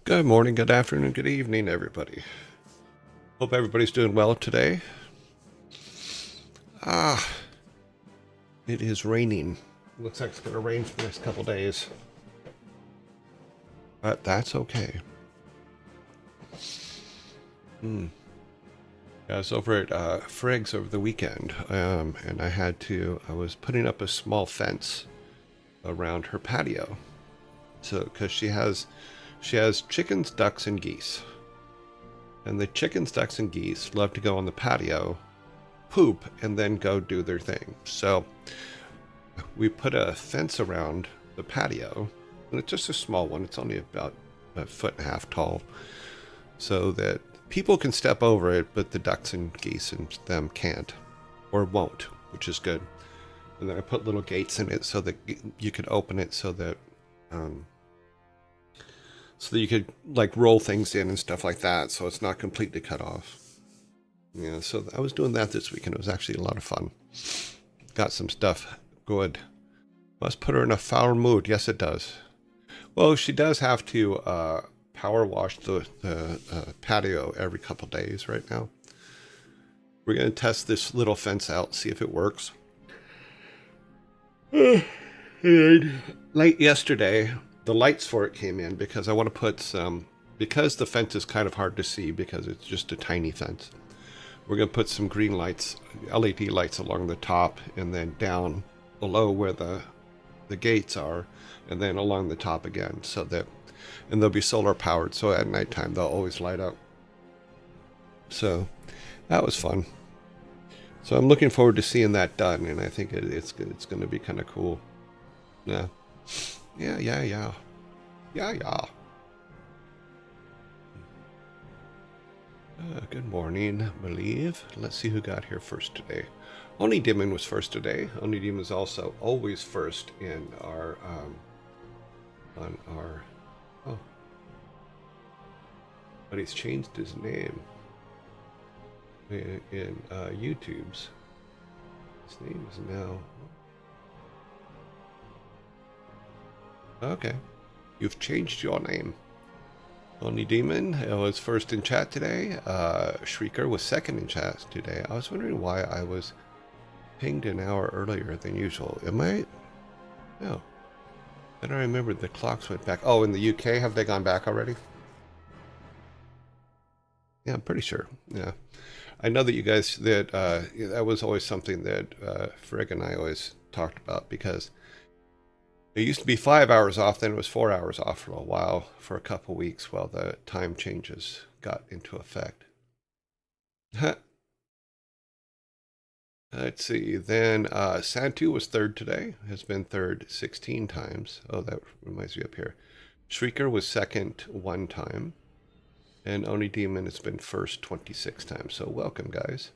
Good morning, good afternoon, good evening, everybody. Hope everybody's doing well today. It is raining. Looks like it's going to rain for the next couple days. But that's okay. I was over at Frigg's over the weekend, and I was putting up a small fence around her patio. So, because she has chickens, ducks, and geese. And the chickens, ducks, and geese love to go on the patio, poop, and then go do their thing. So we put a fence around the patio, and it's just a small one. It's only about a foot and a half tall, so that people can step over it, but the ducks and geese and them can't, or won't, which is good. And then I put little gates in it so that you could open it so that you could like roll things in and stuff like that, so it's not completely cut off. Yeah, so I was doing that this weekend. It was actually a lot of fun. Got some stuff good. Must put her in a foul mood. Yes, it does. Well, she does have to power wash the patio every couple days right now. We're going to test this little fence out, see if it works. Late yesterday, the lights for it came in because I want to put some, because the fence is kind of hard to see because it's just a tiny fence, we're going to put some green lights, LED lights along the top and then down below where the gates are, and then along the top again, so that, and they'll be solar powered, so at nighttime they'll always light up. So that was fun. So I'm looking forward to seeing that done, and I think it's going to be kind of cool. Yeah. Yeah. Good morning, believe. Let's see who got here first today. Only Demon was first today. Only Demon is also always first in our on our. Oh, but he's changed his name in YouTube's. His name is now. Okay, you've changed your name. Only Demon was first in chat today. Shrieker was second in chat today. I was wondering why I was pinged an hour earlier than usual. Am I? No. Then I remembered the clocks went back. Oh, in the UK, have they gone back already? Yeah, I'm pretty sure. Yeah. I know that you guys, that was always something that Frigg and I always talked about, because it used to be 5 hours off, then it was 4 hours off for a while, for a couple weeks, while the time changes got into effect. Let's see, then Santu was third today, has been third 16 times. Oh, that reminds me up here. Shrieker was second 1 time, and Oni Demon has been first 26 times. So welcome, guys.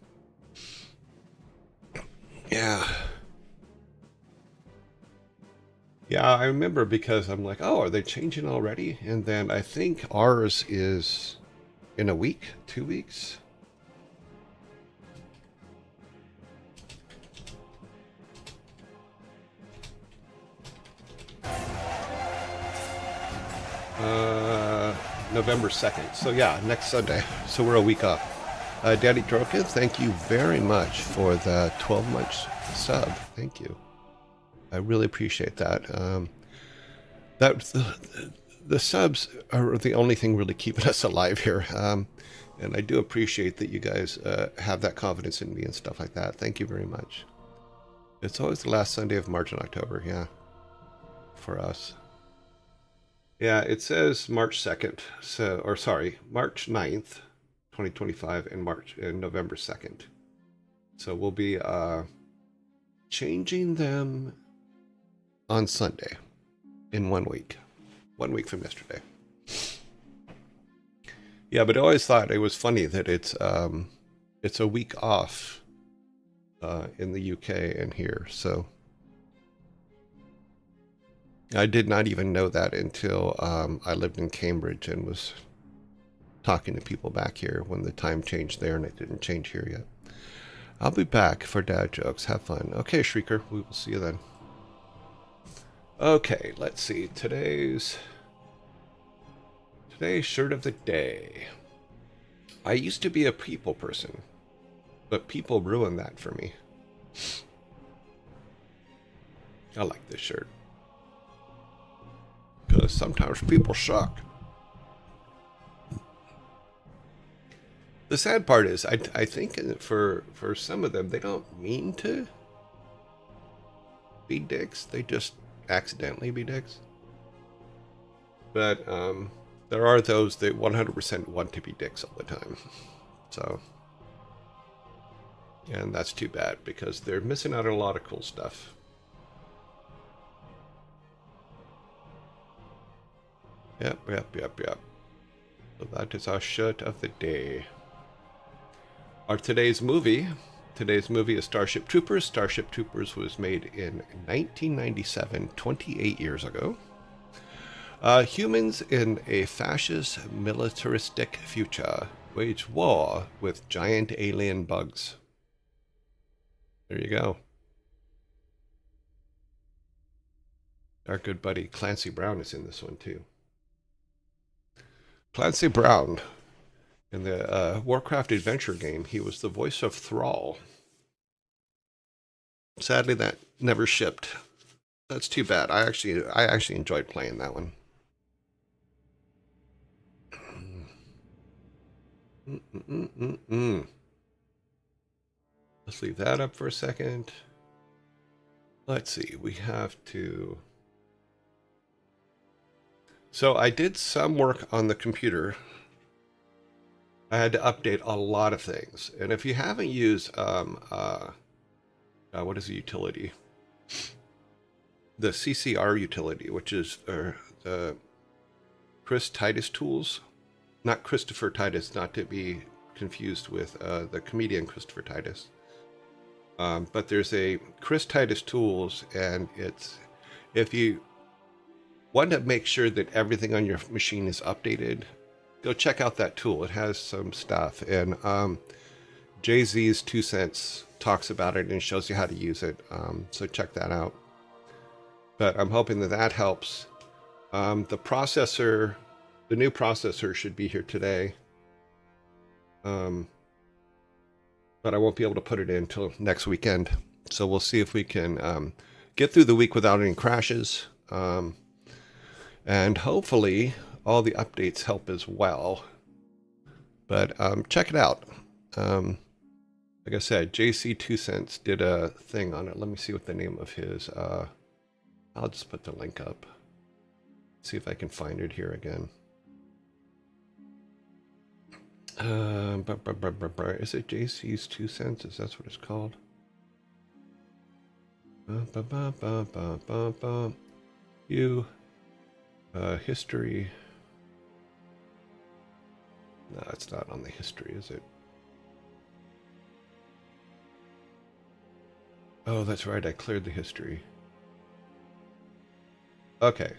Yeah. Yeah, I remember, because I'm like, oh, are they changing already? And then I think ours is in a week, 2 weeks. November 2nd. So yeah, next Sunday. So we're a week off. Daddy Droken, thank you very much for the 12-month sub. Thank you. I really appreciate that. The subs are the only thing really keeping us alive here. And I do appreciate that you guys have that confidence in me and stuff like that. Thank you very much. It's always the last Sunday of March and October, yeah, for us. Yeah, it says March 2nd, so, or sorry, March 9th, 2025, and November 2nd. So we'll be changing them on Sunday in 1 week. 1 week from yesterday. Yeah, but I always thought it was funny that it's a week off in the UK and here, so I did not even know that until I lived in Cambridge and was talking to people back here when the time changed there, and it didn't change here yet. I'll be back for dad jokes. Have fun. Okay, Shrieker, we will see you then. Okay, let's see. Today's shirt of the day. I used to be a people person, but people ruined that for me. I like this shirt, because sometimes people suck. The sad part is, I think for some of them, they don't mean to be dicks. They just accidentally be dicks. But there are those that 100% want to be dicks all the time. So, and that's too bad, because they're missing out on a lot of cool stuff. Yep. So that is our shirt of the day. Today's movie is Starship Troopers. Starship Troopers was made in 1997, 28 years ago. Humans in a fascist, militaristic future wage war with giant alien bugs. There you go. Our good buddy Clancy Brown is in this one too. Clancy Brown. In the Warcraft adventure game, he was the voice of Thrall. Sadly, that never shipped. That's too bad. I actually enjoyed playing that one. Let's leave that up for a second. Let's see, we have to... So I did some work on the computer. I had to update a lot of things. And if you haven't used, what is the utility? The CCR utility, which is the Chris Titus tools. Not Christopher Titus, not to be confused with the comedian Christopher Titus. But there's a Chris Titus tools, and it's, if you want to make sure that everything on your machine is updated, go check out that tool. It has some stuff, and Jay-Z's 2 Cents talks about it and shows you how to use it. So check that out. But I'm hoping that that helps. The processor, the new processor should be here today. But I won't be able to put it in until next weekend. So we'll see if we can get through the week without any crashes. And hopefully all the updates help as well. But check it out. Like I said, JC 2 Cents did a thing on it. Let me see what the name of his... I'll just put the link up. See if I can find it here again. Is it JC's 2 Cents? Is that what it's called? History. No, it's not on the history, is it? Oh, that's right. I cleared the history. Okay.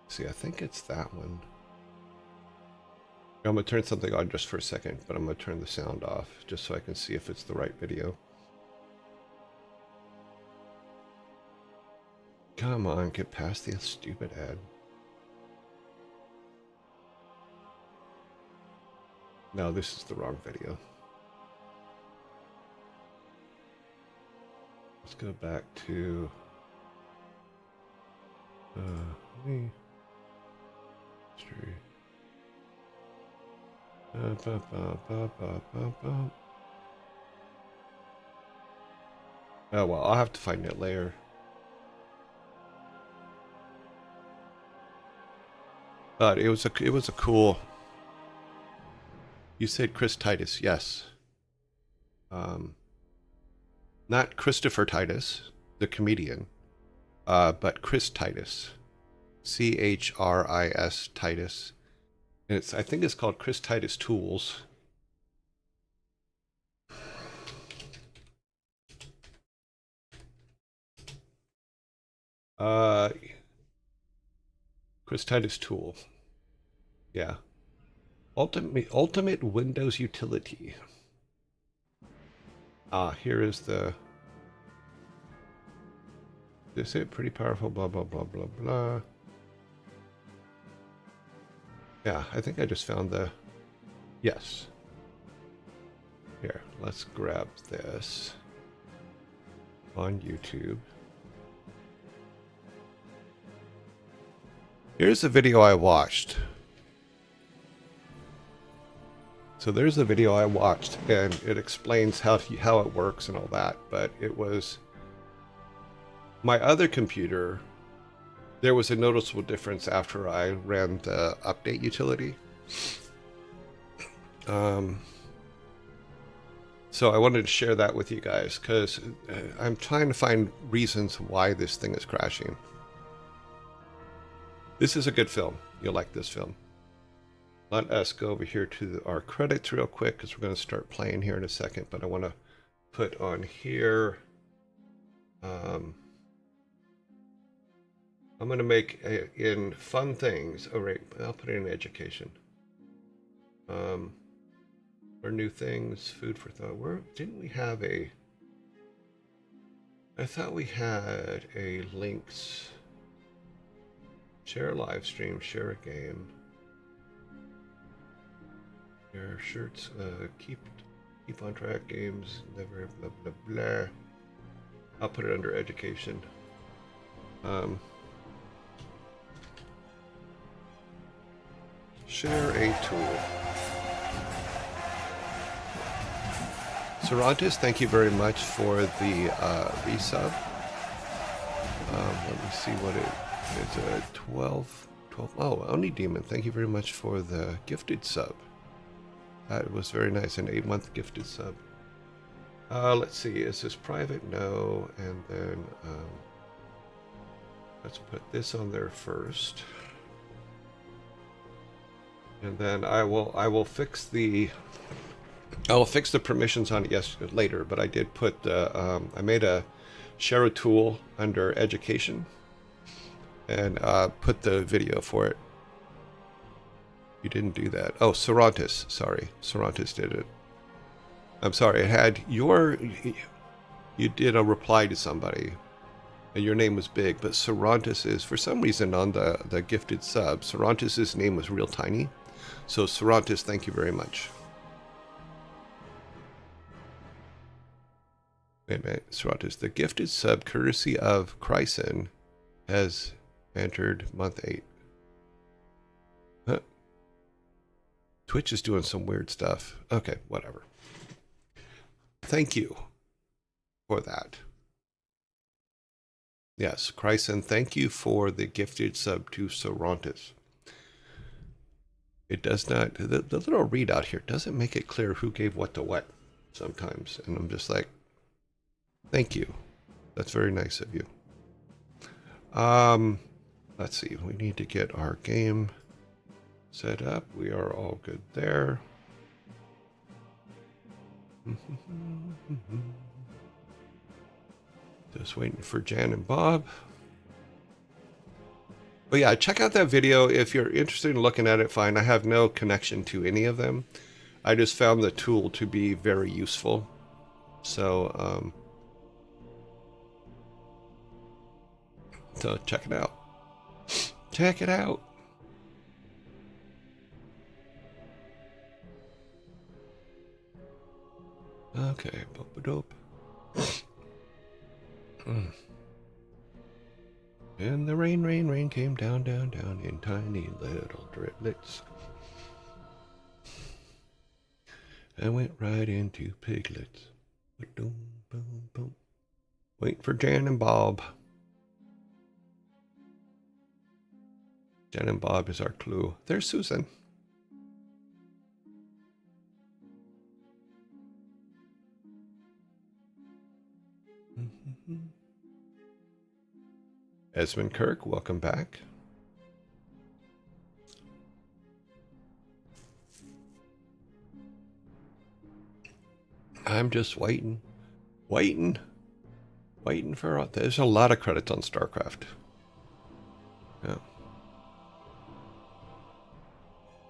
See, I think it's that one. I'm going to turn something on just for a second, but I'm going to turn the sound off just so I can see if it's the right video. Come on, get past the stupid ad. No, this is the wrong video. Let's go back to history. Oh well, I'll have to find it later. But it was a cool. You said Chris Titus, yes. Not Christopher Titus, the comedian, but Chris Titus, CHRIS Titus, and I think it's called Chris Titus Tools. Chris Titus Tool, yeah. Ultimate Windows Utility. Here is the... This it, pretty powerful, blah, blah, blah, blah, blah. Yeah, I think I just found the... Yes. Here, let's grab this on YouTube. Here's the video I watched. So there's the video I watched, and it explains how it works and all that, but it was... My other computer, there was a noticeable difference after I ran the update utility. So I wanted to share that with you guys, because I'm trying to find reasons why this thing is crashing. This is a good film. You'll like this film. Let us go over here to our credits real quick, because we're going to start playing here in a second, but I want to put on here... I'm going to make in fun things. Oh, right. I'll put it in education. Or new things, food for thought. Where didn't we have a... I thought we had a links. Share a live stream, share a game. Share shirts, keep on track games, never blah blah blah. I'll put it under education. Share a tool. Cervantes, thank you very much for the resub. Let me see what it is. 12. Oh, Oni Demon, thank you very much for the gifted sub. That was very nice, an 8-month gifted sub. Let's see, is this private? No, and then let's put this on there first. And then I'll fix the permissions on it later, but I did put I made a share a tool under education and put the video for it. You didn't do that. Oh, Cervantes, sorry. Cervantes did it. I'm sorry, it had you did a reply to somebody and your name was big, but Cervantes is, for some reason on the gifted sub, Cervantes' name was real tiny. So Cervantes, thank you very much. Wait a minute, Cervantes. The gifted sub, courtesy of Chryson, has entered month 8. Huh? Twitch is doing some weird stuff. Okay, whatever. Thank you for that. Yes, Chryson, thank you for the gifted sub to Cervantes. It does not, the little readout here doesn't make it clear who gave what to what sometimes. And I'm just like, thank you. That's very nice of you. Let's see, we need to get our game set up. We are all good there. Just waiting for Jan and Bob. But yeah, check out that video if you're interested in looking at it. Fine, I have no connection to any of them. I just found the tool to be very useful. So, so check it out. Check it out. Okay, dope. And the rain came down in tiny little driplets. I went right into piglets. Boom, boom, boom. Wait for Jan and Bob. Jan and Bob is our clue. There's Susan. Esmond Kirk, welcome back. I'm just waiting for, there's a lot of credits on StarCraft. Yeah.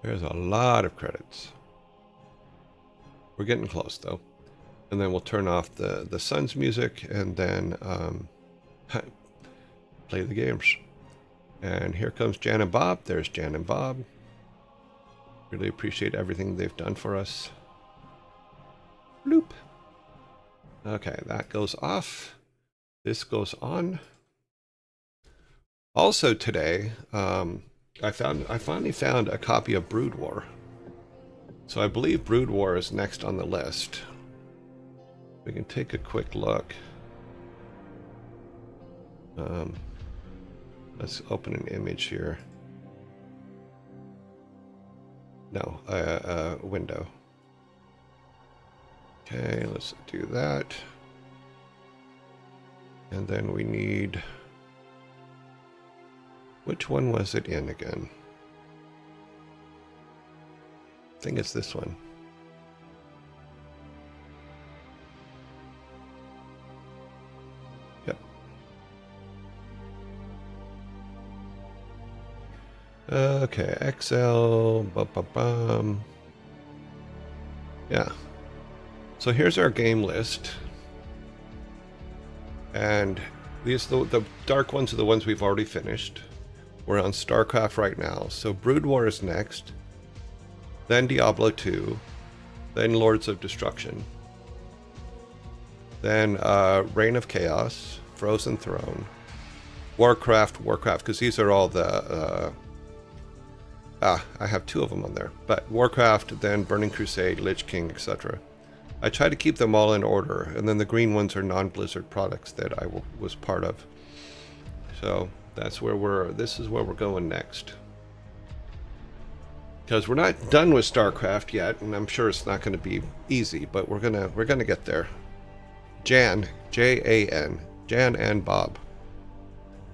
There's a lot of credits. We're getting close though. And then we'll turn off the sun's music and then play the games. And here comes Jan and Bob. There's Jan and Bob. Really appreciate everything they've done for us. Bloop. Okay, that goes off. This goes on. Also today, I finally found a copy of Brood War. So I believe Brood War is next on the list. We can take a quick look. Let's open an image here. No, window. Okay, let's do that. And then we need... Which one was it in again? I think it's this one. Yep. Okay, XL, yeah. So here's our game list. And these, the dark ones are the ones we've already finished. We're on StarCraft right now. So Brood War is next. Then Diablo 2. Then Lords of Destruction. Then Reign of Chaos. Frozen Throne. Warcraft, because these are all the I have 2 of them on there. But Warcraft, then Burning Crusade, Lich King, etc. I try to keep them all in order, and then the green ones are non-Blizzard products that I was part of. So that's where this is where we're going next. Because we're not done with StarCraft yet, and I'm sure it's not going to be easy, but we're gonna get there. Jan, Jan, Jan and Bob.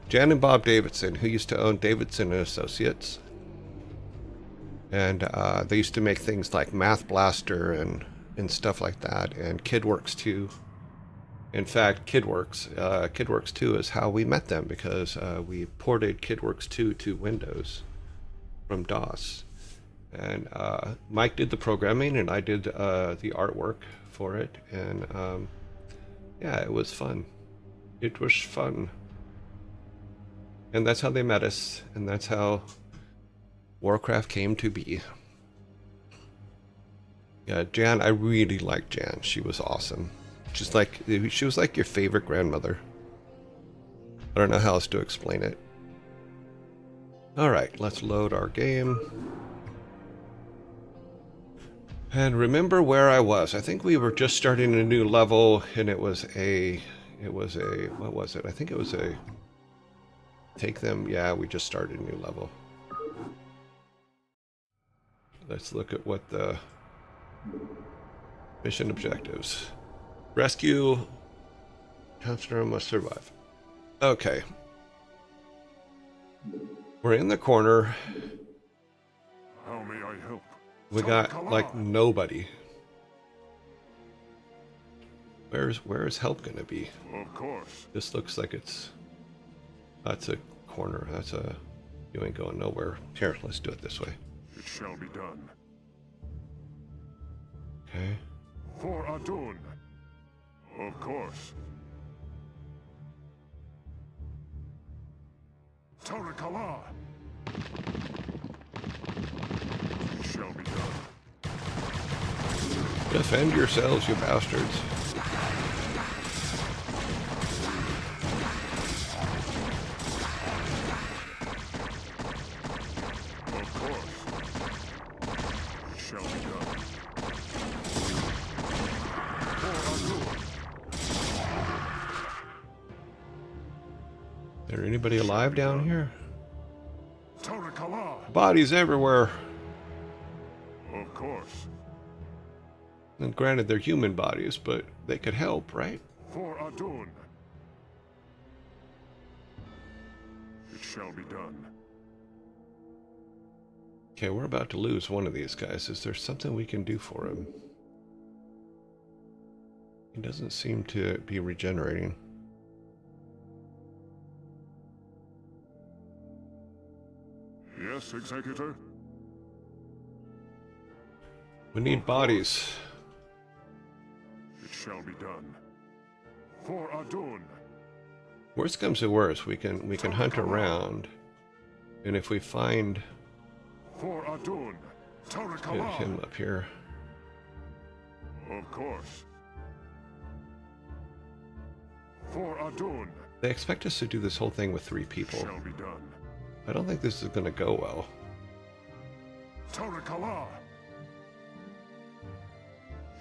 Jan and Bob Davidson, who used to own Davidson and Associates, and they used to make things like Math Blaster and stuff like that, and KidWorks 2. In fact, KidWorks 2 is how we met them, because we ported KidWorks 2 to Windows from DOS. And Mike did the programming, and I did the artwork for it. And yeah, it was fun. It was fun. And that's how they met us, and that's how Warcraft came to be. Yeah, Jan, I really liked Jan. She was awesome. She was like your favorite grandmother. I don't know how else to explain it. Alright, let's load our game. And remember where I was. I think we were just starting a new level, and it was a, what was it? I think it was a, take them, yeah, we just started a new level. Let's look at what the mission objectives. Rescue, Constantine must survive. Okay. We're in the corner. How may I help? We got like nobody. Where's help gonna be? Of course. This looks like that's a corner. You ain't going nowhere. Here, let's do it this way. It shall be done. Okay. For Adun. Of course. Tarakala. It shall be done. Defend yourselves, you bastards. Of course. It shall be done. For Adun. Is there anybody alive down here? Tarakala. Bodies everywhere. Of course. And granted, they're human bodies, but they could help, right? For Adun. It shall be done. Okay, we're about to lose one of these guys. Is there something we can do for him? He doesn't seem to be regenerating. Yes, Executor? We need bodies. It shall be done. For Adun. Worst comes to worst, we can hunt around, and if we find For Adun. Tarakala. him up here, Of course. For Adun. they expect us to do this whole thing with 3 people. Shall be done. I don't think this is going to go well. Tarakala.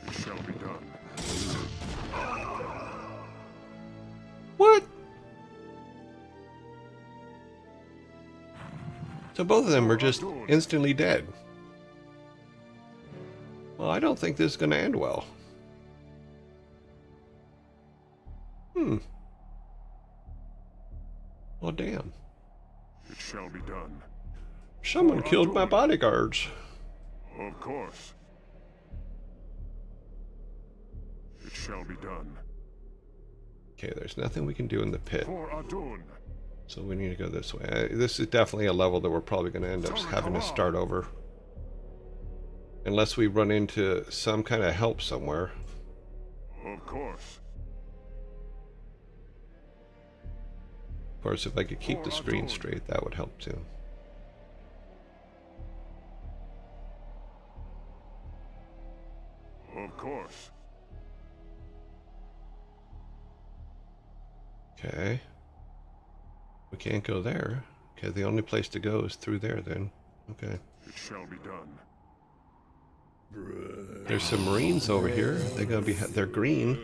It shall be done. What? So both of them are just instantly dead. Well, I don't think this is going to end well. Well, damn. It shall be done. Someone killed my bodyguards. Of course. It shall be done. Okay, there's nothing we can do in the pit, For Adun. so we need to go this way. This is definitely a level that we're probably going to end up having to start over. Unless we run into some kind of help somewhere. Of course. Of course, if I could keep the screen straight, that would help too. Of course. Okay. We can't go there. Okay, the only place to go is through there then. Okay. It shall be done. There's some Marines over here. They're green.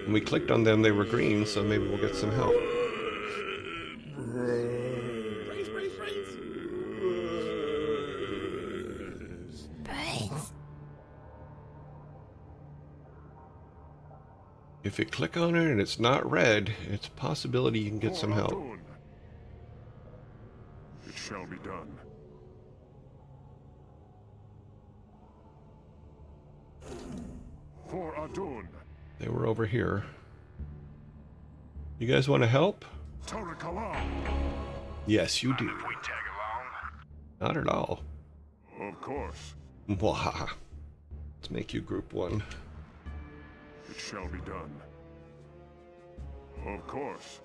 When we clicked on them, they were green, so maybe we'll get some help. Brains. If you click on it and it's not red, it's a possibility you can get For some help. Adun. It shall be done. For Adun. They were over here. You guys want to help? Tarakala. Yes, you do. We tag along? Not at all. Of course. Mwahaha. Let's make you group 1. It shall be done. Of course.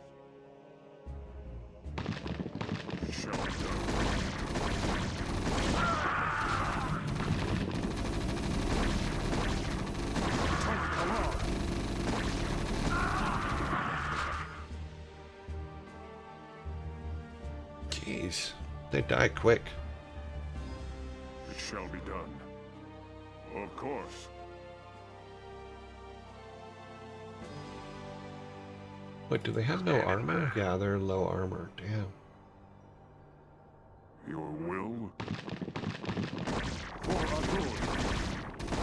It shall be done. Tarakala. Jeez, they die quick. It shall be done. Of course. What, do they have no armor? Yeah, they're low armor. Damn. Your will? For Adun.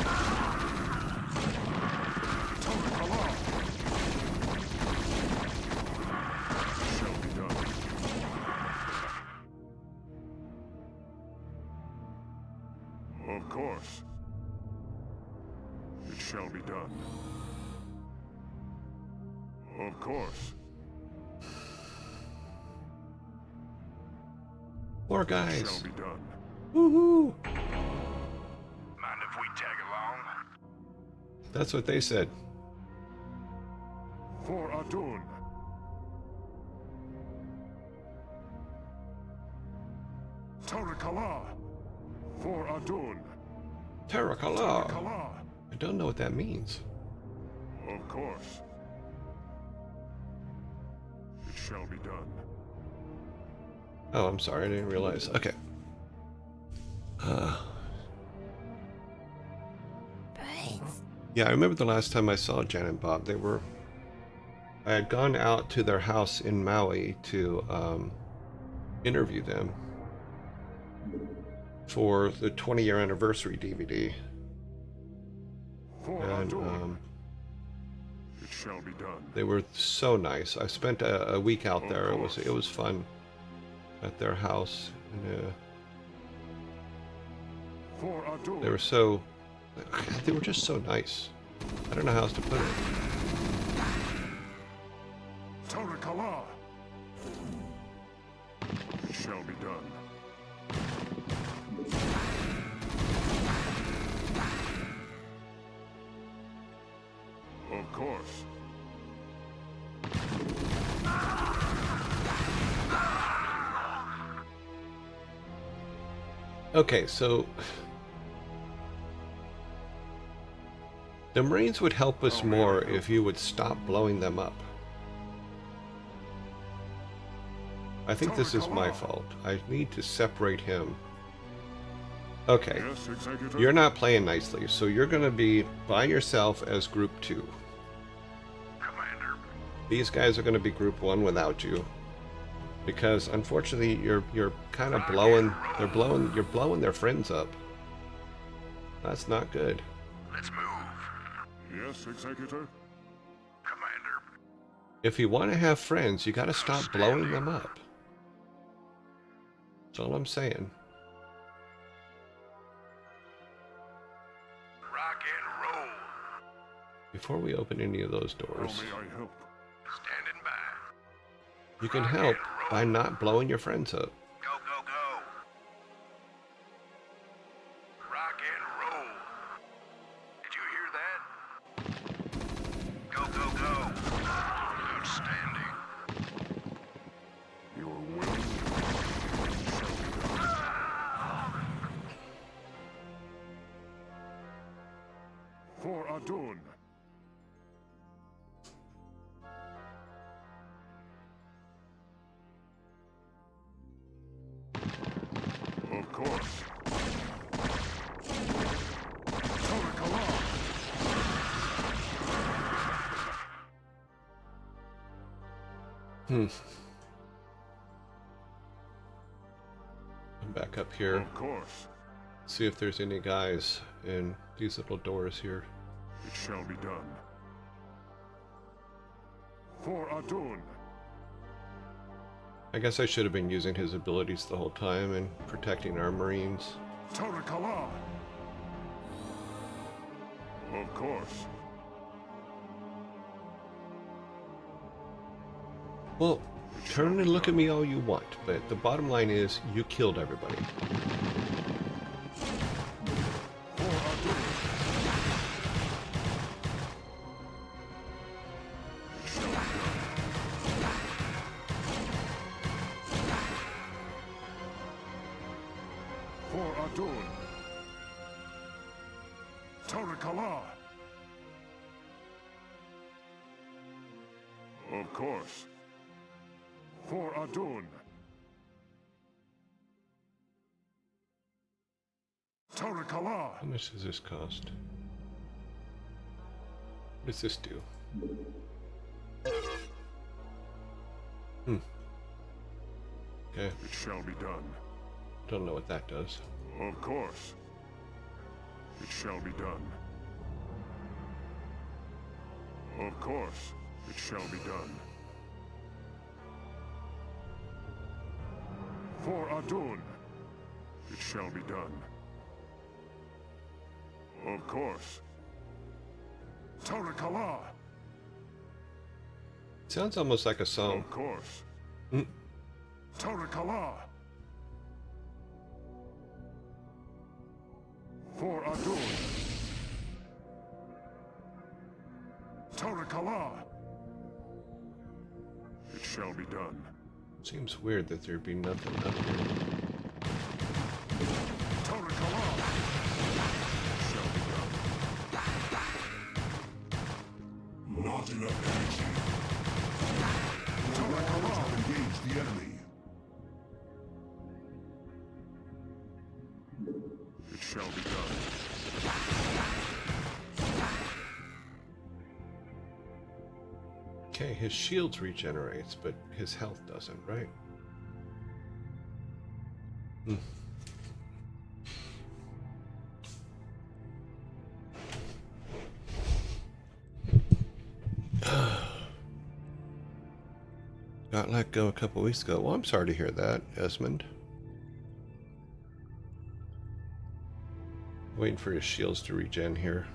Tarakala. It shall be done. Of course. It shall be done. Of course. More It guys. shall be done. Woohoo! Mind if we tag along? That's what they said. For Adun. Tarakala. For Adun. Tarakala. Tarakala. I don't know what that means. Of course. It shall be done. Oh, I'm sorry, I didn't realize. Okay. Brains. Yeah, I remember the last time I saw Jen and Bob. I had gone out to their house in Maui to interview them for the 20-year anniversary DVD. For And Adun. It shall be done. they were so nice. I spent a week out Of there. course. It was fun at their house. And, For Adun. they were just so nice. I don't know how else to put it. Tarakala. It shall be done. Of course. Okay, so the Marines would help us more if you would stop blowing them up. I think this is my fault. I need to separate him. Okay, Yes, Executive? you're not playing nicely, so you're going to be by yourself as Group 2. Commander. These guys are going to be Group 1 without you. Because unfortunately you're kind of you're blowing their friends up. That's not good. Let's move. Yes, Executive? Commander. If you want to have friends, you got to stop blowing them up. That's all I'm saying. Rock and roll. Before we open any of those How doors, may I help? Standing by. you can help by not blowing your friends up. Go, go, go. Rock and roll. Did you hear that? Go, go, go. Outstanding. Your will. For Adun. Of course. Torakalar. I'm back up here. Of course. See if there's any guys in these little doors here. It shall be done. For Adun. I guess I should have been using his abilities the whole time and protecting our Marines. Torakalar. Of course. Well, turn and look at me all you want, but the bottom line is you killed everybody. For Adun. It shall be done. For Adun. Torakalar. Of course. For Adun. Torakalar. How much does this cost? What does this do? Okay, It shall be done. don't know what that does. Of course. It shall be done. Of course. It shall be done. For Adun. It shall be done. Of course. Torakalar. Sounds almost like a song. Of course. Mm. Torakalar. For Adun. Torakalar. It shall be done. Seems weird that there'd be nothing up here. Torakalar. It shall be done. Not enough energy. Torakalar. Engage the enemy. It shall be done. Okay, his shields regenerates, but his health doesn't, right? Got let go a couple weeks ago. Well, I'm sorry to hear that, Esmond. Waiting for his shields to regen here.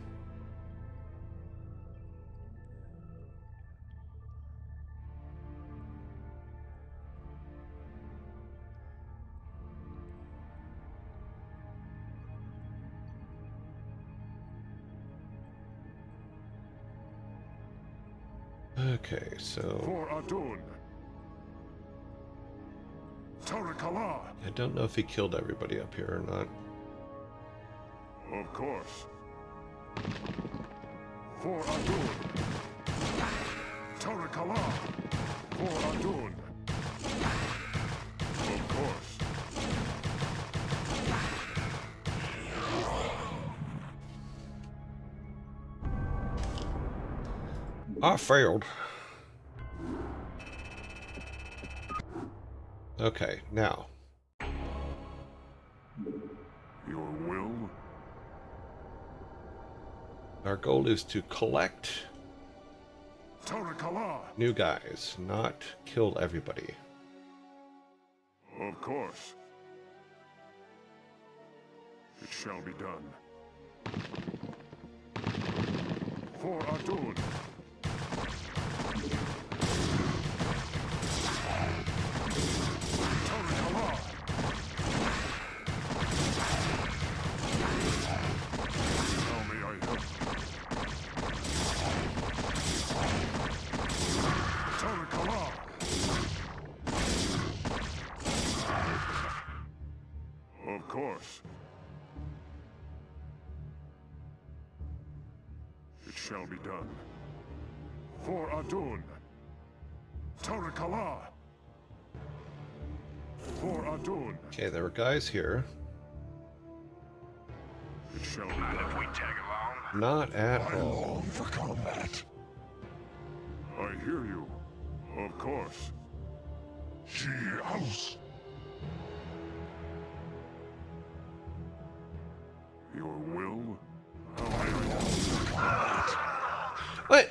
Okay, so For Adun. Torakalar. I don't know if he killed everybody up here or not. Of course. For Adun. Torakalar. For Adun. Of course. I failed. Okay, now. Your will? Our goal is to collect Torakalar. new guys, not kill everybody. Of course. It shall be done. For Adun. Torakalar. How may I help? Torakalar. Of course. It shall be done. For Adun. Torakalar. For Adun. Okay, there were guys here. It shall be Mind if done. we tag along? Not at I all. long for combat. I hear you. Of course. She house. Your will? How I long for combat. What?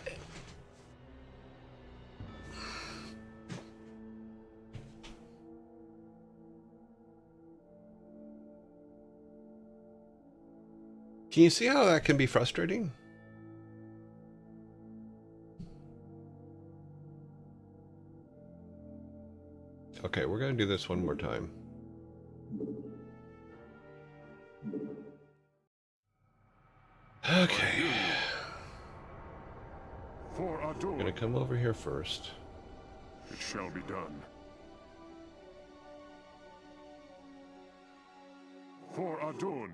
Can you see how that can be frustrating? Okay, we're going to do this one more time. Okay. For I'm Adun, going to come over here first. it shall be done. For Adun.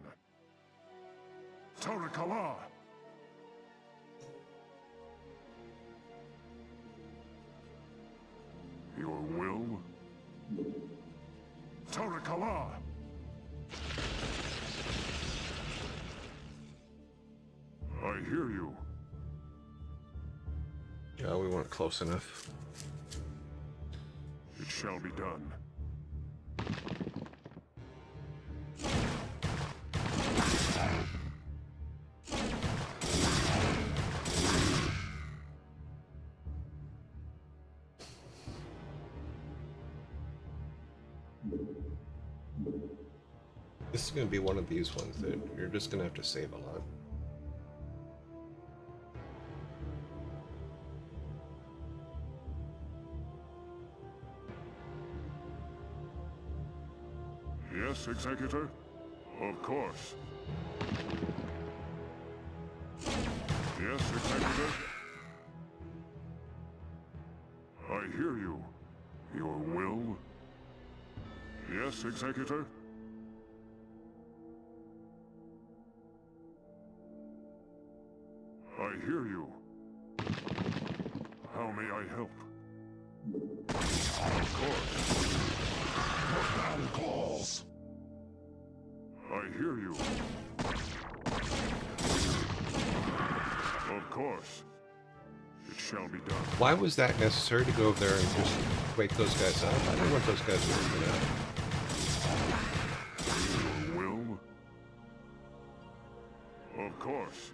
Tarakala. Your will? Tarakala. I hear you. Yeah, we weren't close enough. It shall be done. This is going to be one of these ones that you're just going to have to save a lot. Yes, Executor? Of course. Yes, Executor? I hear you. Your will? Yes, Executor? I hear you. How may I help? Of course. The battle calls. I hear you. Of course. It shall be done. Why was that necessary to go over there and just wake those guys up? I didn't want those guys waking up. Your will? Of course.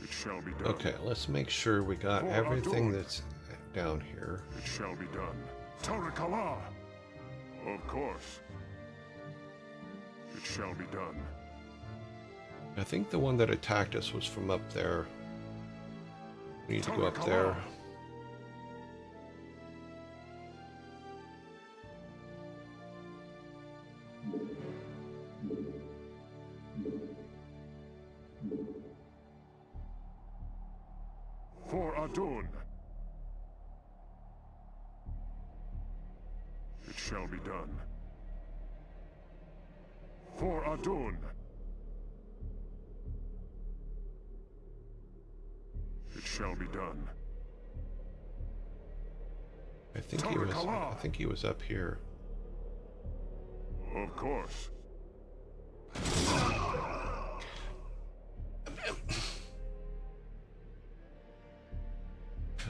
It shall be done. Okay, let's make sure we got For everything Adun. that's down here. It shall be done. Tarakala! Of course. It shall be done. I think the one that attacked us was from up there. We need to go up there. For Adun. It shall be done. For Adun. It shall be done. I think he was up here. Of course.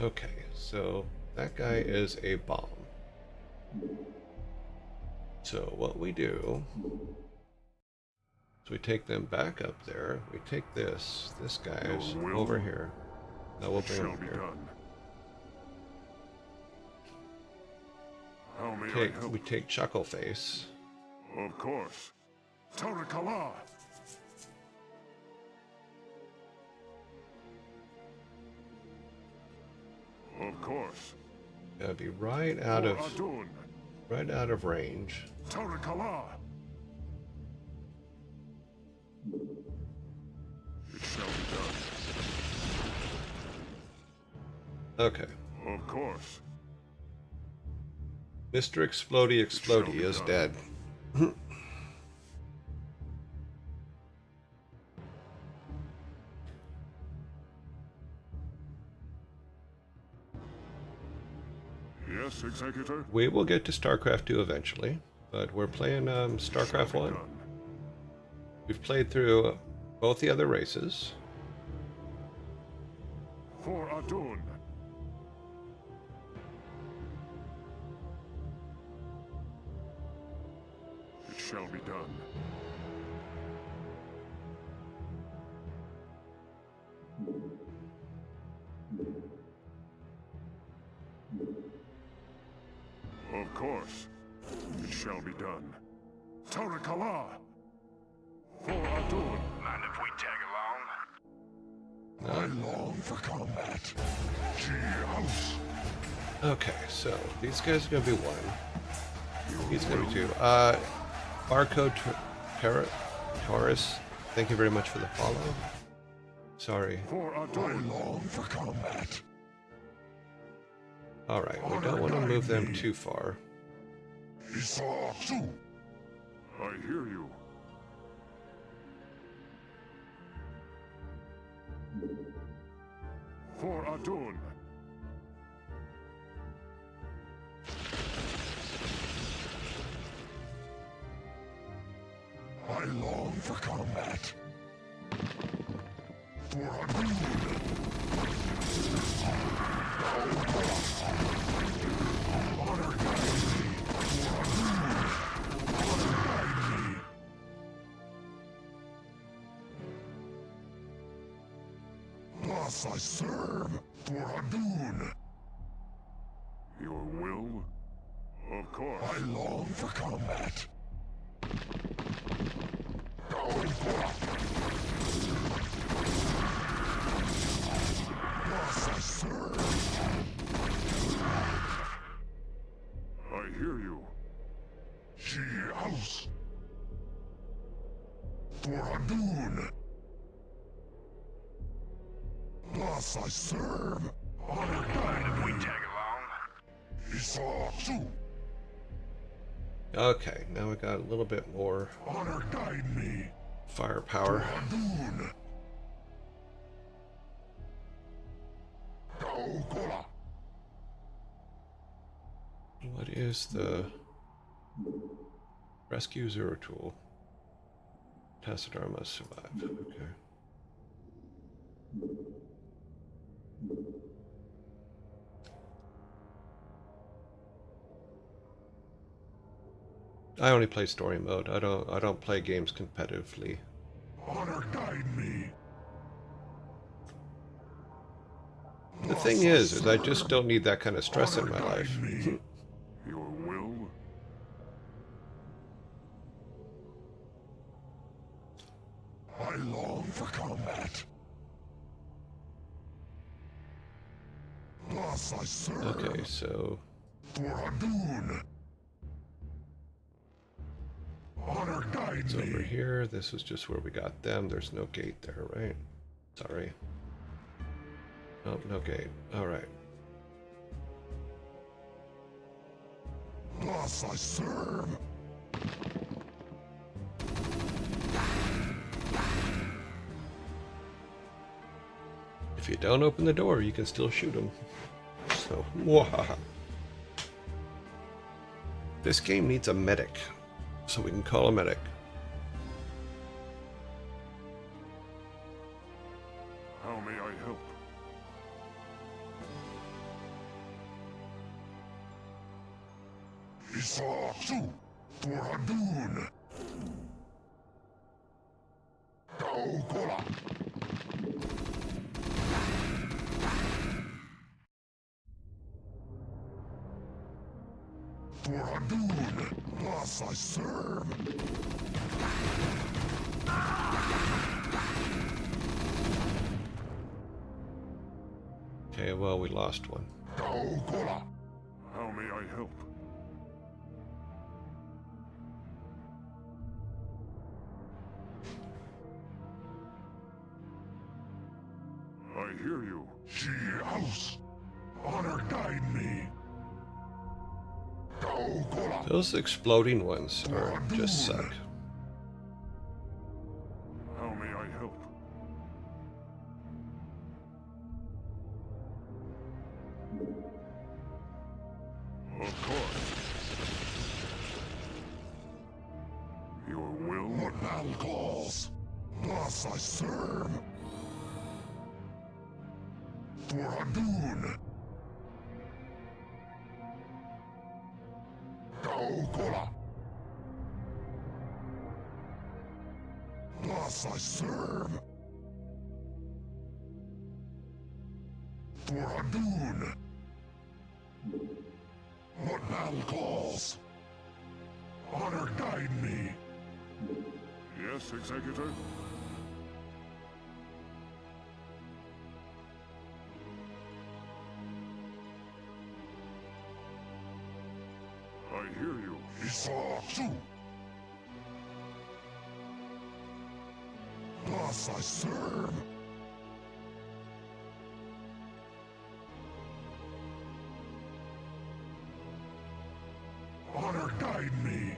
Okay, so that guy is a bomb. So what we do is we take them back up there. We take this. This guy's Your will over here. Now we'll It bring shall him be here. done. How may I help? We take Chuckleface. Of course. Tarakala! Of course. Gotta be right out For of Adun. range. Tarakala! It shall be done. Okay. Of course. Mr. Explodey Explodey is dead. Yes, Yes, Executor? We will get to StarCraft 2 eventually, but we're playing StarCraft 1. Done. We've played through both the other races. For Adun. It shall be done. Of course. It shall be done. Torakala! For Adun. Mind if we tag along? I long for combat. G-House. Okay, so these guys are going to be one. He's going to be two. Barcode Taurus, thank you very much for the follow. Sorry. For Adun. I long for combat. Alright, we don't want to move them too far. Isatsu. I hear you. For Adun. I long for combat. For Adun. Honor guide me. For Adun. Honor guide me. Thus I serve for Adun. Your will? Of course. I long for combat. Thus I serve. I hear you. G-House. For Adun. Thus I serve. Honor guide If we me. tag along? Isatsu. Okay, now we got a little bit more Honor guide me. firepower. Adun. Gaokola. What is the rescue zero tool? Tassadar must survive. Okay. I only play story mode. I don't play games competitively. Honor guide me. The thing is I just don't need that kind of stress in my life. Your will? I long for combat. Thus I serve Okay, so for Adun. Honor guide it's me. over here. This is just where we got them. There's no gate there, right? Sorry. Oh, no gate. Alright. Thus I serve. If you don't open the door, you can still shoot them. So, mwahaha. This game needs a medic, so we can call a medic. How may I help? Isatsu for Adun. Gaokola. For Adun. Thus I serve. Okay, well, we lost one. Gaokola. How may I help? I hear you. G-House. Honor guide me. Gaokola. Those exploding ones are just suck. How may I help? Of course. Your will? What battle calls? Thus I serve. For Hadun. Kaokola. Thus I serve. For Hadun. What battle calls? Honor guide me. Yes, Executor? I hear you. Isatsu. Thus I serve. Honor guide me.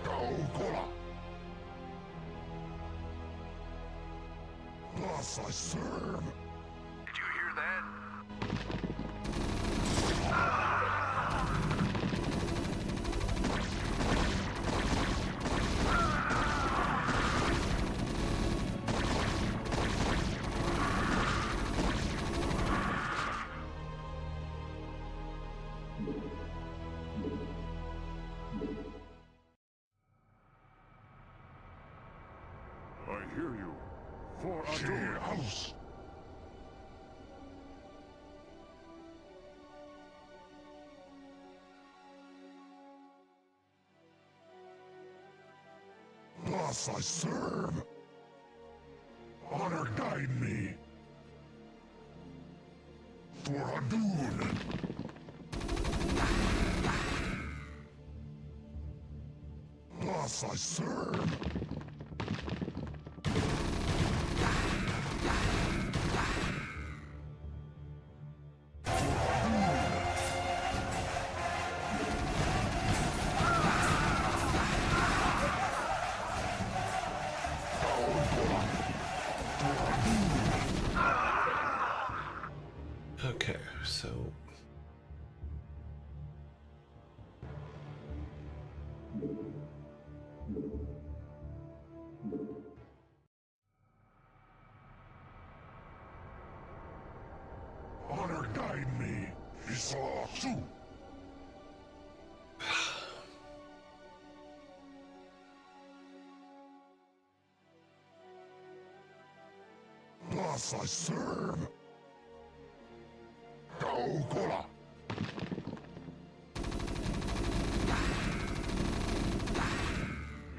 Kaokola. Thus I serve. Did you hear that? I hear you. For Ador House. Thus I serve. Honor guide me. For Hadun. Thus I serve. Okay, so Honor guide me. Isatsu. Thus I serve. Kaokola.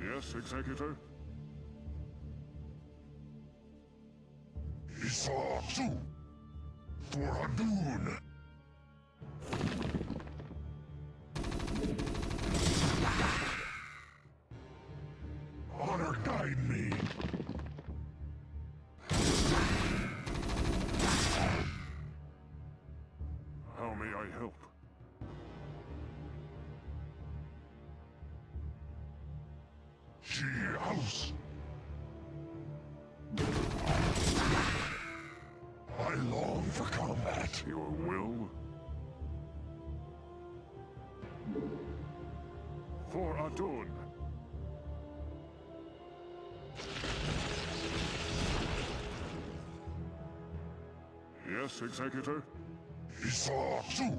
Yes, Executor? Isatsu. For Hadun. Honor guide me. How may I help? She house. I long for combat. Your will? For Adun. Yes, Executor? Isatsu.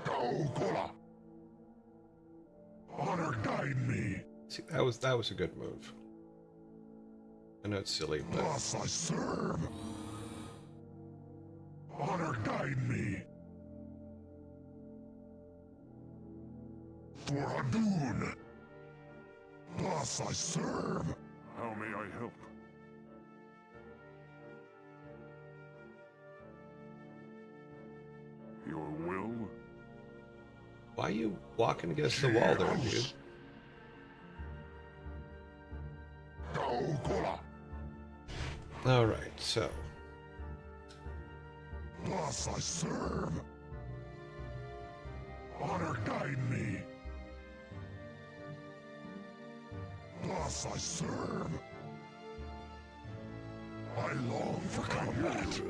Kaokola. Honor guide me. see that was a good move. I know it's silly, but Thus I serve. Honor guide me. For Hadun. Thus I serve. How may I help? Your will? why are you walking against the wall there, dude? Kaokola. All right, so Thus I serve. Honor guide me. Thus I serve. I long for combat.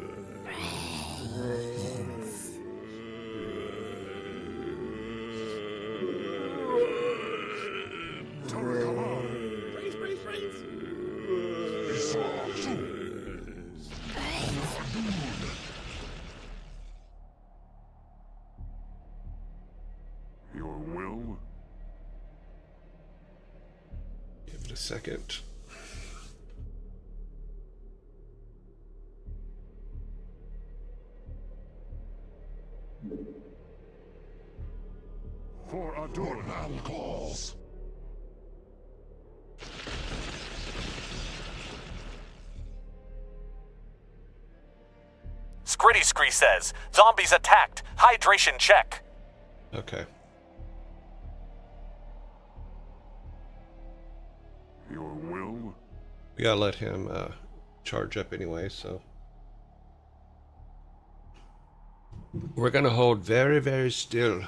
Turret, come on! Freeze, freeze, freeze! Your will? Give it a second. For Adorn calls. Scritty Scree says, zombies attacked. Hydration check. Okay. Your will? We gotta let him charge up anyway, so. We're gonna hold very, very still.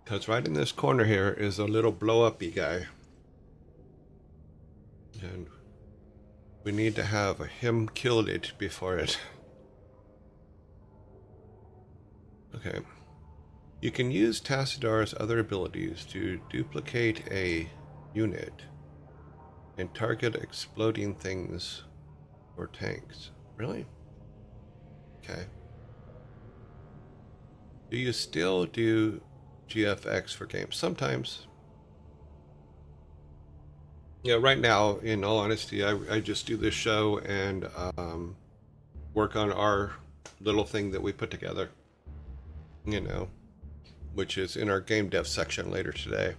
Because right in this corner here is a little blow-uppy guy. And we need to have him killed it before it. Okay. You can use Tassadar's other abilities to duplicate a unit and target exploding things or tanks. Really? Okay. Do you still do GFX for games? Sometimes. Yeah, right now, in all honesty, I just do this show and work on our little thing that we put together, you know, which is in our game dev section later today.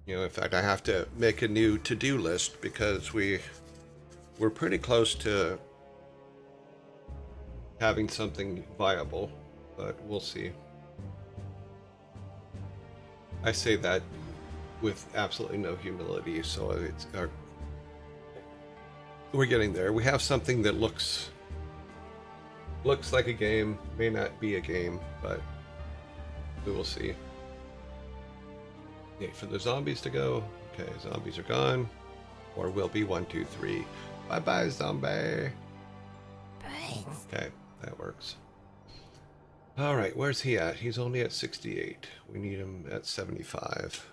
You know, in fact, I have to make a new to-do list because we're pretty close to having something viable, but we'll see. I say that with absolutely no humility, so we're getting there. We have something that looks like a game, may not be a game, but we will see. Okay, for the zombies to go. Okay, zombies are gone, or will be 1, 2, 3. Bye bye, zombie. Brains. Okay, that works. All right, where's he at? He's only at 68. We need him at 75.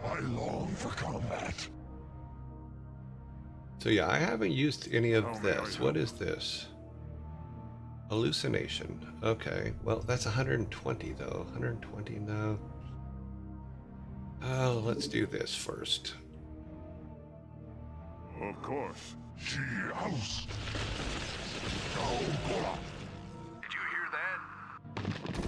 I long for combat. So yeah, I haven't used any of Oh, this. yeah. What is this? Hallucination. Okay, well that's 120 though. 120 now. Oh, let's do this first. Of course. She house. Go, Did you hear that?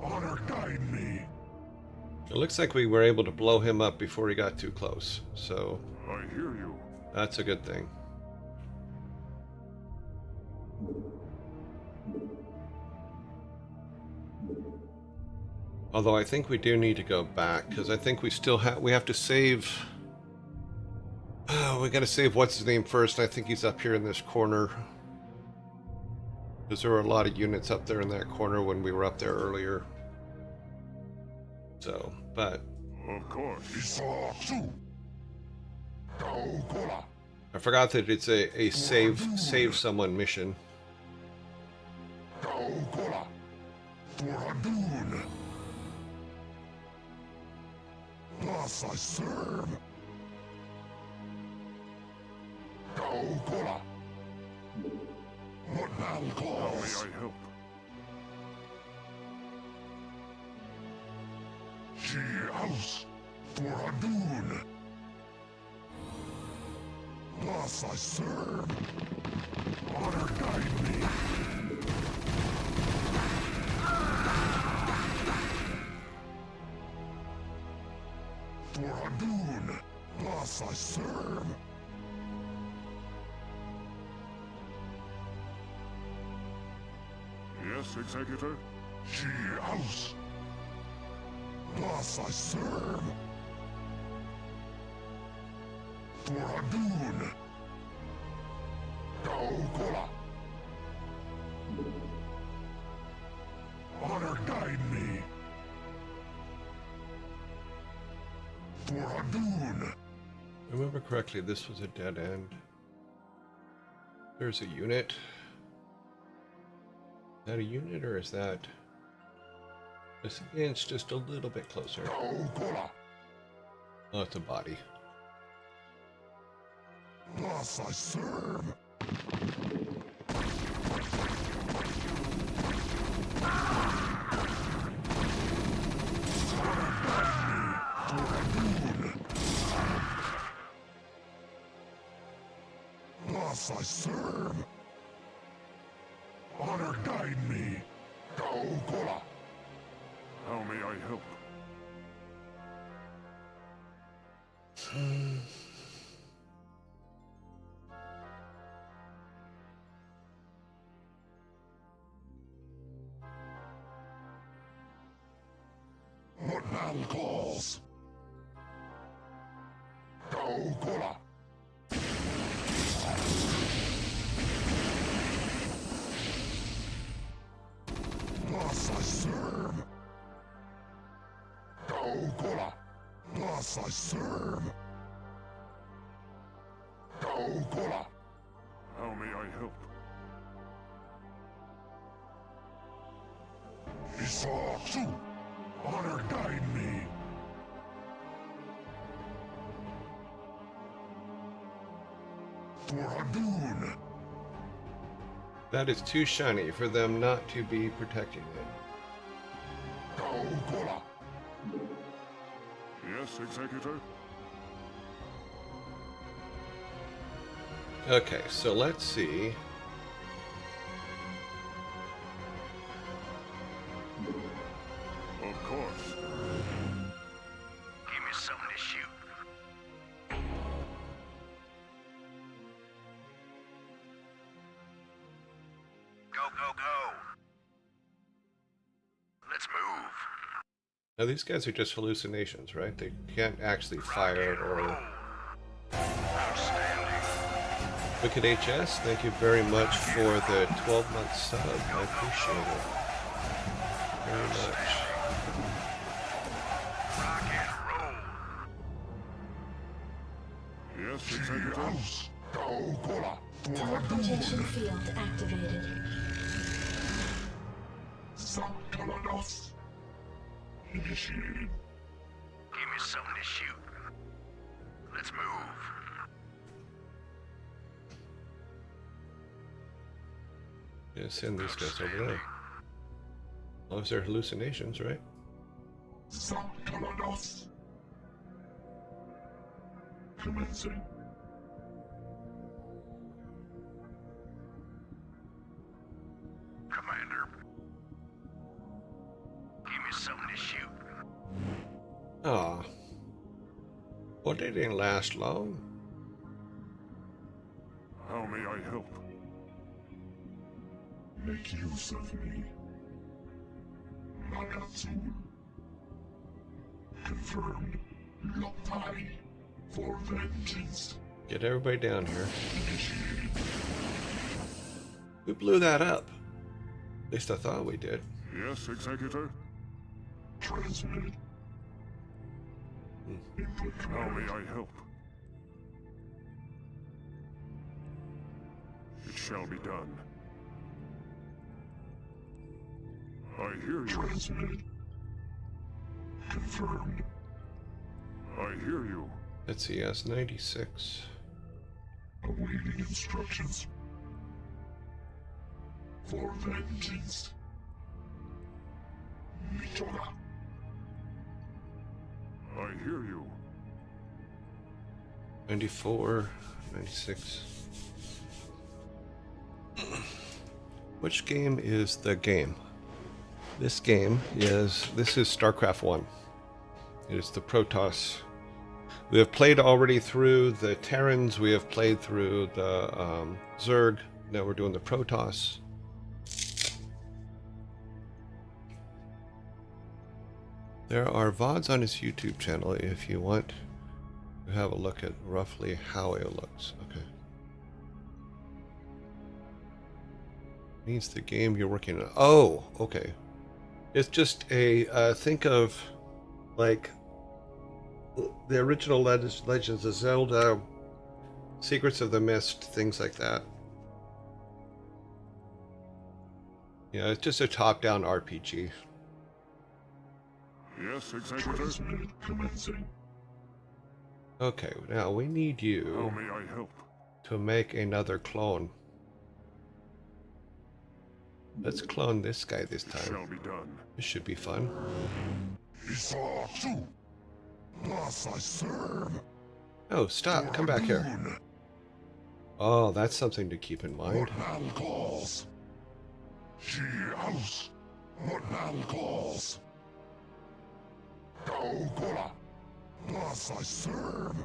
Honor guide me. It looks like we were able to blow him up before he got too close, so I hear you. that's a good thing. Although I think we do need to go back because I think we still have to save. We got to save what's his name first. I think he's up here in this corner because there were a lot of units up there in that corner when we were up there earlier. So, but Of course. I forgot that it's a save someone mission. Thus I serve. What thou calls? How may I help? She house for Hadun. Thus I serve. Honor guide me. For Hadun. Thus I serve. Yes, Executor? She house. Thus I serve. For Hadun! Kaokola! Honor guide me! For Hadun! Remember correctly, this was a dead end. There's a unit. Is that a unit or is that... This again's just a little bit closer. Kaokola! Oh, it's a body. Thus I serve! Thus I serve! Honor guide me! Kaokola! How may I help? What battle calls? Kaokola! Thus I serve! Kaokola! Thus I serve! Kaokola! How may I help? Isatsu! Honor guide me! For Hadun! That is too shiny for them not to be protecting it. Kaokola! Yes, Executor? Okay, so let's see. Of course. Give me something to shoot. Go, go, go. Let's move. Now these guys are just hallucinations, right? They can't actually fire or... Outstanding. Wicked HS, thank you very much for the 12-month sub. I appreciate it. Very much. Rock and roll. Yes, Executor? Kaokola! For Hadun! Teleportation field activated. Sankalados! Initiated. Give me something to shoot. Let's move. Yeah, send these guys over there. As long as they're hallucinations, right? Sankalados! Commencing. Commander. Give me something to shoot. Ah. Well, they didn't last long. How may I help? Make use of me. Nagatsu. Confirmed. Lopai. For vengeance. Get everybody down here. Initiated. We blew that up. At least I thought we did. Yes, Executor? Transmitted. Input. How may I help? It shall be done. I hear you. Transmitted. Confirmed. I hear you. Let's see, that's 96. Awaiting instructions. For vengeance. Mitora. I hear you. 94, 96. Which game is the game? This is StarCraft 1. It is the Protoss. We have played already through the Terrans, we have played through the Zerg, now we're doing the Protoss. There are VODs on his YouTube channel if you want We have a look at roughly how it looks. Okay. Means the game you're working on. Oh, okay. It's just a think of like the original Legends of Zelda, Secrets of the Mist, things like that. Yeah, it's just a top-down RPG. Yes, Executor? Transmit commencing. Okay, now we need How you may I help? to make another clone. Let's clone this guy this It time. shall be done. This should be fun. Isatu. Thus I serve. Oh, stop. Come back here. Dragoon. Oh, that's something to keep in mind. What battle calls? She house. What battle calls? Gaogola. Thus I serve.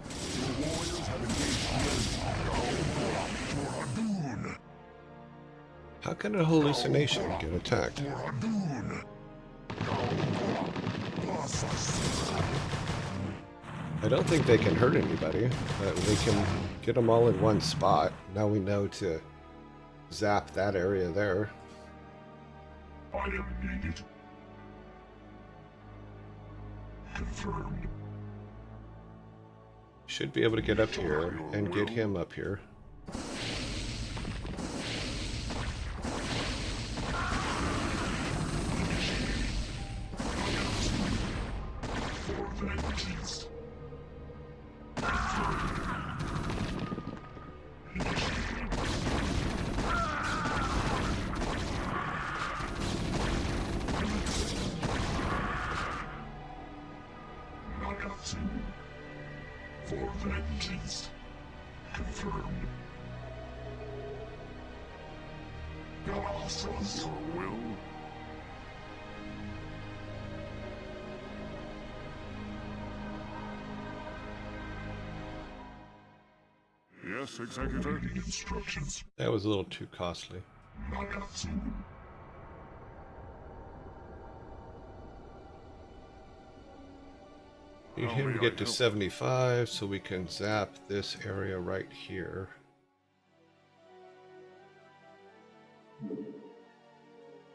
Your warriors have engaged the enemy. Gaogola. For Hadun. How can a hallucination get attacked? For Hadun. Gaogola. Thus I serve. I don't think they can hurt anybody, but we can get them all in one spot. Now we know to zap that area there. I am needed. Confirmed. Should be able to get up here and get him up here. For vengeance. Nagatsu. For vengeance. Confirmed. Galaxos. Your will? Yes, Executor? Awaiting instructions. That was a little too costly. Nagatsu. Need How him may to I get to help? 75 so we can zap this area right here.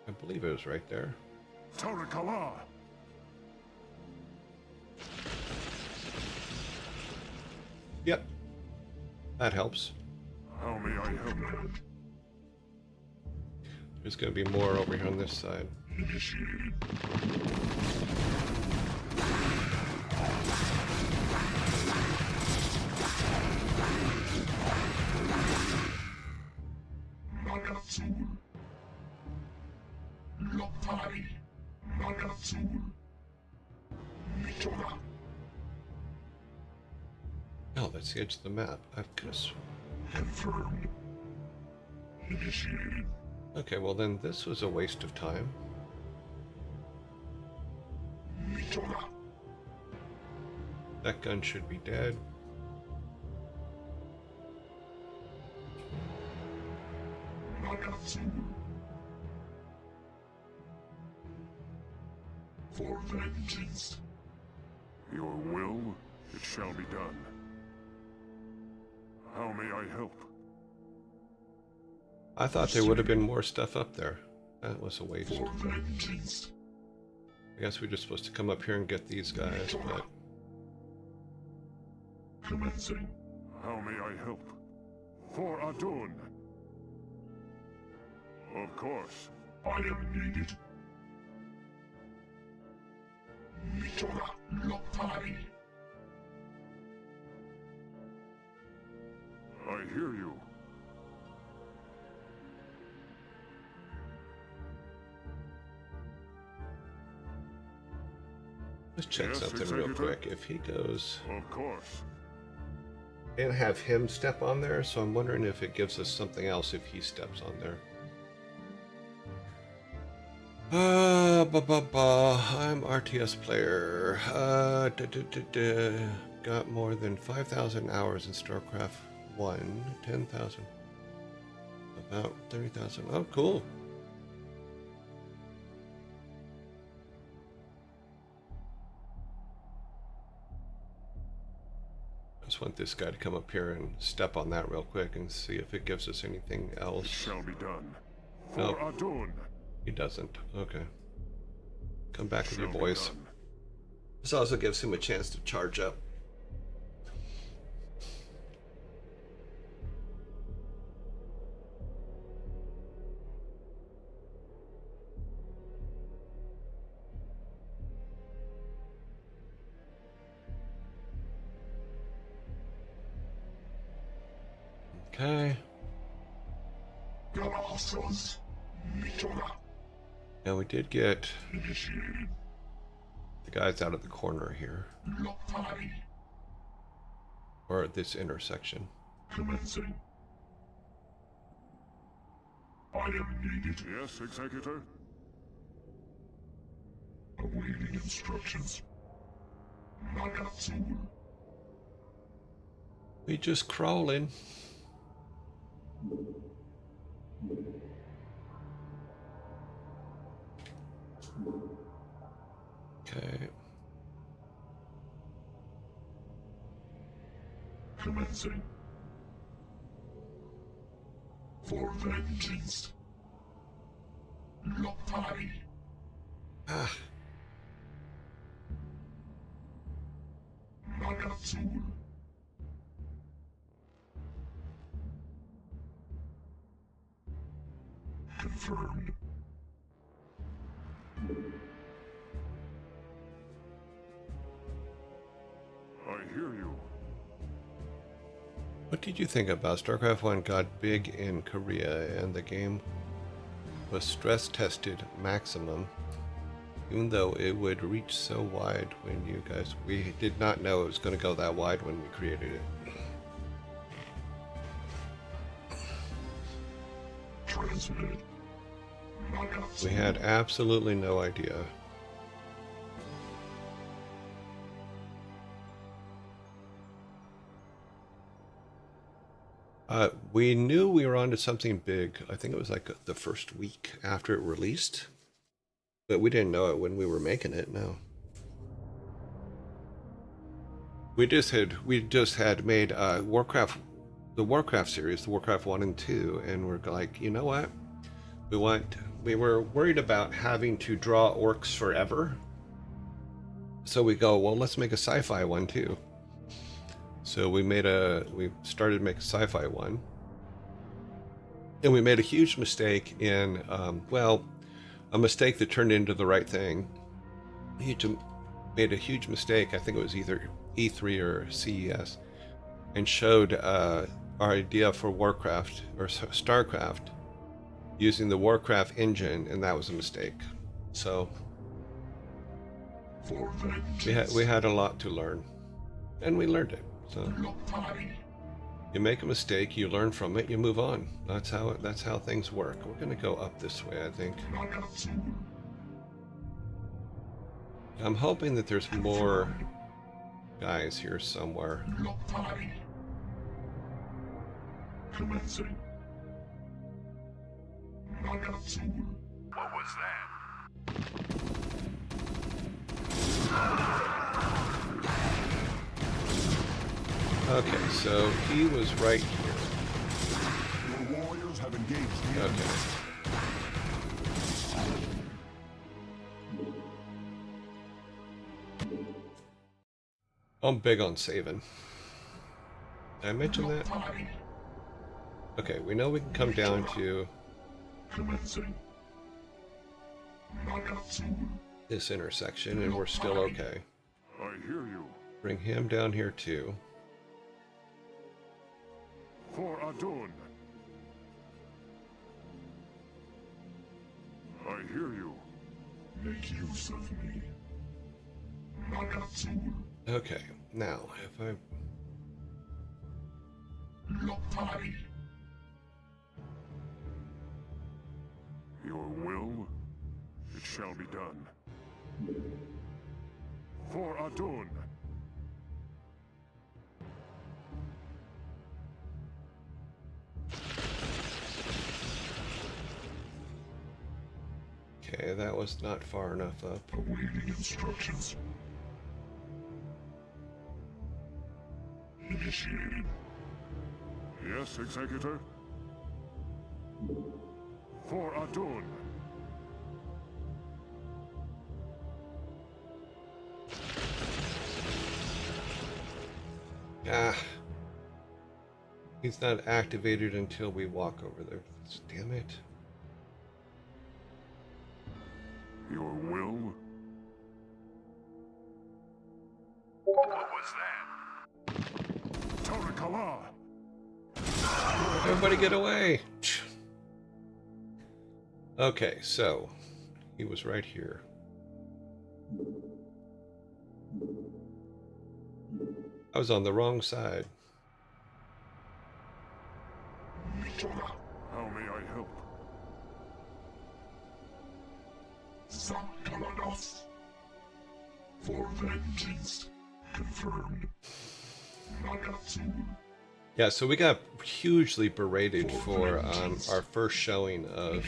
I believe it was right there. Torikala! Yep. That helps. How may I help? There's going to be more over here on this side. Initiated. Nagatsu. Lopai. Nagatsu. Mitora. Oh, that's the edge of the map. I've just... Confirmed. Initiated. Okay, well then this was a waste of time. Mitora. That gun should be dead. Nagatsu. For vengeance. Your will? It shall be done. How may I help? I thought there would have been more stuff up there. That was a waste. For vengeance. I guess we're just supposed to come up here and get these guys, but... Commencing. How may I help? For Adun! Of course. I am needed. Mitora Lopai. I hear you. Let's check Yes, something real Executor? quick. If he goes... Of course. And have him step on there, so I'm wondering if it gives us something else if he steps on there. I'm RTS player. Got more than 5,000 hours in StarCraft 1. 10,000. About 30,000. Oh, cool. Just want this guy to come up here and step on that real quick and see if it gives us anything It else. shall be done. For Nope. Adun. He doesn't. Okay. Come back with your Shall be boys. done. This also gives him a chance to charge up. Okay. Galastros, Mitora, Now we did get initiated. the guys out of the corner here, Loktari, or at this intersection. commencing. Item needed. Yes, Executor? Awaiting instructions. Nagatsul, We just crawling. Okay. commencing. For vengeance. Loktari, Ah, Nagatsul, confirmed. I hear you. what did you think about StarCraft 1 got big in Korea and the game was stress tested maximum, even though it would reach so wide when you guys, we did not know it was going to go that wide when we created it. Transmitted. Nagatsul, We had absolutely no idea. We knew we were onto something big. I think it was like the first week after it released, but we didn't know it when we were making it. No, we just had made Warcraft, the Warcraft series, the Warcraft 1 and 2, and we're like, you know what? We were worried about having to draw orcs forever. So we go, well, let's make a sci-fi one too. So we started making a sci-fi one. And we made a huge mistake in, a mistake that turned into the right thing. Made a huge mistake, I think it was either E3 or CES, and showed our idea for Warcraft, or StarCraft, using the Warcraft engine, and that was a mistake. So for vengeance. we had a lot to learn, and we learned it. So Loktari, you make a mistake, you learn from it, you move on. That's how things work. We're gonna go up this way, I think. Nagatsul, I'm hoping that there's more guys here somewhere. Loktari, commencing. Nagatsul, What was that? Okay, so he was right here. your warriors have engaged the enemy. Okay. I'm big on saving. Did I mention that? Loktari, Okay, we know we can come down to commencing. Nagatsul, this intersection and we're still okay. I hear you. Bring him down here too. For Adun. I hear you. make use of me. Nagatsul, Okay, now if I Loktari, Your will, it shall be done. For Adun. okay, that was not far enough up. awaiting instructions. Initiated. Yes, Executor? For Adun. Ah. He's not activated until we walk over there. Damn it. Your will? What was that? Torakala! Everybody get away! Okay, so he was right here. I was on the wrong side. How may I help? Zakalanos. For vengeance. Confirmed. Nagatsu. Yeah, so we got hugely berated for our first showing of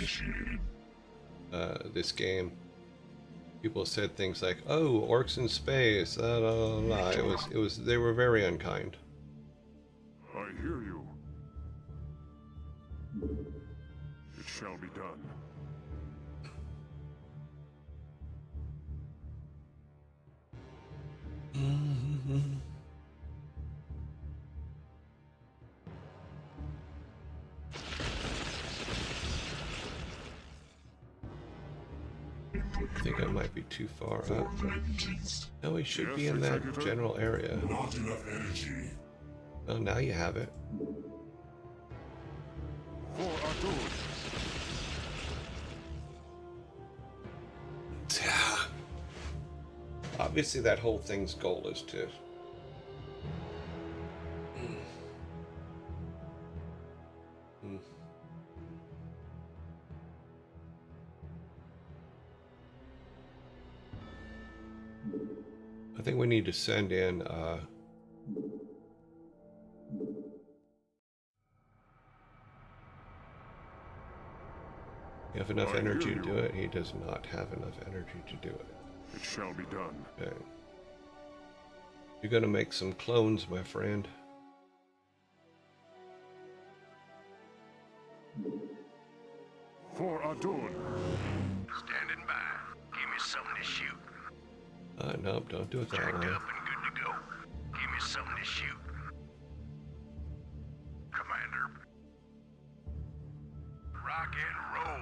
this game. People said things like, "Oh, orcs in space." La, la, la. It was. They were very unkind. I hear you. It shall be done. I think I might be too far up. Vengeance. No, we should Yes, be in that Executor? general area. Not enough energy. Well, now you have it. For Adun. Obviously, that whole thing's goal is to. I think we need to send in. You have enough I energy hear to you. do it? He does not have enough energy to do it. It shall be done. Okay. You're gonna make some clones, my friend. For Adun. Standing by. Give me something to shoot. No, don't do it that Jacked way. up and good to go. Give me something to shoot. Commander. Rock and roll.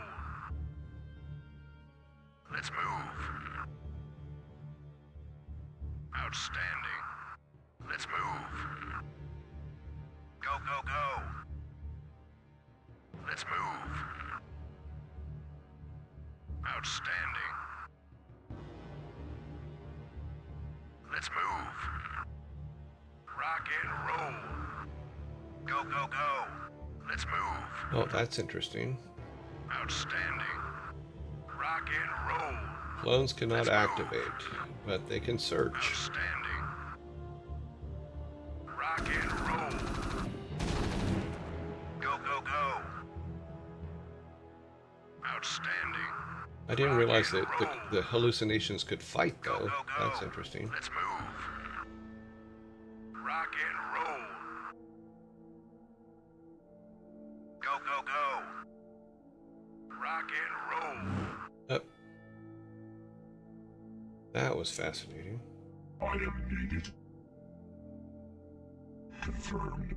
Let's move. Outstanding. Let's move. Go, go, go. Let's move. Outstanding. Let's move. Rock and roll. Go, go, go. Let's move. Oh, that's interesting. Outstanding. Rock and roll. Clones cannot activate, but they can search. Outstanding. Rock and roll. Go, go, go. Outstanding. I didn't realize that the hallucinations could fight, Go, though. go, go. That's interesting. Let's move. Rock and roll. Go, go, go. Rock and roll. That was fascinating. I am needed. Confirmed.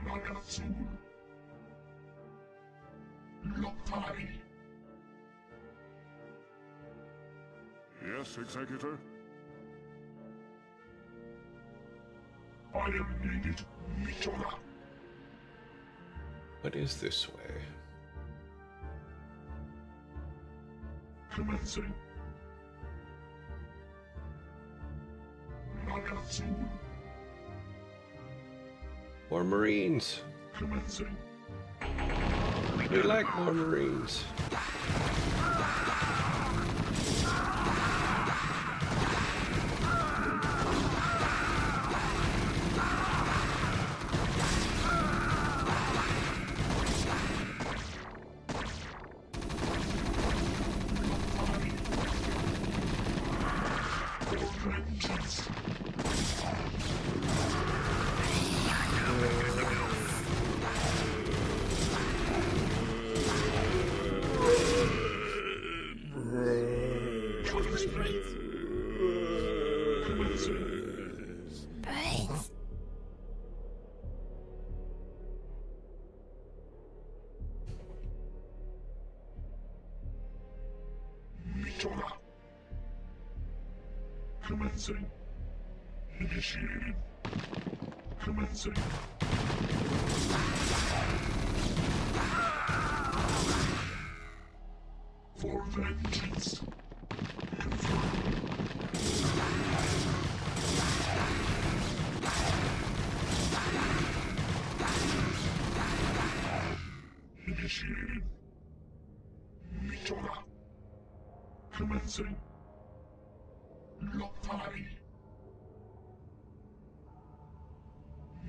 Nagatsu. Lotai. Yes, Executor? I am needed. Mitora. What is this way? Commencing. Nagatsu. More Marines! Commencing. We like more Marines. For vengeance. Mitora. Commencing. Initiated. Commencing. For vengeance. Initiated. Mitora. Commencing. Lotai.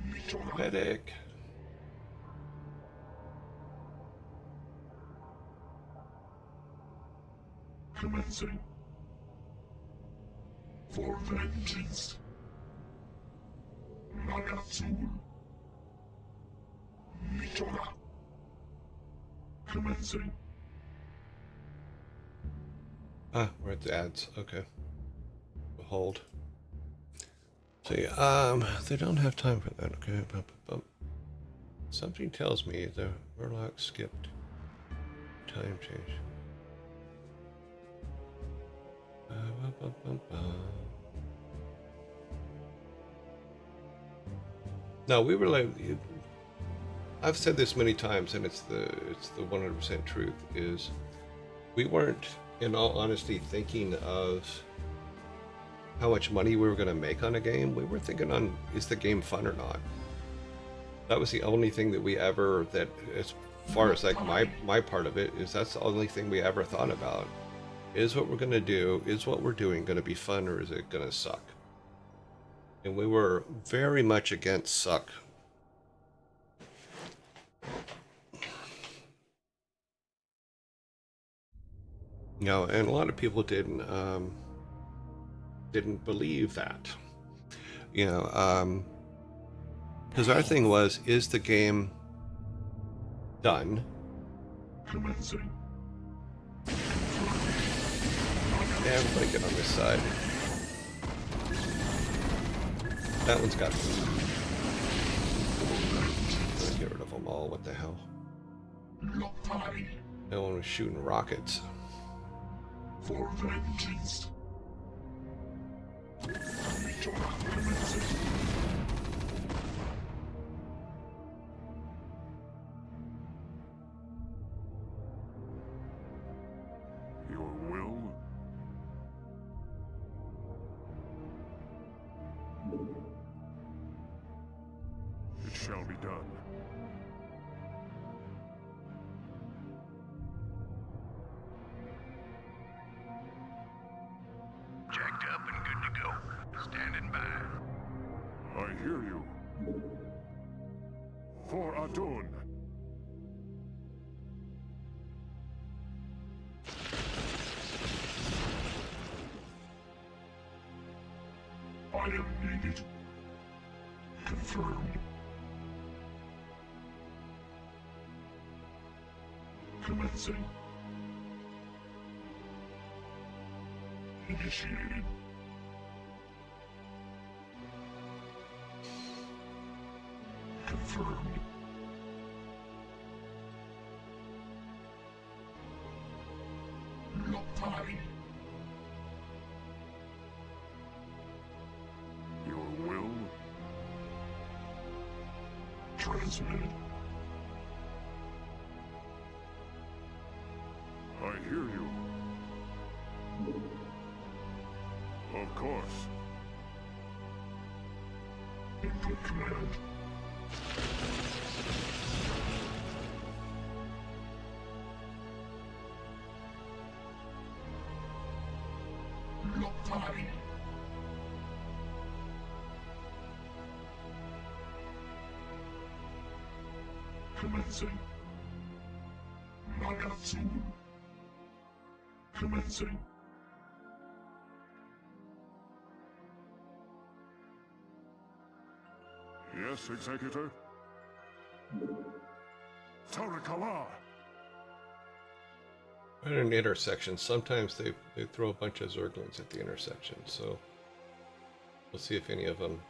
Mitora. Medic. Commencing. For vengeance. Nagatsul. Mitora. Commencing. Ah, we're at the ads. Okay. Hold. See, they don't have time for that. Okay. Something tells me the Murloc skipped time change. No, we were like, I've said this many times, and it's the 100% truth. Is we weren't, in all honesty, thinking of how much money we were going to make on a game. We were thinking on, is the game fun or not? That was the only thing that we ever, that as far as like my part of it, is that's the only thing we ever thought about. Is what we're going to do, is what we're doing going to be fun, or is it going to suck? And we were very much against suck. You know, and a lot of people didn't believe that. You know, because our thing was, is the game done? Commencing. Yeah, everybody get on this side. That one's got. Let's get rid of them all. What the hell? No one was shooting rockets. For vengeance. Your will? It shall be done. Jacked up and good to go. Standing by. I hear you. For Adun. I am needed. Confirmed. Commencing. Initiated. Confirmed. Lotai. Your will? Transmitted. I hear you. Of course. Input command. Lotai. Commencing. Nagatsu. Commencing. Yes, Executor? Torakala! At an intersection, sometimes they throw a bunch of Zerglings at the intersection, so we'll see if any of them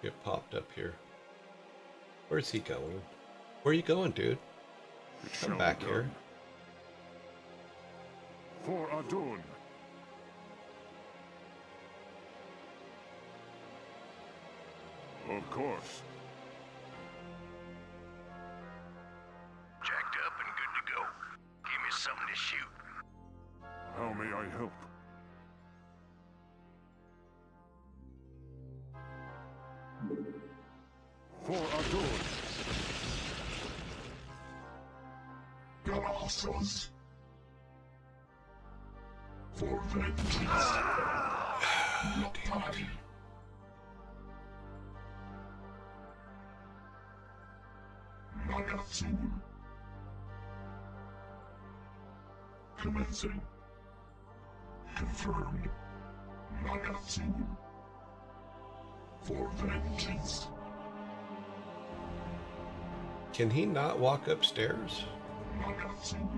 get popped up here. Where's he going? Where are you going, dude? Come back here. For Adun. Of course. Jacked up and good to go. Give me something to shoot. How may I help? For Adun. Colossus. For vengeance. Lotai. Nagatsul. Commencing. Confirmed. Nagatsul. For vengeance. Can he not walk upstairs? Nagatsul.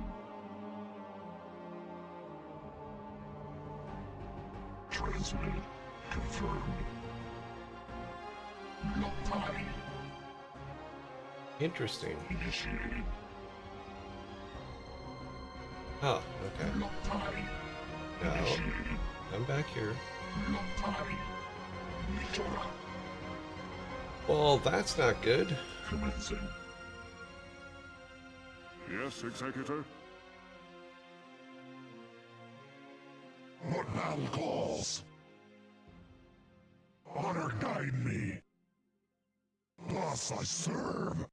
Transmitted. Confirmed. Lotai. Interesting. Initiated. Oh, okay. Lotai. No, Initiated. come back here. Lotai. Mitora. Well, that's not good. Commencing. Yes, Executor? What battle calls? Honor guide me. Thus I serve.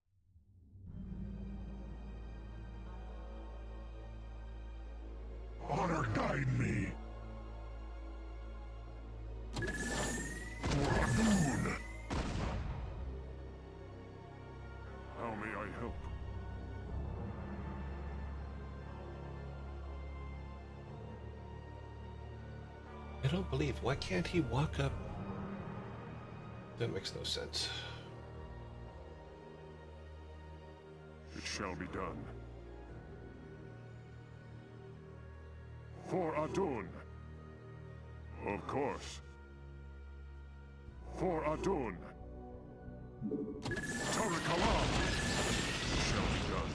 Honor guide me. For Adun. How may I help? I don't believe. Why can't he walk up? That makes no sense. It shall be done. For Adun. Of course. For Adun. Torakala. It shall be done.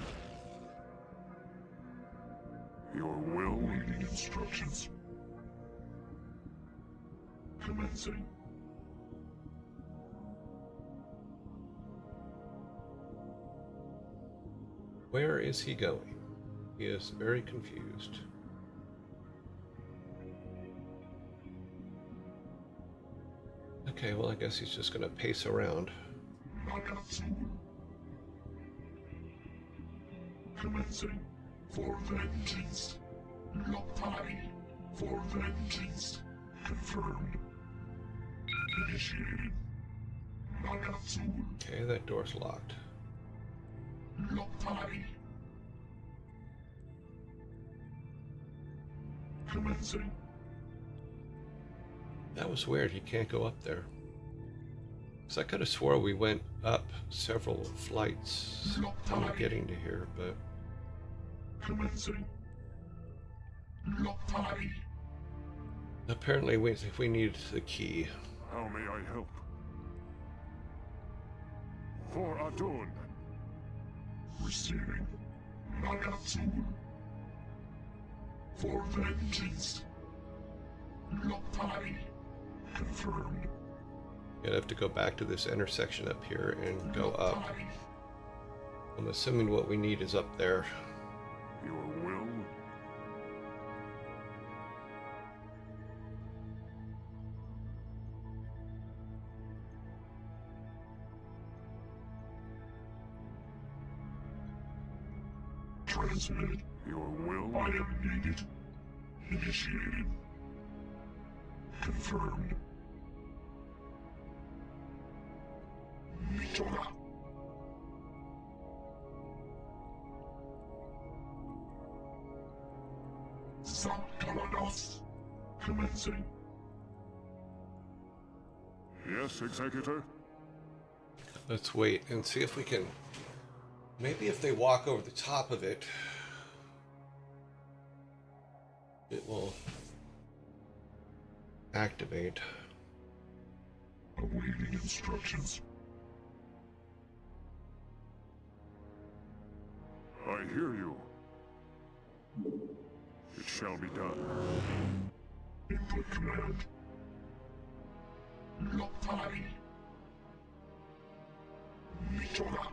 Your will? Awaiting instructions. Commencing. Where is he going? He is very confused. Okay, well, I guess he's just going to pace around. Nagatsul. Commencing. For vengeance. Lotai. For vengeance. Confirmed. Initiated. Nagatsul. Okay, that door's locked. Lotai. Commencing. That was weird. He can't go up there. Because I could have swore we went up several flights on getting to here, but Commencing. Lotai. apparently we need the key. How may I help? For Adun. Receiving. Nagatsul. For vengeance. Lotai. Confirmed. You'd have to go back to this intersection up here and go up. Lotai. I'm assuming what we need is up there. Your will? Transmitted. Your will? I am needed. Initiated. Confirmed. Mitora. Sankaladas. Commencing. Yes, Executor? Let's wait and see if we can. Maybe if they walk over the top of it, it will activate. Awaiting instructions. I hear you. It shall be done. Input command. Lottari. Mitora.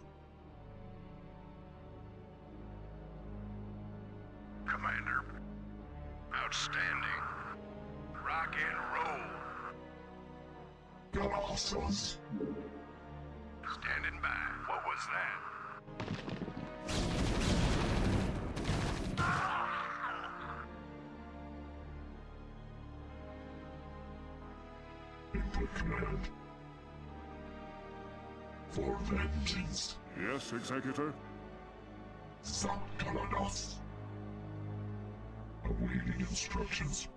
Commander. Outstanding. Rock and roll. Galassas. Standing by. What was that? Input command. For vengeance. Yes, Executor? Zapkalados. Awaiting instructions.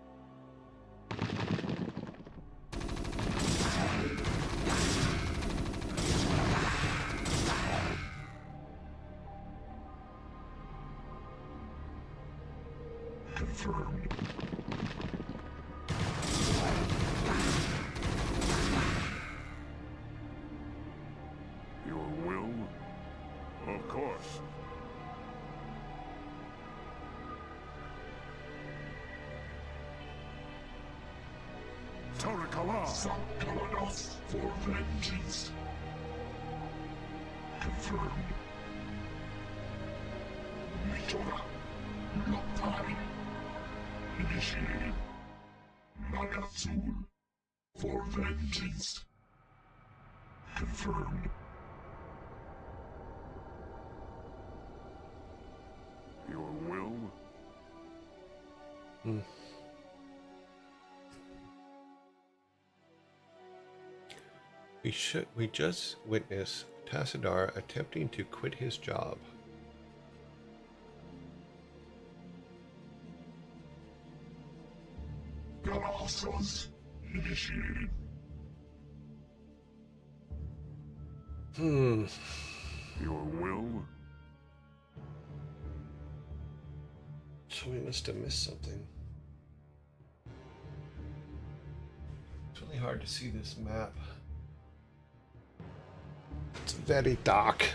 Confirmed. Your will? Of course. Torikala! Zapkalados. For vengeance. Confirmed. Mitora. Lottari. Initiated. Nagazul. For vengeance. Confirmed. Your will? We just witnessed Tassadar attempting to quit his job. Galassas. Initiated. Your will? So we must have missed something. It's really hard to see this map. It's very dark.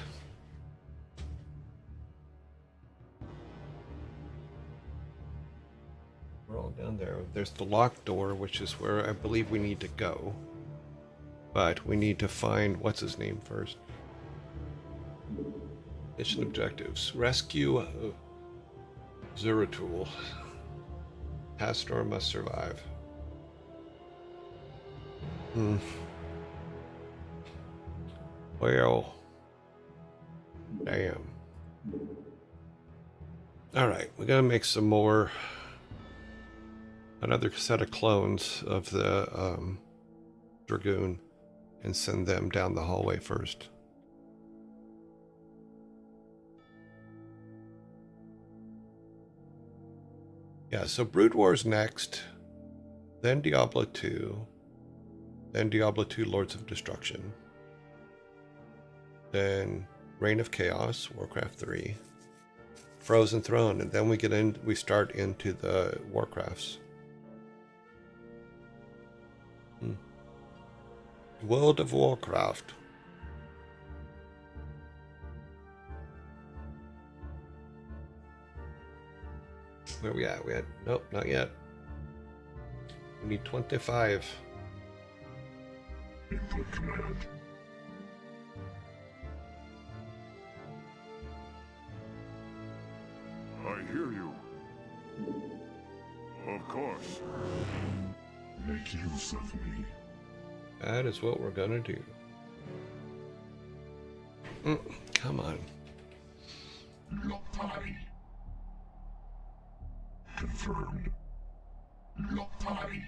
We're all down there. There's the locked door, which is where I believe we need to go. But we need to find what's his name first. Mission objectives: rescue Zeratul. Pastor must survive. Well, damn. All right, we gotta make some more. Another set of clones of the Dragoon and send them down the hallway first. Yeah, so Brood War's next, then Diablo 2, then Diablo 2 Lords of Destruction, then Reign of Chaos, Warcraft 3, Frozen Throne, and then we start into the Warcrafts. World of Warcraft. Where we at? Nope, not yet. We need 25. Input command. I hear you. Of course. Make use of me. That is what we're gonna do. Come on. Lottari. Confirmed. Lottari.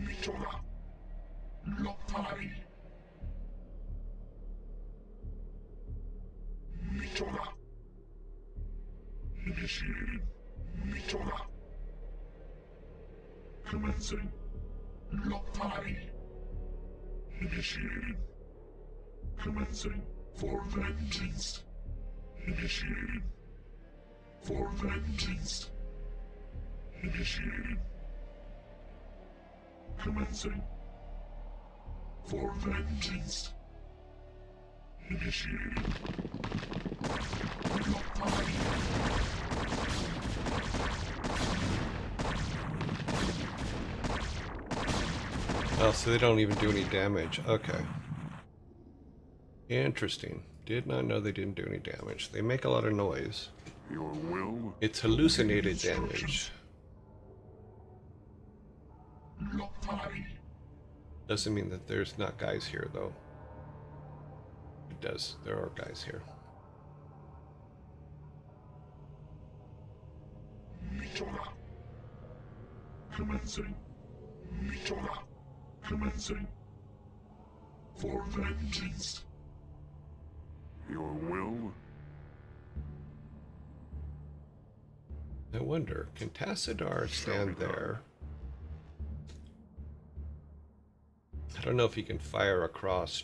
Mitora. Lottari. Mitora. Initiated. Mitora. Commencing. Lottari. Initiated. Commencing. For vengeance. Initiated. For vengeance. Initiated. Commencing. For vengeance. Initiated. Not time. Oh, so they don't even do any damage. Okay. Interesting. Did not know they didn't do any damage. They make a lot of noise. Your will? It's hallucinated damage. Not time. Doesn't mean that there's not guys here, though. It does. There are guys here. Mitora. Commencing. Mitora. Commencing. For vengeance. Your will? I wonder, can Tassadar stand there? I don't know if he can fire across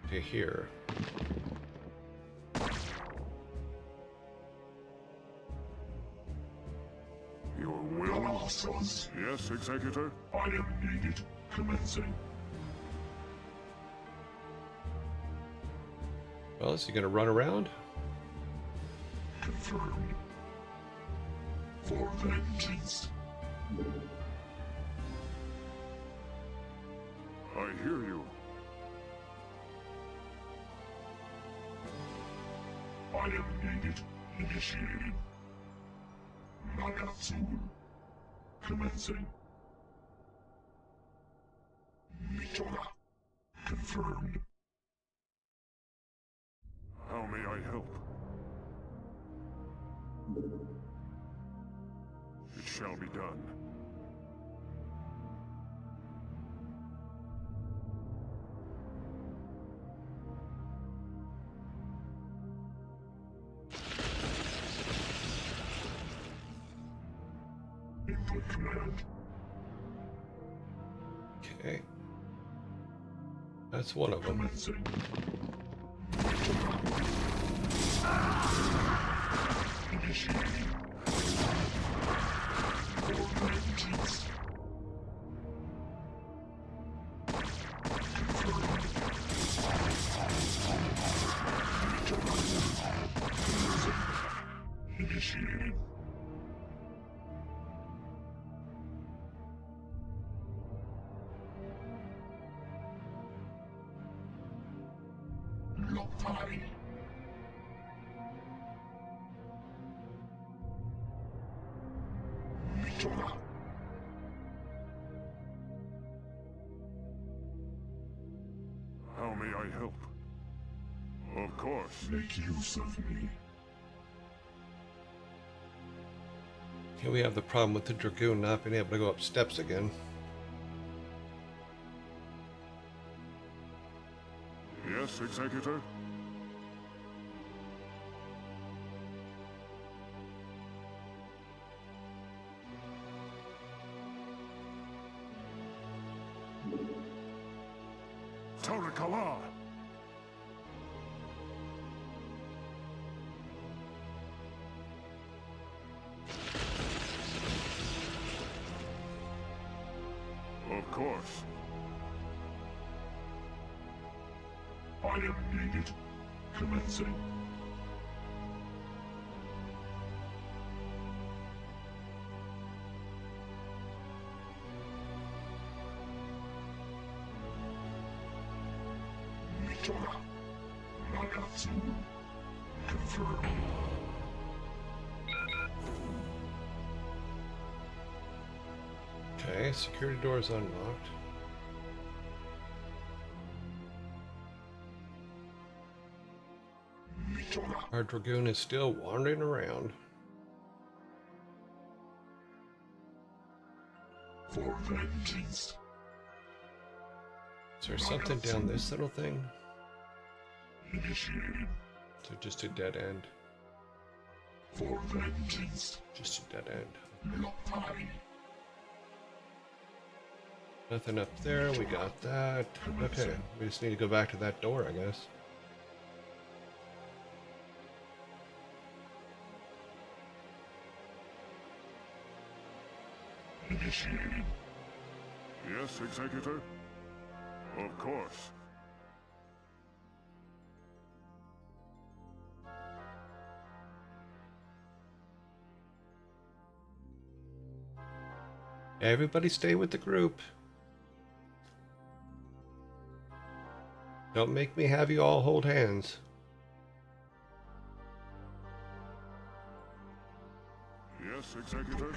to here. Your will? Colossus. Yes, Executor? I am needed. Commencing. Well, is he going to run around? Confirmed. For vengeance. I hear you. I am needed. Initiated. Nagatsul. Commencing. Mitora. Confirmed. How may I help? It shall be done. Input command. Okay. That's one of them. Commencing. Initiating. For vengeance. Confirmed. Initiating. Lopai. Mitora. How may I help? Of course. Make use of me. Here we have the problem with the Dragoon not being able to go up steps again. Yes, Executor? Torikala. Of course. I am needed. Commencing. Mitora. Nagatsu. Confirmed. Okay, security door is unlocked. Mitora. Our Dragoon is still wandering around. For vengeance. Is there something down this little thing? Initiated. So just a dead end. For vengeance. Just a dead end. Lopai. Nothing up there. We got that. Okay, we just need to go back to that door, I guess. Initiated. Yes, Executor? Of course. Everybody stay with the group. Don't make me have you all hold hands. Yes, Executor?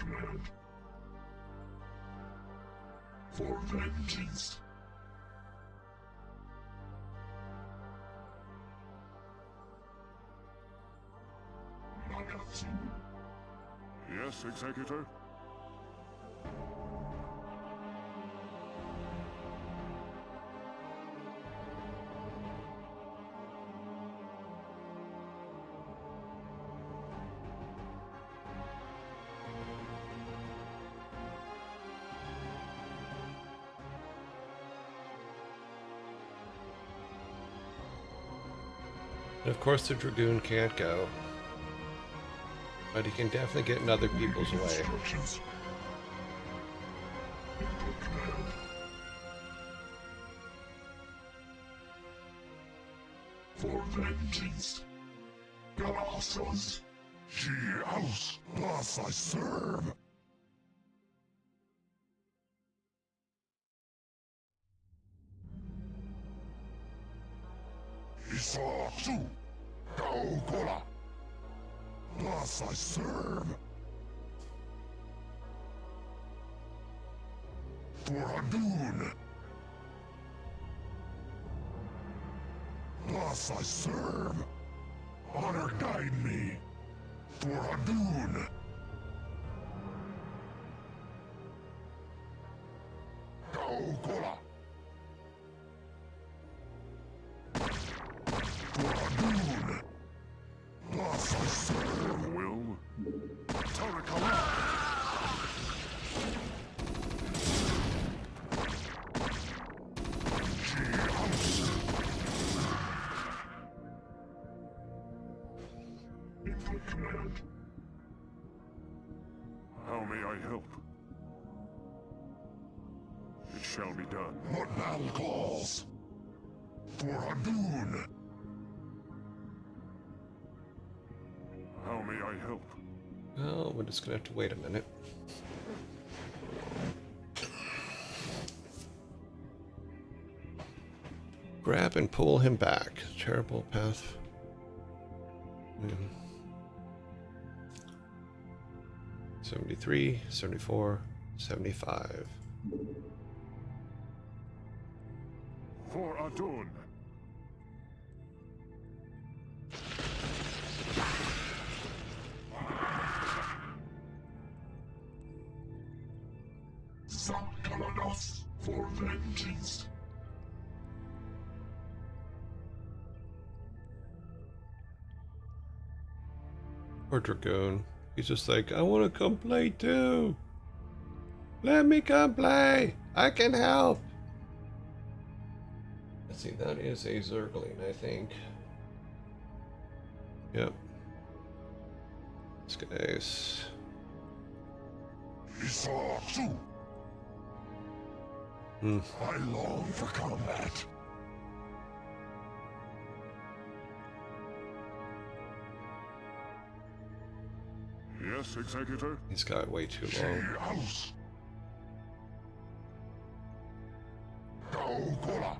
For vengeance. Nagatsu. Yes, Executor? And of course the Dragoon can't go. But he can definitely get in other people's way. Instructions. Input command. For vengeance. Galassas. She house. Thus I serve. Isatsu. Kaokola. Thus I serve. For Hadun. Thus I serve. Honor guide me. For Hadun. Kaokola. For Hadun. Thus I serve. Will? Torikala! She house. Input command. How may I help? It shall be done. What battle calls? For Hadun. How may I help? Well, we're just gonna have to wait a minute. Grab and pull him back. Terrible path. 73, 74, 75. For Adun. Zapkaladas. For vengeance. Or Dragoon. He's just like, I want to come play too. Let me come play. I can help. Let's see, that is a Zergling, I think. Yep. This guy's... Isatsu. I long for combat. Yes, Executor? He's got way too She long. house. Kaokola.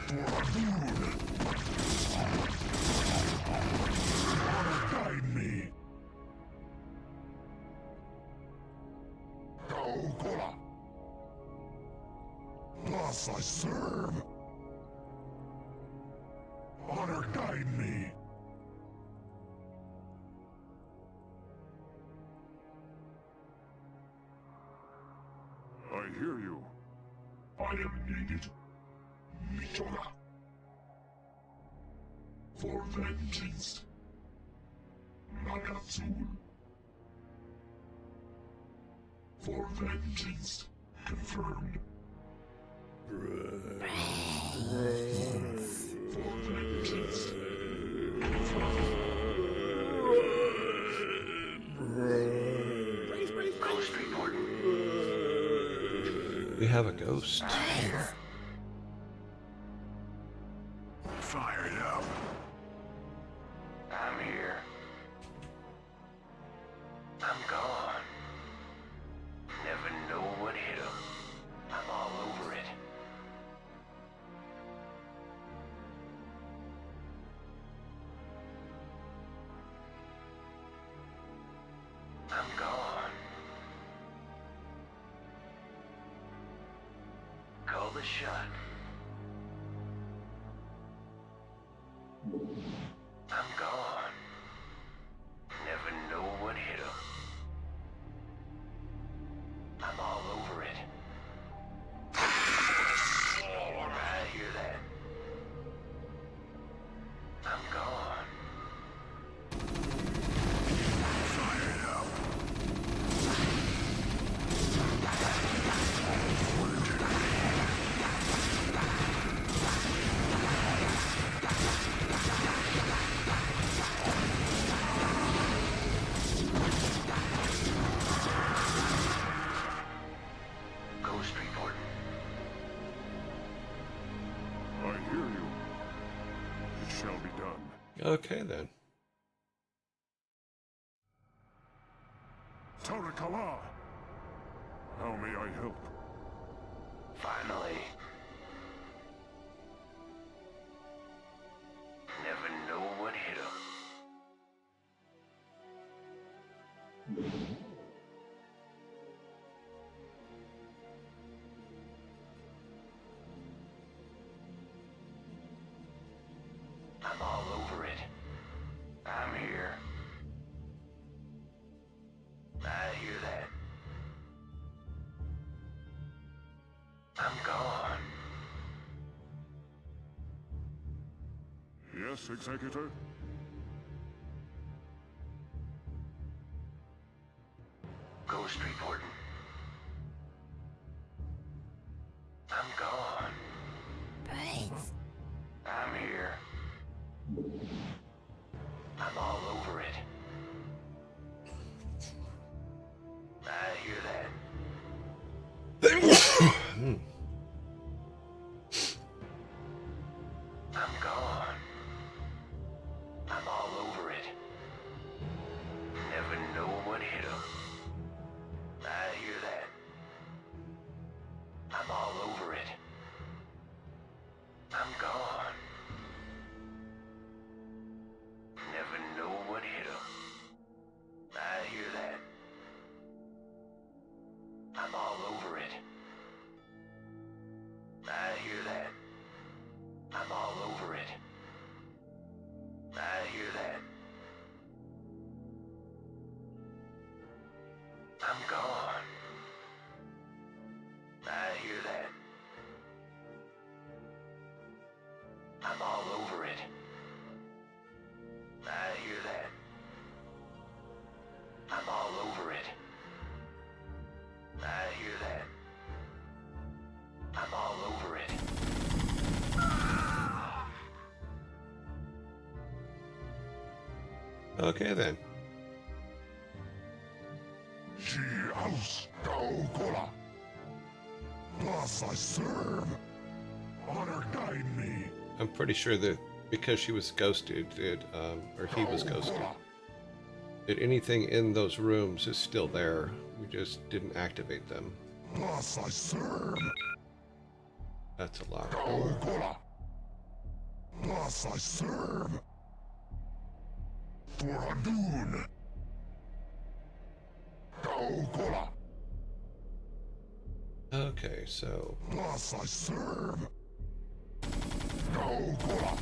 For Hadun. Honor guide me. Kaokola. Thus I serve. Honor guide me. I hear you. I am needed. Mitoga. For vengeance. Nagatsu. For vengeance. Confirmed. For vengeance. Ghost report. We have a ghost. Fire it up. I'm here. I'm gone. Never know what hit 'em. I'm all over it. I'm gone. Call the shot. I'm gone. Never know what hit 'em. I'm all over it. I hear that. I'm gone. Fire it up. Ghost report. I hear you. It shall be done. Okay then. Torakala! How may I help? Finally. Never know what hit 'em. I'm all over it. I'm here. I hear that. I'm gone. Yes, Executor? Ghost reporting. I'm gone. I'm here. I'm all over it. I hear that. I'm gone. I'm all over it. Never know what hit 'em. I hear that. I'm all over it. I'm gone. Never know what hit 'em. I hear that. I'm all over it. I hear that. I'm all over it. I hear that. I'm gone. I hear that. I'm all over it. I hear that. I'm all over it. I hear that. I'm all over it. Okay then. She house Gaokola. Thus I serve. Honor guide me. I'm pretty sure that because she was ghosted, or he was ghosted, that anything in those rooms is still there. We just didn't activate them. Thus I serve. That's a lot. Gaokola. Thus I serve. For Hadun. Gaokola. Okay, so Thus I serve. Gaokola.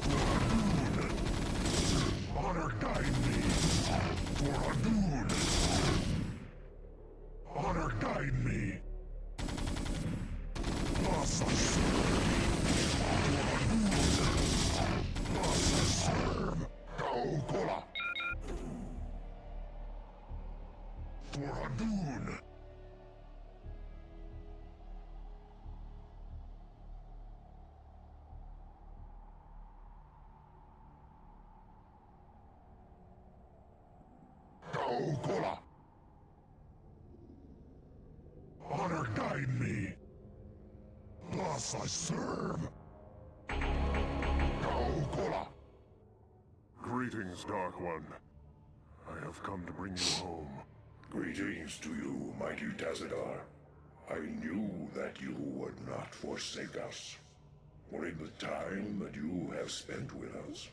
For Hadun. Honor guide me. For Hadun. Honor guide me. Thus I serve. For Hadun. Thus I serve. Gaokola. For Hadun. guide me. Thus I serve. Kaokola. Greetings, Dark One. I have come to bring you home. Greetings to you, mighty Tazadar. I knew that you would not forsake us. For in the time that you have spent with us,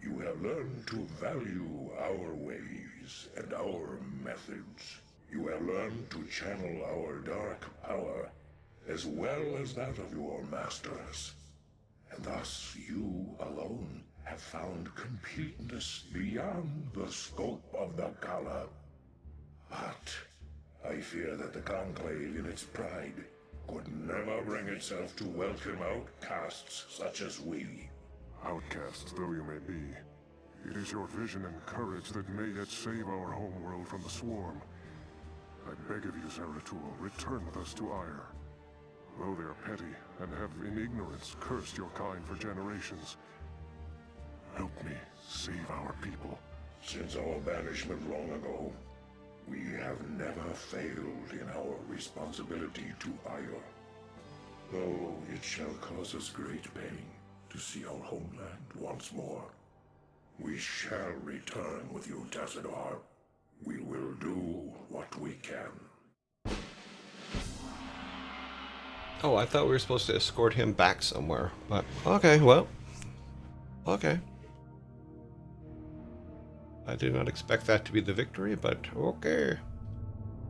you have learned to value our ways and our methods. You have learned to channel our dark power, as well as that of your masters. And thus you alone have found completeness beyond the scope of the Kala. But I fear that the Conclave in its pride could never bring itself to welcome outcasts such as we. Outcasts though you may be, it is your vision and courage that may yet save our homeworld from the swarm. I beg of you, Zeratul, return with us to Ire. Though they are petty and have in ignorance cursed your kind for generations, help me save our people. Since our banishment long ago, we have never failed in our responsibility to Ire. Though it shall cause us great pain to see our homeland once more, we shall return with you, Tassadar. We will do what we can. Oh, I thought we were supposed to escort him back somewhere. But, okay, well. Okay. I did not expect that to be the victory, but okay.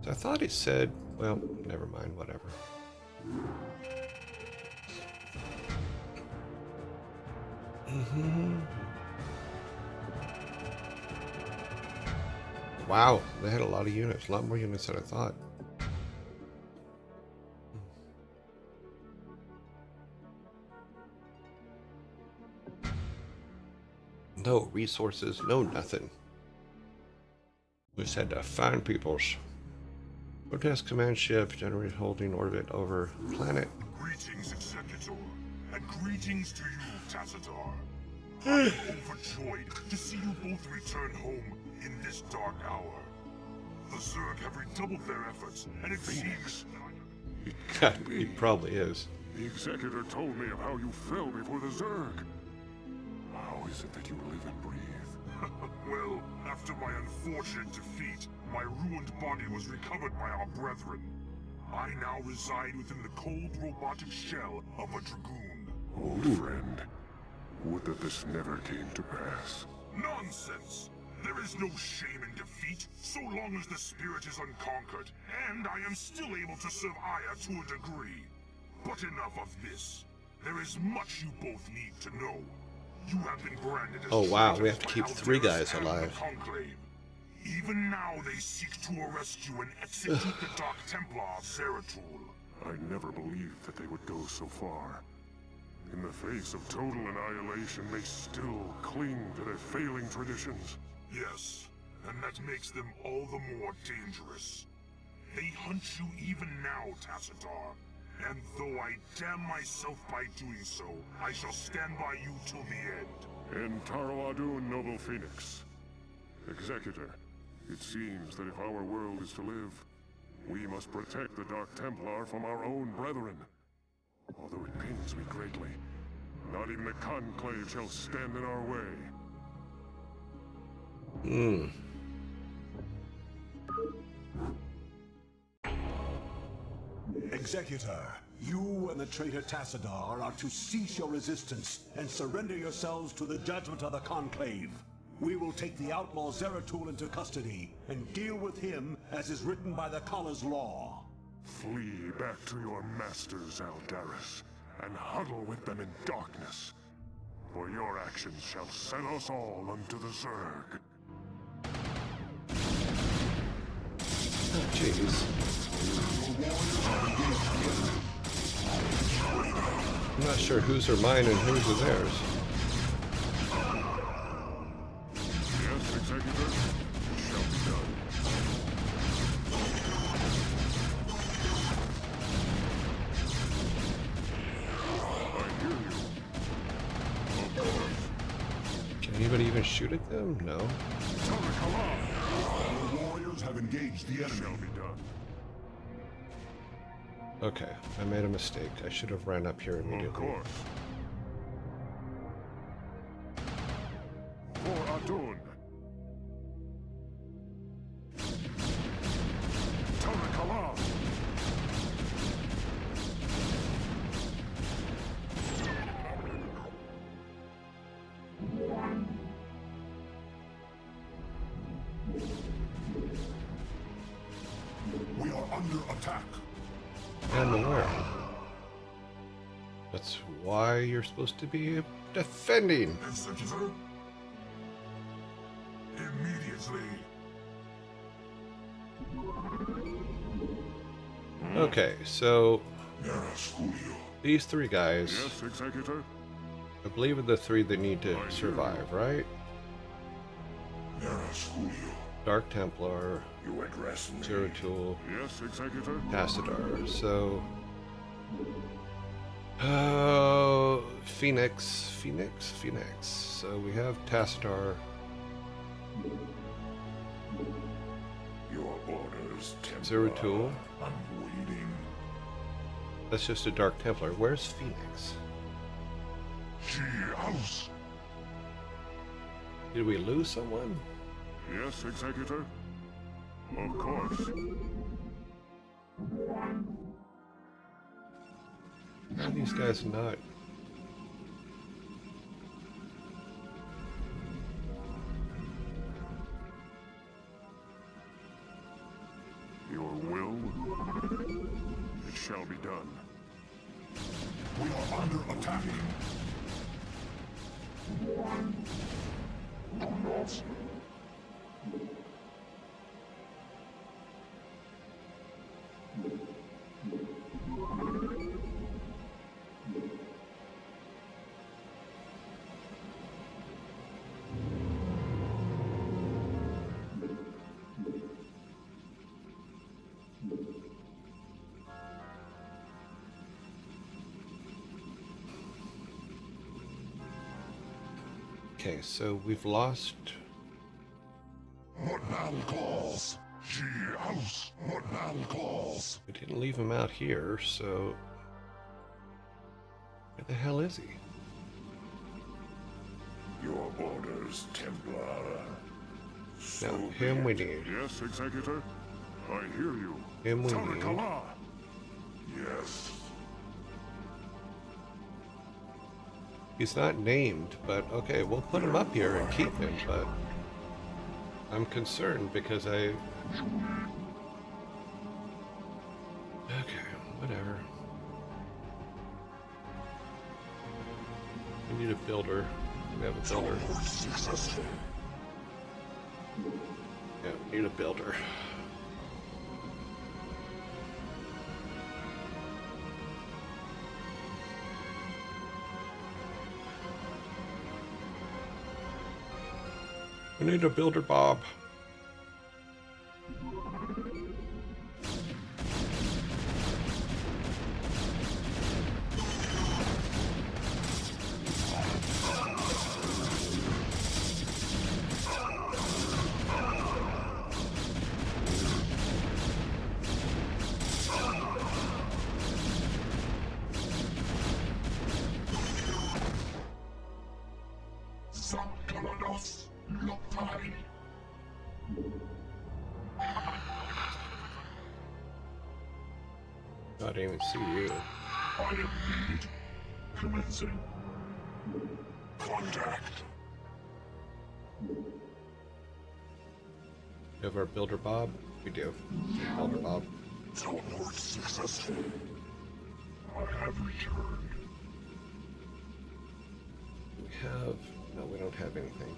So I thought it said, well, never mind, whatever. Wow, they had a lot of units, a lot more units than I thought. No resources, no nothing. We just had to find peoples. Protest command ship, generate holding orbit over planet. Greetings, Executor, and greetings to you, Tassadar. I am overjoyed to see you both return home in this dark hour. The Zerg have redoubled their efforts, and it seems... He probably is. The Executor told me of how you fell before the Zerg. How is it that you live and breathe? Well, after my unfortunate defeat, my ruined body was recovered by our brethren. I now reside within the cold robotic shell of a Dragoon. Old friend, would that this never came to pass. Nonsense! There is no shame in defeat, so long as the spirit is unconquered, and I am still able to serve Aya to a degree. But enough of this. There is much you both need to know. You have been branded as Oh wow, we traitors have to by keep 3 guys Alderus and the alive. Conclave. Even now they seek to arrest you and execute the Dark Templar Zeratul. I never believed that they would go so far. In the face of total annihilation, they still cling to their failing traditions. Yes, and that makes them all the more dangerous. They hunt you even now, Tassadar. And though I damn myself by doing so, I shall stand by you till the end. And Taro Adun, Noble Phoenix. Executor, it seems that if our world is to live, we must protect the Dark Templar from our own brethren. Although it pains me greatly, not even the Conclave shall stand in our way. Executor, you and the traitor Tassadar are to cease your resistance and surrender yourselves to the judgment of the Conclave. We will take the outlaw Zeratul into custody and deal with him as is written by the Kala's law. Flee back to your masters, Aldaris, and huddle with them in darkness. For your actions shall set us all unto the Zerg. Oh, jeez. I'm not sure whose are mine and whose are theirs. Yes, Executor, it shall be done. I hear you. Of course. Can anybody even shoot at them? No. The warriors have engaged the It shall enemy. be done. Okay, I made a mistake. I should have ran up here Of immediately. course. For Adun. Tarakala. We are under attack. I'm aware. That's why you're supposed to be defending. Executor. Immediately. Okay, so Nera Sculio. these three guys, Yes, Executor. I believe are the three that need to survive, right? Nera Sculio. Dark Templar, You address me. Zeratul, Yes, Executor. Tassadar. So, Phoenix. So we have Tassadar. Your orders, Templar. Zeratul. I'm waiting. That's just a Dark Templar. Where's Phoenix? She house. Did we lose someone? Yes, Executor. Of course. How are these guys not? Your will, it shall be done. We are under attack. Do not. Okay, so we've lost. What battle calls? She house. What battle calls? We didn't leave him out here, so where the hell is he? Your orders, Templar. So No, be him we it. need. Yes, Executor. I hear you. Him we need. Tarakala. Yes. He's not named, but okay, we'll put him up here and keep him, but I'm concerned because I... Okay, whatever. We need a builder. We have a builder. Successful. Yeah, we need a builder. We need a builder, Bob. Sakalados. Lotai. I didn't even see you. I am lead. Commencing. Contact. You have our builder, Bob? We do. Builder, Bob. Teleport successful. I have returned. We have... No, we don't have anything.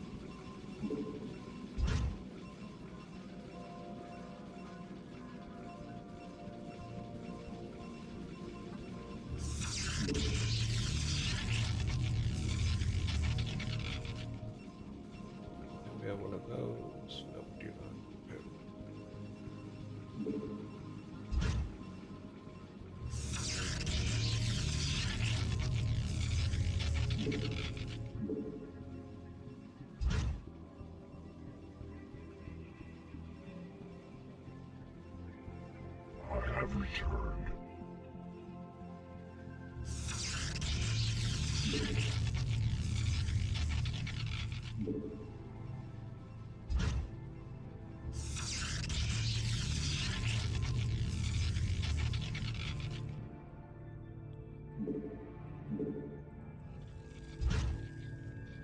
We have one of those. No, we do not. I have returned.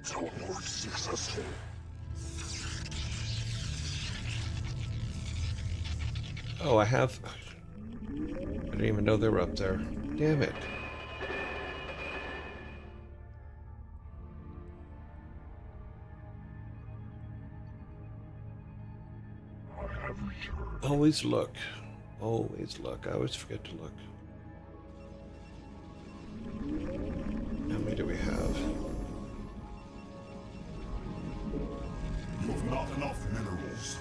Teleport successful. Oh, I have... I didn't even know they were up there. Damn it. I have returned. Always look. Always look. I always forget to look. How many do we have? You have not enough minerals.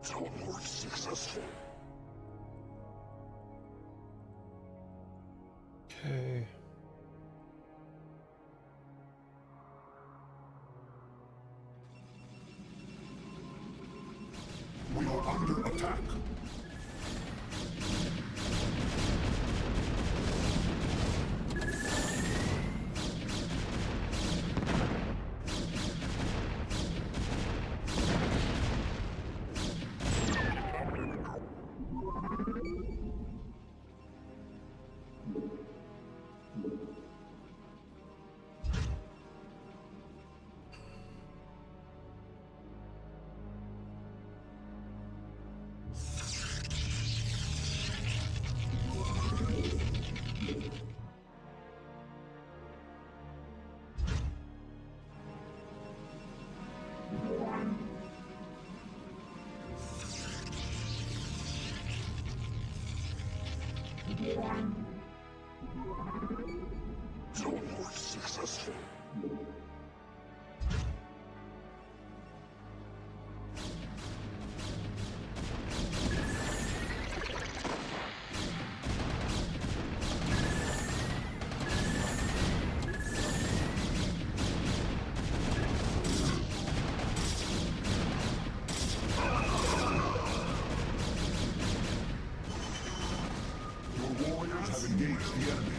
Teleport successful. Okay. We are under attack. Teleport successful. Your warriors have engaged the enemy.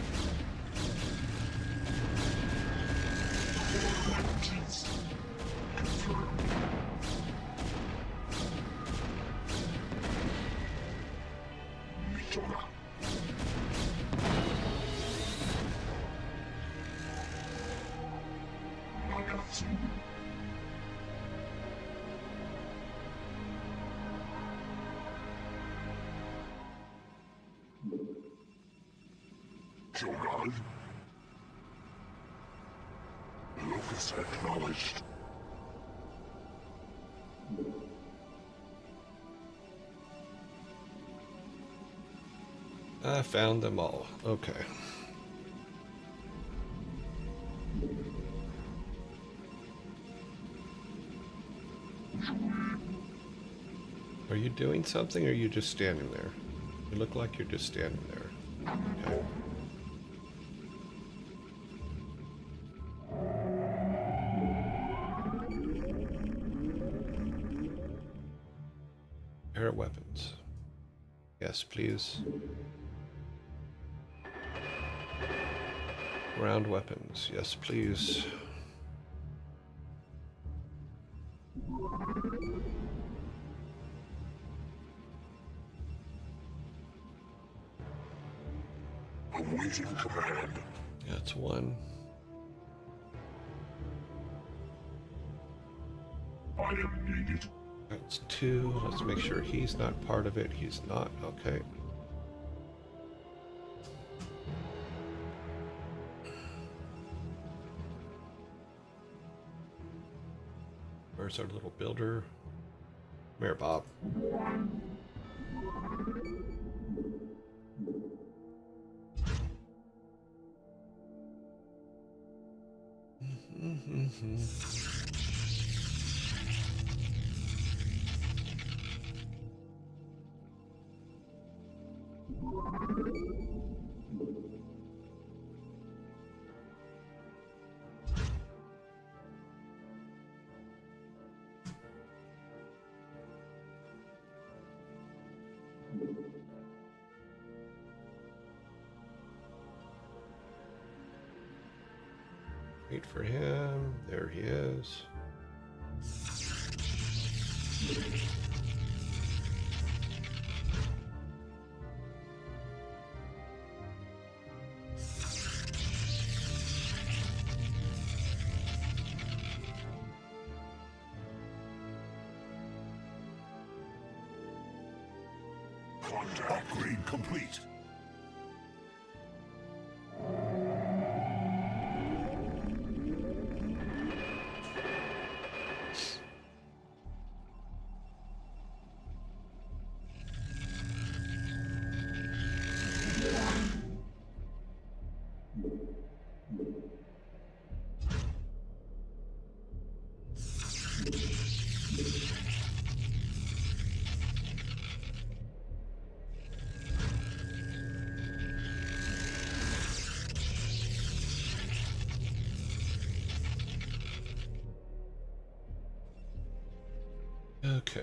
Shogun. Locus acknowledged. I found them all. Okay. Are you doing something or are you just standing there? You look like you're just standing there. Okay. Air weapons. Yes, please. Ground weapons. Yes, please. Awaiting command. That's one. I am needed. That's two. Let's make sure he's not part of it. He's not. Okay. Where's our little builder? Come here, Bob. Wait for him. There he is. Upgrade complete. Okay.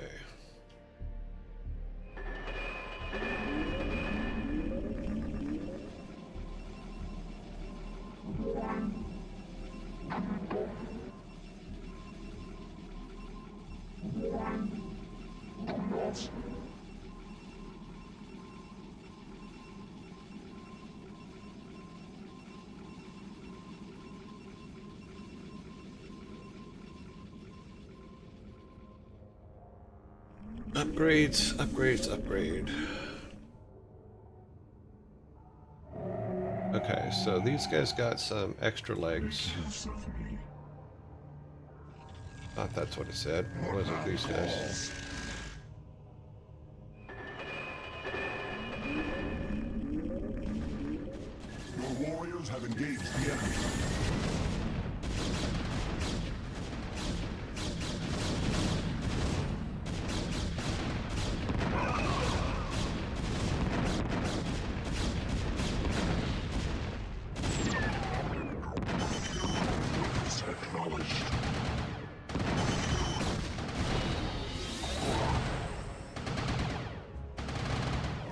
Upgrades, upgrades, upgrade. Okay, so these guys got some extra legs. Thought that's what it said. It wasn't these guys. Your warriors have engaged the enemy.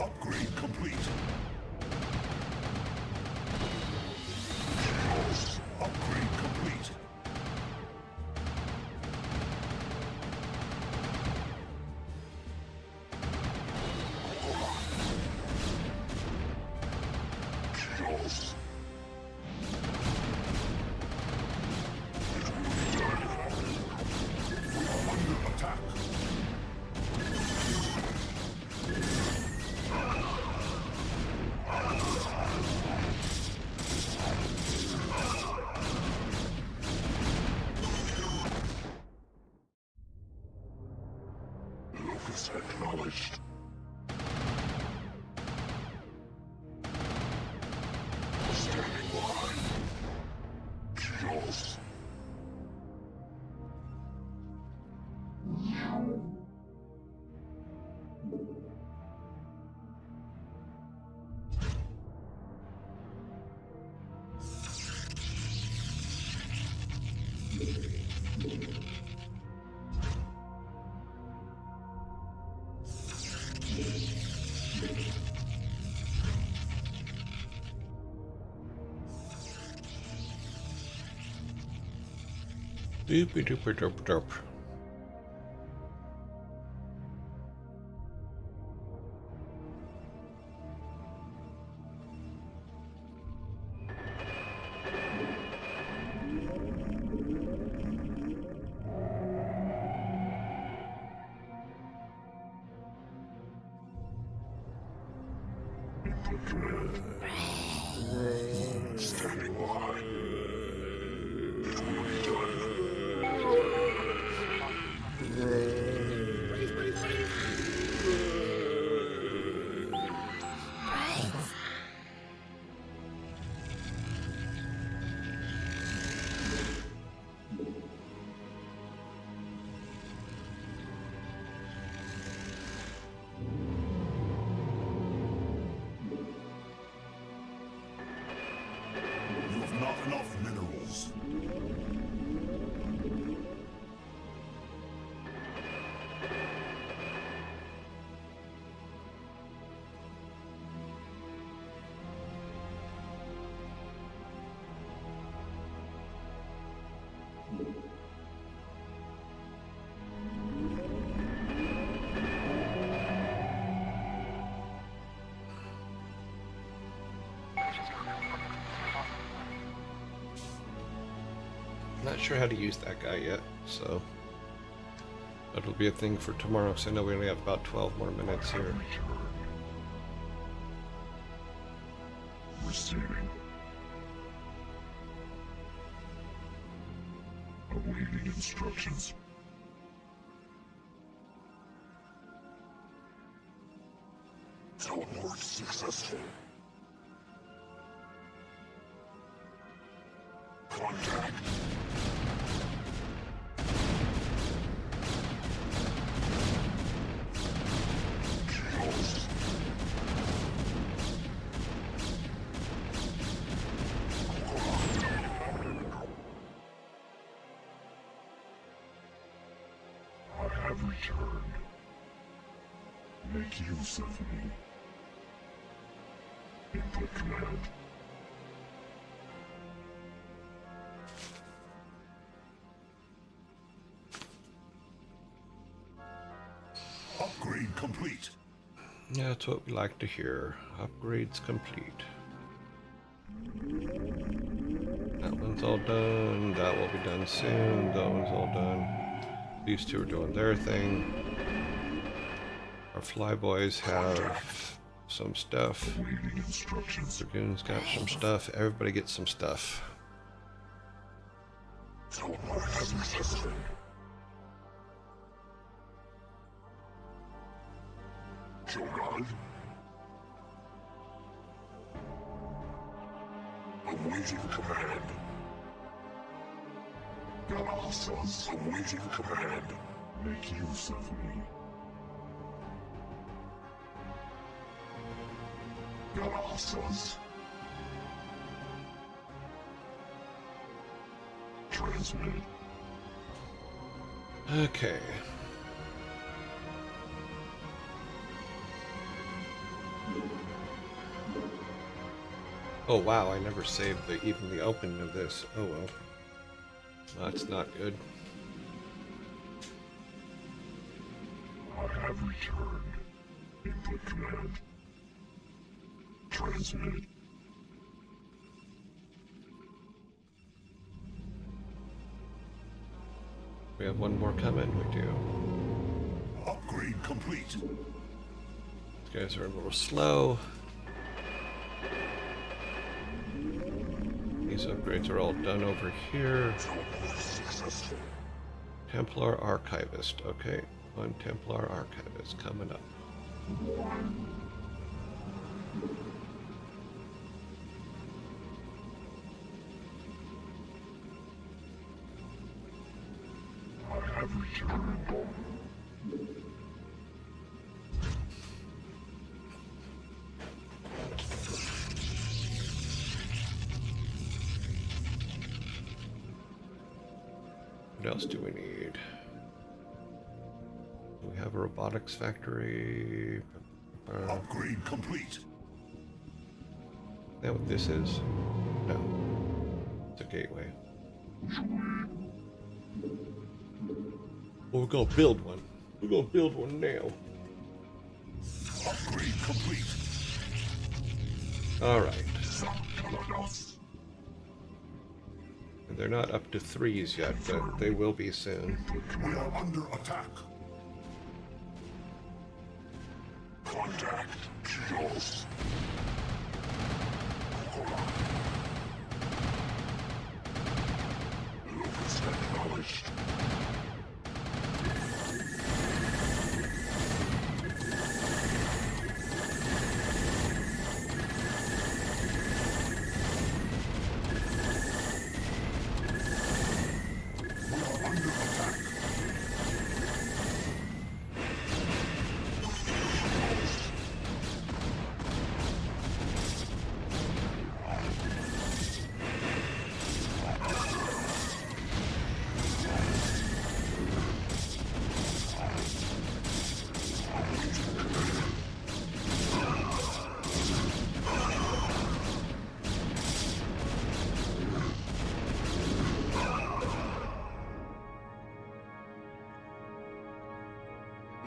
Upgrade complete. Upgrade complete. Under attack. Locus acknowledged. Standing by. Kills. Doopy dooper derp derp. Standing by. It will be done. sure how to use that guy yet, so that'll be a thing for tomorrow. So I know we only have about 12 more minutes here. Receiving. Awaiting instructions. Teleport successful. Contact. Kills. I have returned. Make use of me. Input command. Upgrade complete. Yeah, that's what we like to hear. Upgrades complete. That one's all done. That will be done soon. That one's all done. These two are doing their thing. Our flyboys have some stuff. Awaiting instructions. Dragoon's got some stuff. Everybody gets some stuff. Teleport successful. Shogun. Awaiting command. Galaxas awaiting command. Make use of me. Galaxas. Transmit. Okay. Oh wow, I never saved even the opening of this. Oh well. That's not good. I have returned. Input command. Transmit. We have one more coming, we do. Upgrade complete. These guys are a little slow. These upgrades are all done over here. Teleport successful. Templar Archivist. Okay, one Templar Archivist coming up. I have returned. What else do we need? We have a robotics factory. Upgrade complete. Is that what this is? No. It's a gateway. Well, we're gonna build one. We're gonna build one now. Upgrade complete. Alright. They're not up to 3s yet, but they will be soon. We are under attack. Contact kills. Locus acknowledged.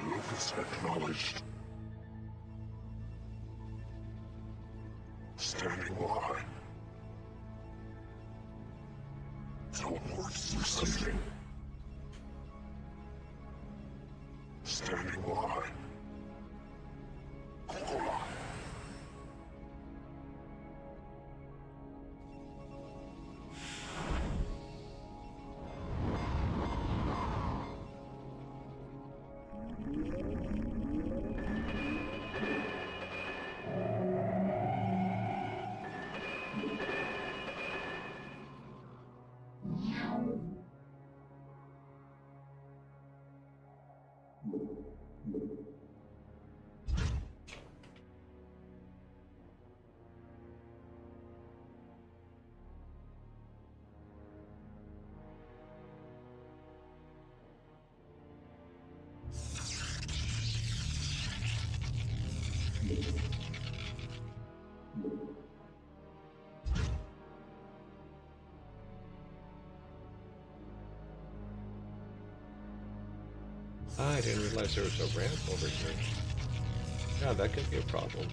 Locus acknowledged. Standing by. Teleport Receiving. Standing by. Kokola. I didn't realize there was a ramp over here. Yeah, that could be a problem.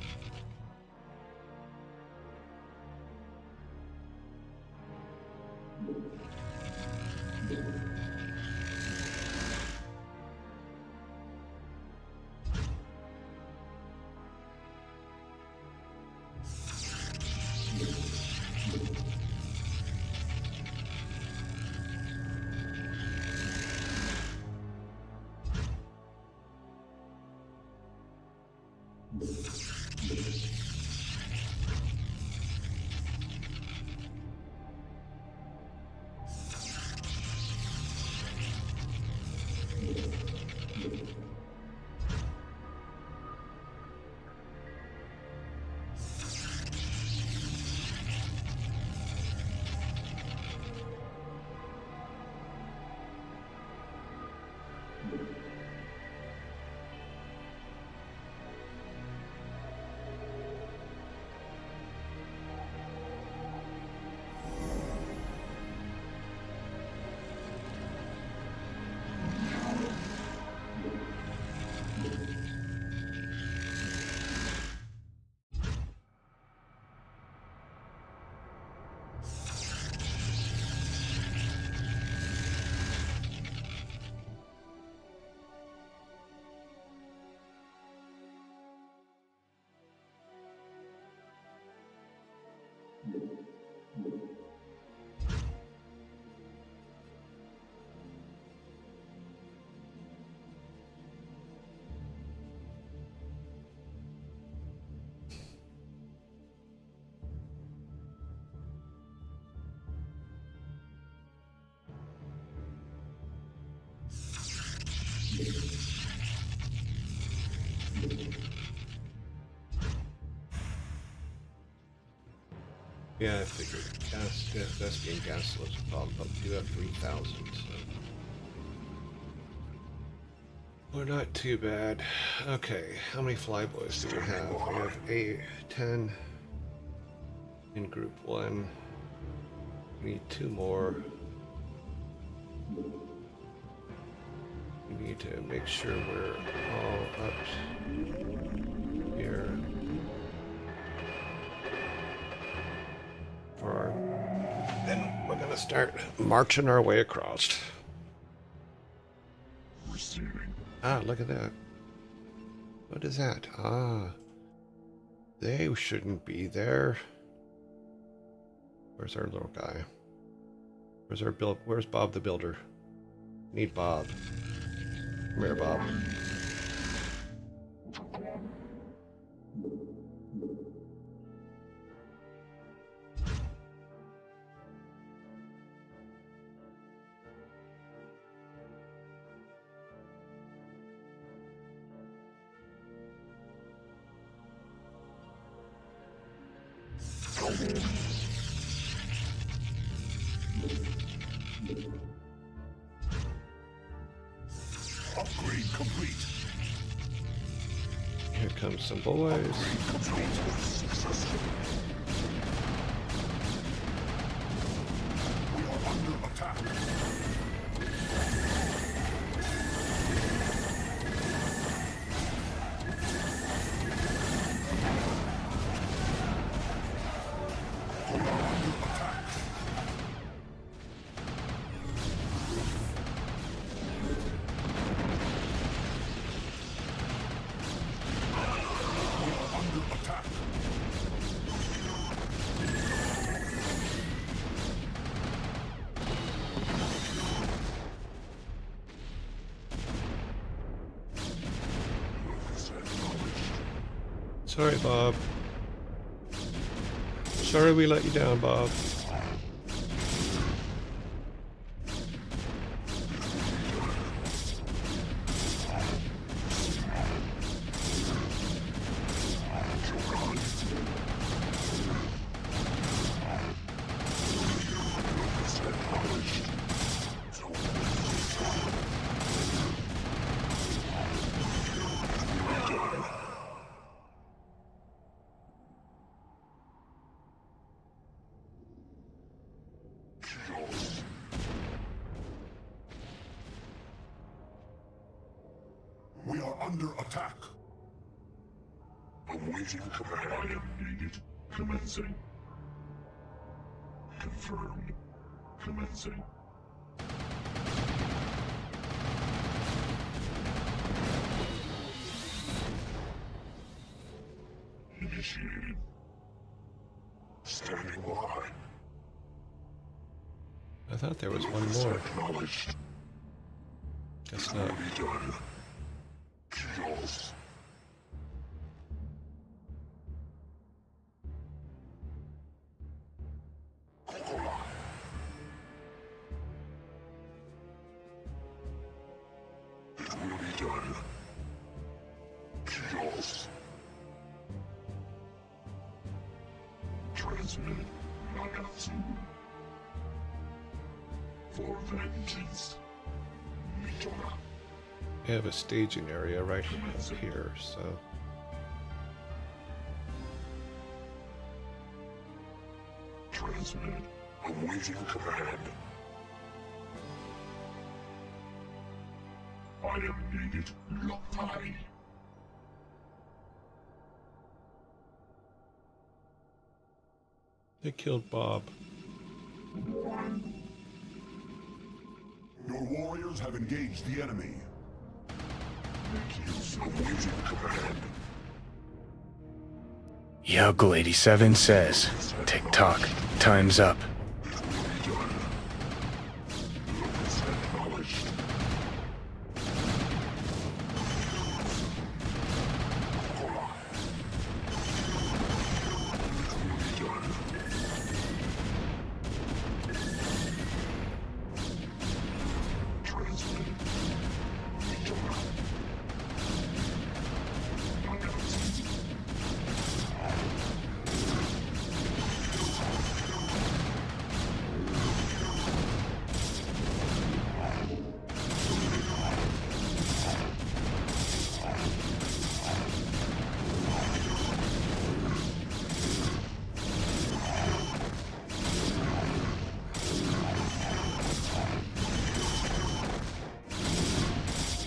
Yeah, I figured Vespian gas was a problem, but we do have 3,000, so we're not too bad. Okay, how many flyboys do we have? We have 10 in group 1. We need 2 more. We need to make sure we're all up here. Then we're gonna start marching our way across. Receiving. Ah, look at that. What is that? Ah, they shouldn't be there. Where's our little guy? Where's our build? Where's Bob the Builder? Need Bob. Come here, Bob. Upgrade complete. Here comes some boys. We are under attack. Sorry, Bob. Sorry we let you down, Bob. We are under attack. Awaiting command. I am needed. Commencing. Confirmed. Commencing. Initiated. Standing by. I thought there was one more. Acknowledged. Guess not. Be done. Chaos. It will be done. Chaos. Transmit Nagatsu. For vengeance. Mitora. We have a staging area right here, so... Transmit. Awaiting command. I am needed. Lokai. They killed Bob. Your warriors have engaged the enemy. Awaiting command. Yogle 87 says, tick-tock, time's up. Acknowledged. Transmitted. Mitora. Nagatsu.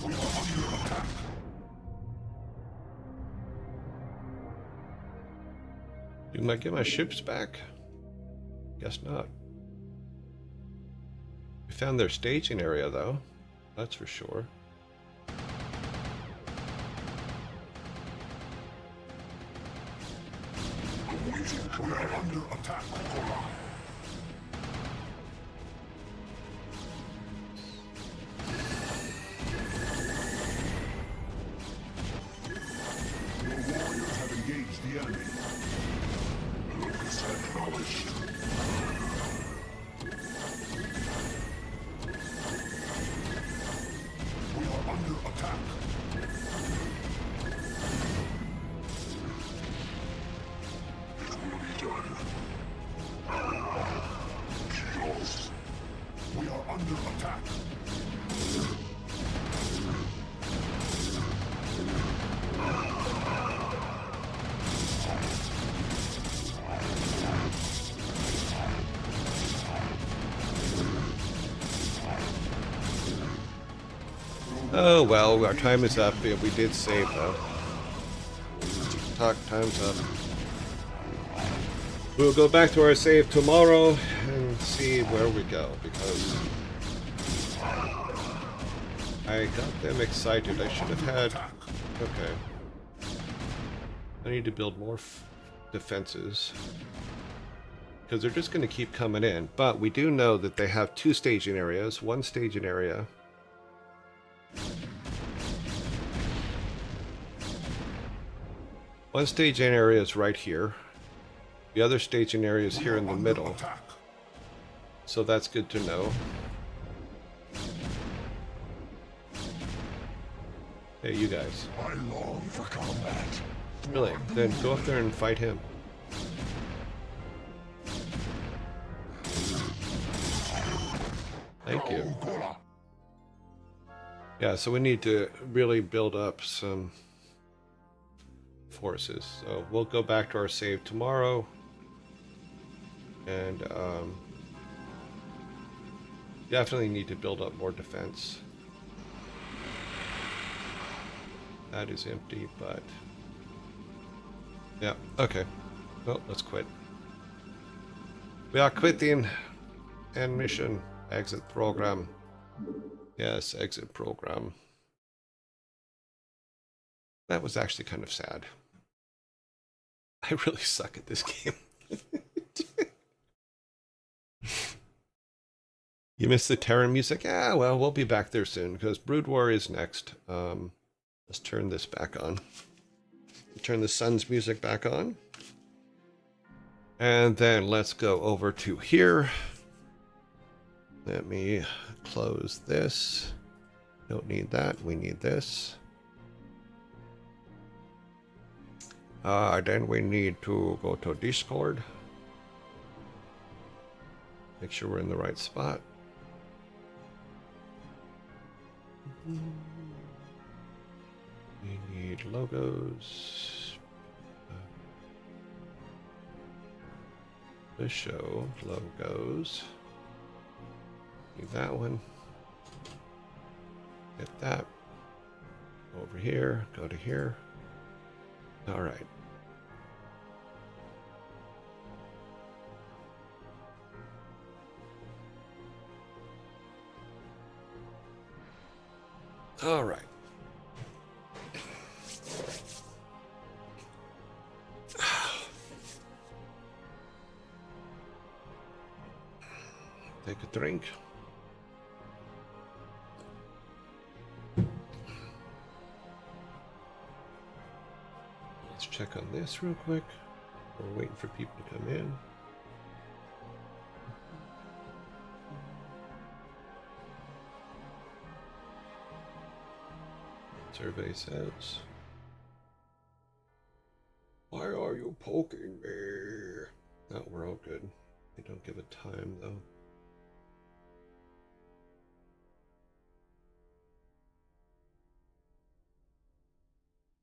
We are under attack. Didn't I get my ships back? Guess not. We found their staging area, though. That's for sure. We are under attack. Your warriors have engaged the enemy. Acknowledged. We are under attack. It will be done. Chaos. We are under attack. Oh well, our time is up. We did save though. Talk, time's up. We'll go back to our save tomorrow and see where we go, because I got them excited. I should have had... Okay. I need to build more defenses, because they're just going to keep coming in. But we do know that they have two staging areas. One staging area One staging area is right here. The other staging area is here in the middle. Attack. So that's good to know. Hey, you guys. I long for combat. Really? Then go up there and fight him. Thank you. Yeah, so we need to really build up some forces. So we'll go back to our save tomorrow. And definitely need to build up more defense. That is empty, but... yeah, okay. Well, let's quit. We are quitting. End mission. Exit program. Yes, exit program. That was actually kind of sad. I really suck at this game. You missed the Terran music? Yeah, well, we'll be back there soon because Brood War is next. Let's turn this back on. Turn the sun's music back on. And then let's go over to here. Let me close this. Don't need that. We need this. Then we need to go to Discord. Make sure we're in the right spot. We need logos. The show logos. Need that one. Get that. Over here. Go to here. All right. All right. Take a drink. Let's check on this real quick. We're waiting for people to come in. Survey says, "Why are you poking me?" No, we're all good. They don't give a time though.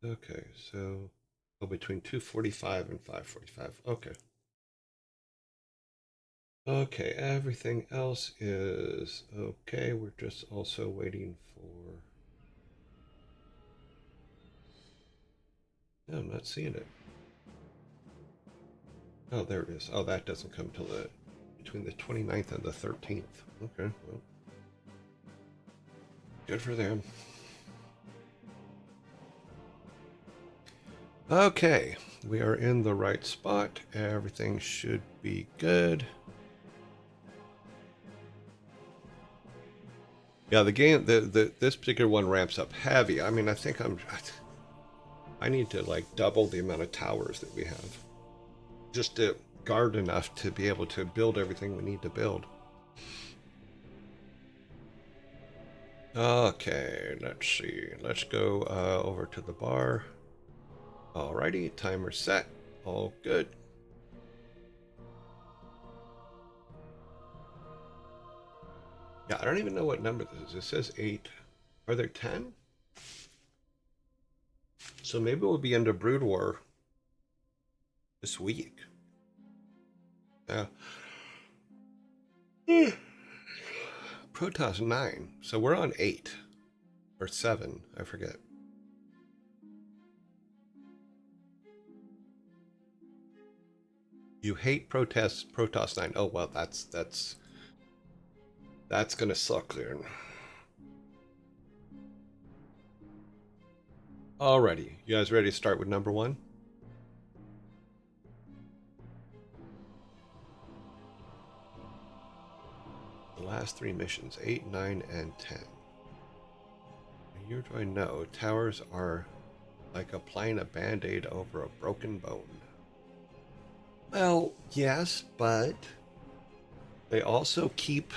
Okay, so between 2:45 and 5:45. Okay. Okay, everything else is okay. We're just also waiting for... no, I'm not seeing it. Oh, there it is. Oh, that doesn't come till between the 29th and the 13th. Okay, well, good for them. Okay, we are in the right spot. Everything should be good. Yeah, the game, this particular one ramps up heavy. I mean, I think I need to like double the amount of towers that we have, just to guard enough to be able to build everything we need to build. Okay, let's see. Let's go over to the bar. Alrighty, timer set. All good. Yeah, I don't even know what number this is. It says 8. Are there 10? So maybe we'll be into Brood War this week. Yeah. Protoss 9. So we're on 8. Or 7. I forget. You hate Protoss 9. Oh, well, that's gonna suck then. Alrighty, you guys ready to start with number 1? The last 3 missions, 8, 9, and 10. Here do I know? Towers are Like applying a band-aid over a broken bone. Well, yes, but they also keep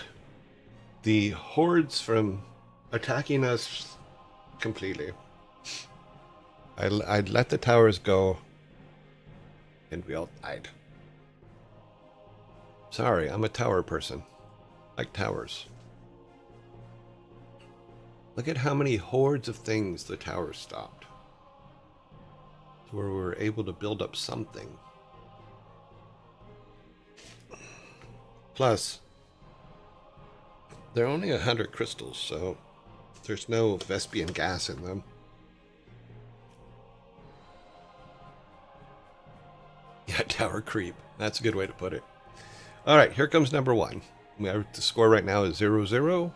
the hordes from attacking us completely. I'd let the towers go, and we all died. Sorry, I'm a tower person. Like towers. Look at how many hordes of things the towers stopped. So where we were able to build up something. Plus, they're only 100 crystals, so there's no Vespian gas in them. Yeah, tower creep. That's a good way to put it. All right, here comes number one. The score right now is 0-0.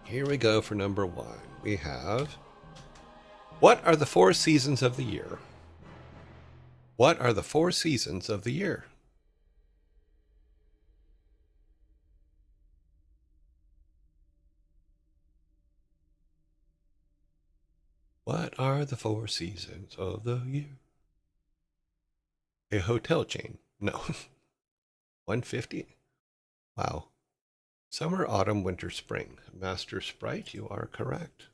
Here we go for number one. We have... What are the 4 seasons of the year? What are the 4 seasons of the year? What are the 4 seasons of the year? A hotel chain. No. 150? Wow. Summer, autumn, winter, spring. Master Sprite, you are correct.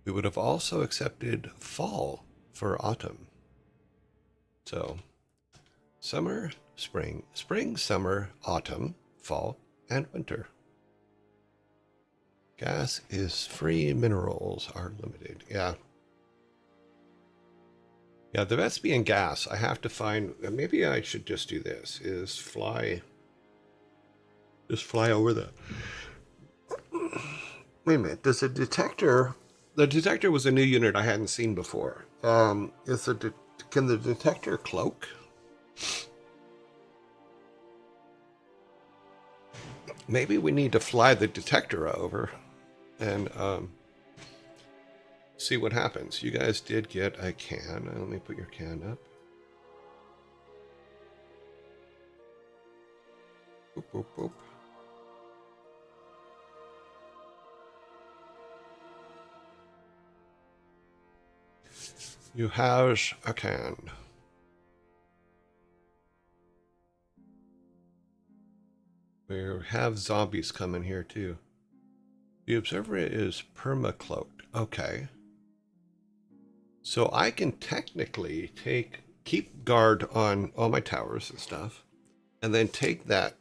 We would have also accepted fall for autumn. So, summer, spring, summer, autumn, fall, and winter. Gas is free, minerals are limited. Yeah. Yeah, the Vespian gas, I have to find, maybe I should just do this, is fly over the... Wait a minute, does the detector was a new unit I hadn't seen before. Can the detector cloak? Maybe we need to fly the detector over and see what happens. You guys did get a can. Let me put your can up. Boop, boop, boop. You have a can. We have zombies coming here too. The observer is perma-cloaked. Okay. So I can technically keep guard on all my towers and stuff, and then take that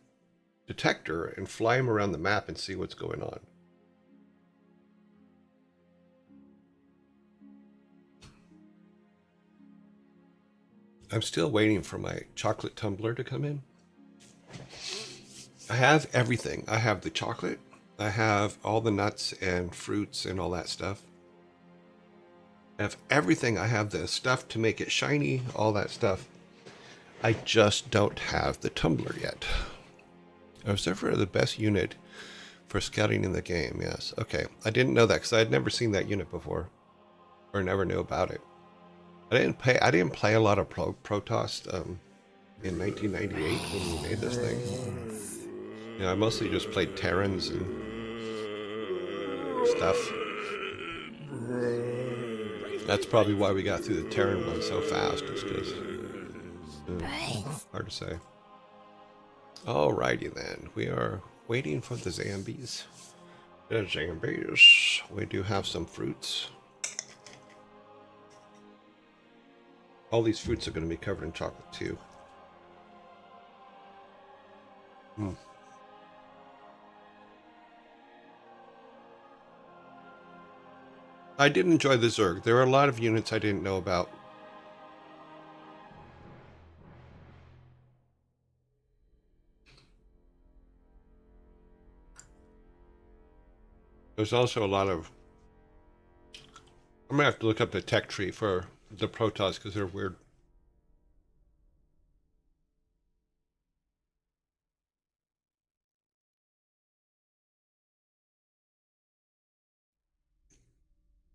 detector and fly him around the map and see what's going on. I'm still waiting for my chocolate tumbler to come in. I have everything. I have the chocolate. I have all the nuts and fruits and all that stuff. I have everything. I have the stuff to make it shiny, all that stuff. I just don't have the tumbler yet. Observer is the best unit for scouting in the game. Yes. Okay. I didn't know that because I had never seen that unit before, or never knew about it. I didn't play a lot of Protoss in 1998 when we made this thing. You know, I mostly just played Terrans and stuff. That's probably why we got through the Terran one so fast. Is because hard to say. Alrighty then, we are waiting for the zombies. The zombies. We do have some fruits. All these fruits are going to be covered in chocolate too. I did enjoy the Zerg. There are a lot of units I didn't know about. There's also a lot of... I'm going to have to look up the tech tree for the Protoss because they're weird.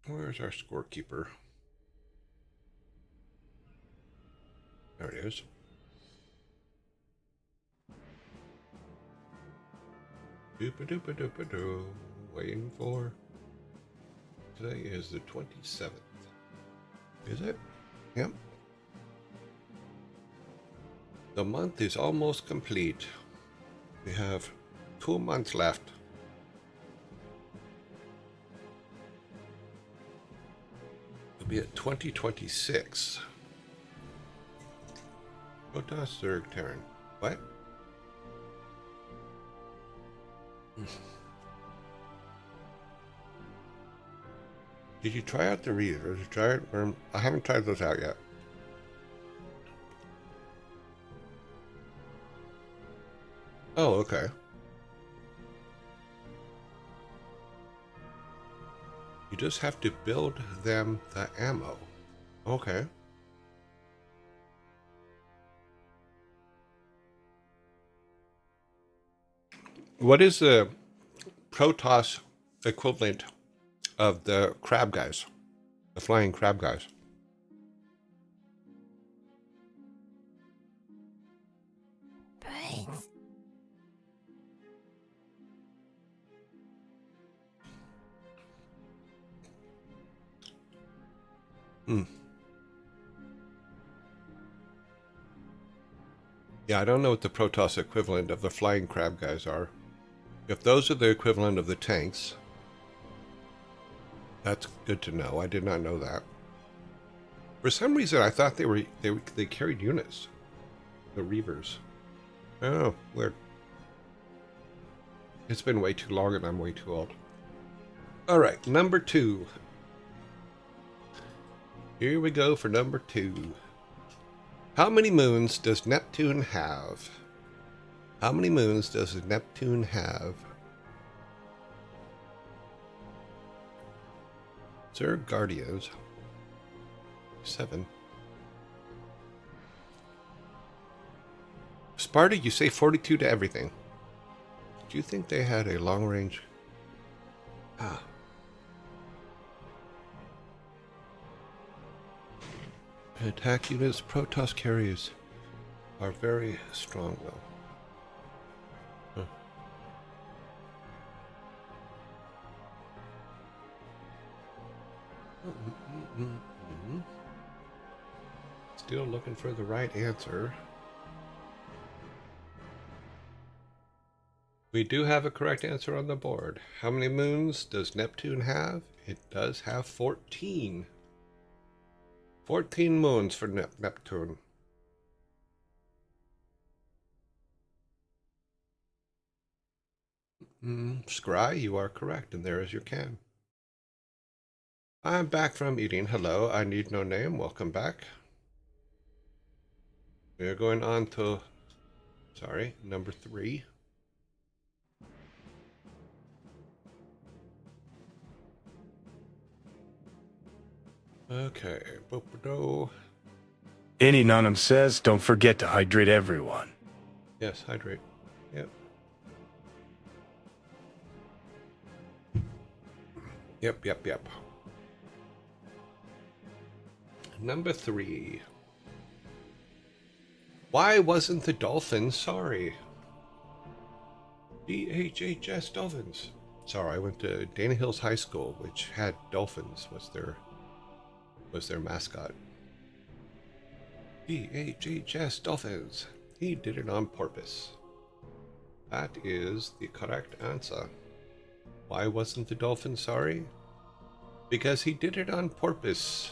Where's our scorekeeper? There it is. Doopa-doopa-doopa-doo. Waiting for... Today is the 27th. Is it? Yep. The month is almost complete. We have 2 months left. We'll be at 2026. What does their turn? What? Did you try out the Reavers? Did you try it? Or, I haven't tried those out yet. Oh, okay. You just have to build them the ammo. Okay. What is the Protoss equivalent of the crab guys? The flying crab guys? Brains. Yeah, I don't know what the Protoss equivalent of the flying crab guys are. If those are the equivalent of the tanks, that's good to know. I did not know that. For some reason, I thought they carried units. The Reavers. Oh, weird. It's been way too long and I'm way too old. All right, number 2. Here we go for number 2. How many moons does Neptune have? How many moons does Neptune have? Sir Guardians. 7. Sparta, you say 42 to everything. Do you think they had a long range? Ah. Attack units, Protoss carriers are very strong though. Huh. Still looking for the right answer. We do have a correct answer on the board. How many moons does Neptune have? It does have 14. 14 moons for Neptune. Scry, you are correct, and there is your can. I'm back from eating. Hello, I need no name. Welcome back. We are going on to, number 3. Okay. Any Nonum says, don't forget to hydrate everyone. Yes, hydrate. Yep. Yep. Number 3. Why wasn't the Dolphin sorry? DHHS Dolphins. Sorry, I went to Dana Hills High School, which had dolphins was their mascot. DHHS Dolphins. He did it on purpose. That is the correct answer. Why wasn't the Dolphin sorry? Because he did it on purpose.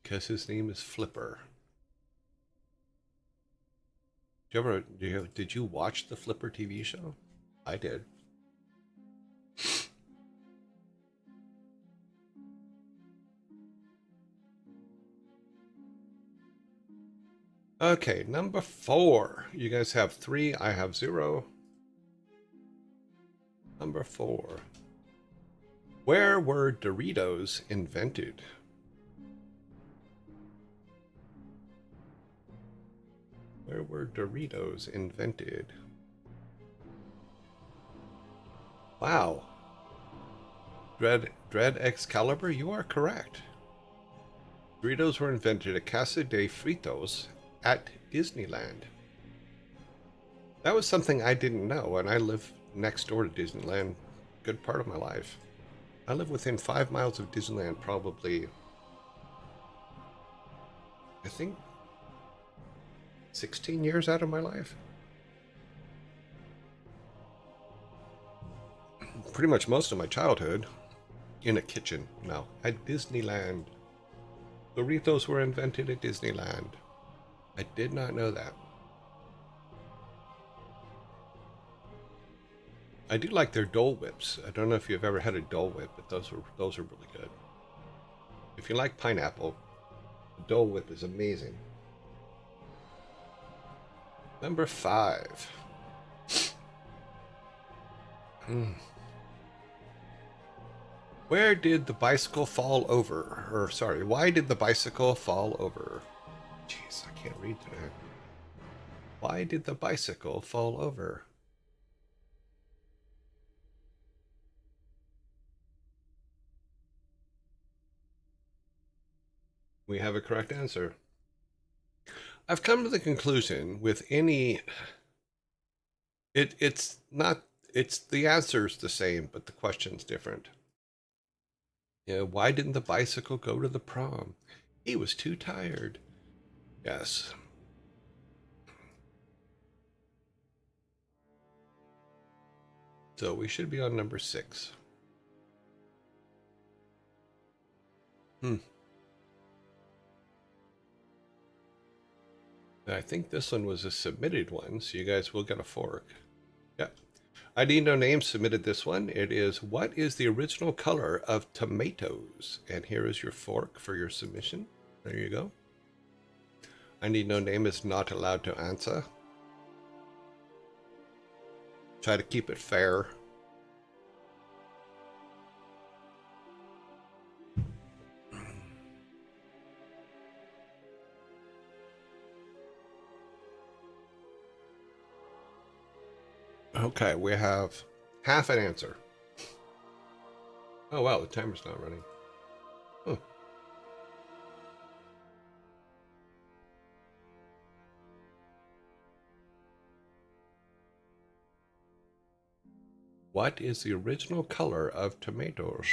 Because his name is Flipper. Did you watch the Flipper TV show? I did. Okay, number 4. You guys have 3, I have 0. Number 4. Where were Doritos invented? Where were Doritos invented? Wow. Dread Excalibur, you are correct. Doritos were invented at Casa de Fritos at Disneyland. That was something I didn't know, and I live next door to Disneyland a good part of my life. I live within 5 miles of Disneyland, probably, I think, 16 years out of my life. Pretty much most of my childhood in a kitchen. No, at Disneyland. Burritos were invented at Disneyland. I did not know that. I do like their Dole Whips. I don't know if you've ever had a Dole Whip, but those are really good. If you like pineapple, the Dole Whip is amazing. Number 5. Where did the bicycle fall over? Or, sorry, why did the bicycle fall over? Jeez, I can't read today. Why did the bicycle fall over? We have a correct answer. I've come to the conclusion with any... It's not... It's the answer's the same, but the question's different. Yeah, why didn't the bicycle go to the prom? He was too tired. Yes. So we should be on number 6. I think this one was a submitted one, so you guys will get a fork. Yeah. I Need No Name submitted this one. It is, what is the original color of tomatoes? And here is your fork for your submission. There you go. I Need No Name is not allowed to answer. Try to keep it fair. Okay, we have half an answer. Oh wow, the timer's not running. Oh. What is the original color of tomatoes?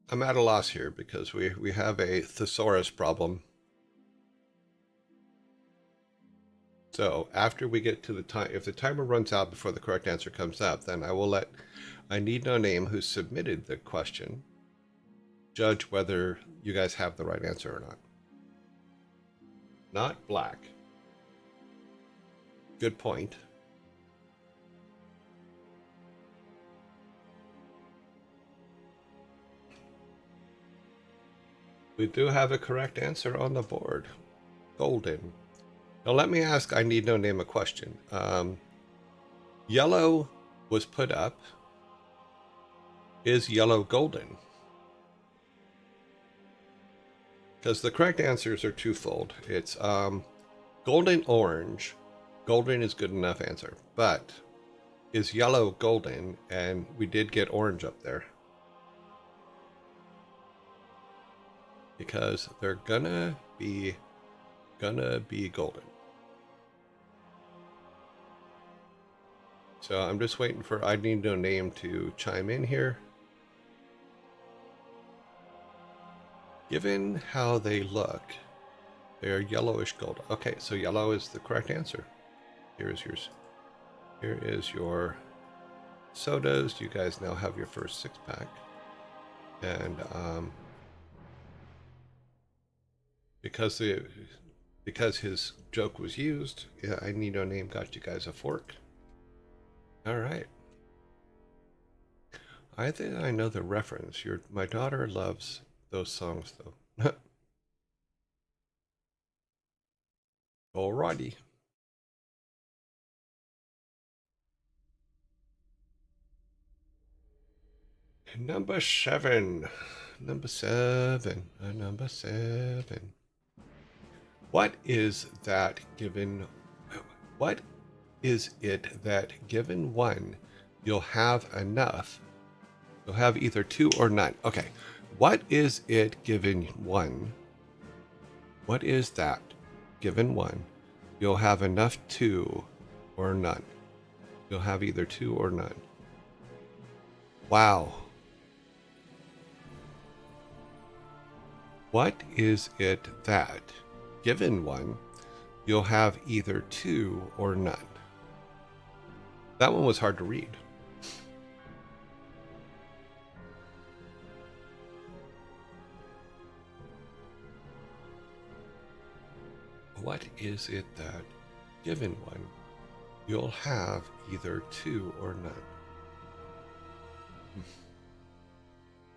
I'm at a loss here because we have a thesaurus problem. So after we get to the time, if the timer runs out before the correct answer comes up, then I will let I Need No Name, who submitted the question, judge whether you guys have the right answer or not. Not black. Good point. We do have a correct answer on the board. Golden. Now let me ask I Need No Name a question. Yellow was put up. Is yellow golden? Because the correct answers are twofold. It's golden orange. Golden is good enough answer. But is yellow golden? And we did get orange up there. Because they're gonna be golden. So I'm just waiting for I Need No Name to chime in here. Given how they look, they are yellowish gold. Okay, so yellow is the correct answer. Here is yours. Here is your sodas. You guys now have your first 6-pack. And because his joke was used, yeah, I Need No Name got you guys a fork. All right. I think I know the reference. My daughter loves those songs, though. Alrighty. Number 7. Number 7. Number 7. What is that given? What is it that given one, you'll have enough? You'll have either 2 or none. Okay. What is it given 1? What is that given 1? you'll have enough two or none. You'll have either two or none. Wow. What is it that, given one, you'll have either two or none? That one was hard to read. What is it that, given one, you'll have either two or none?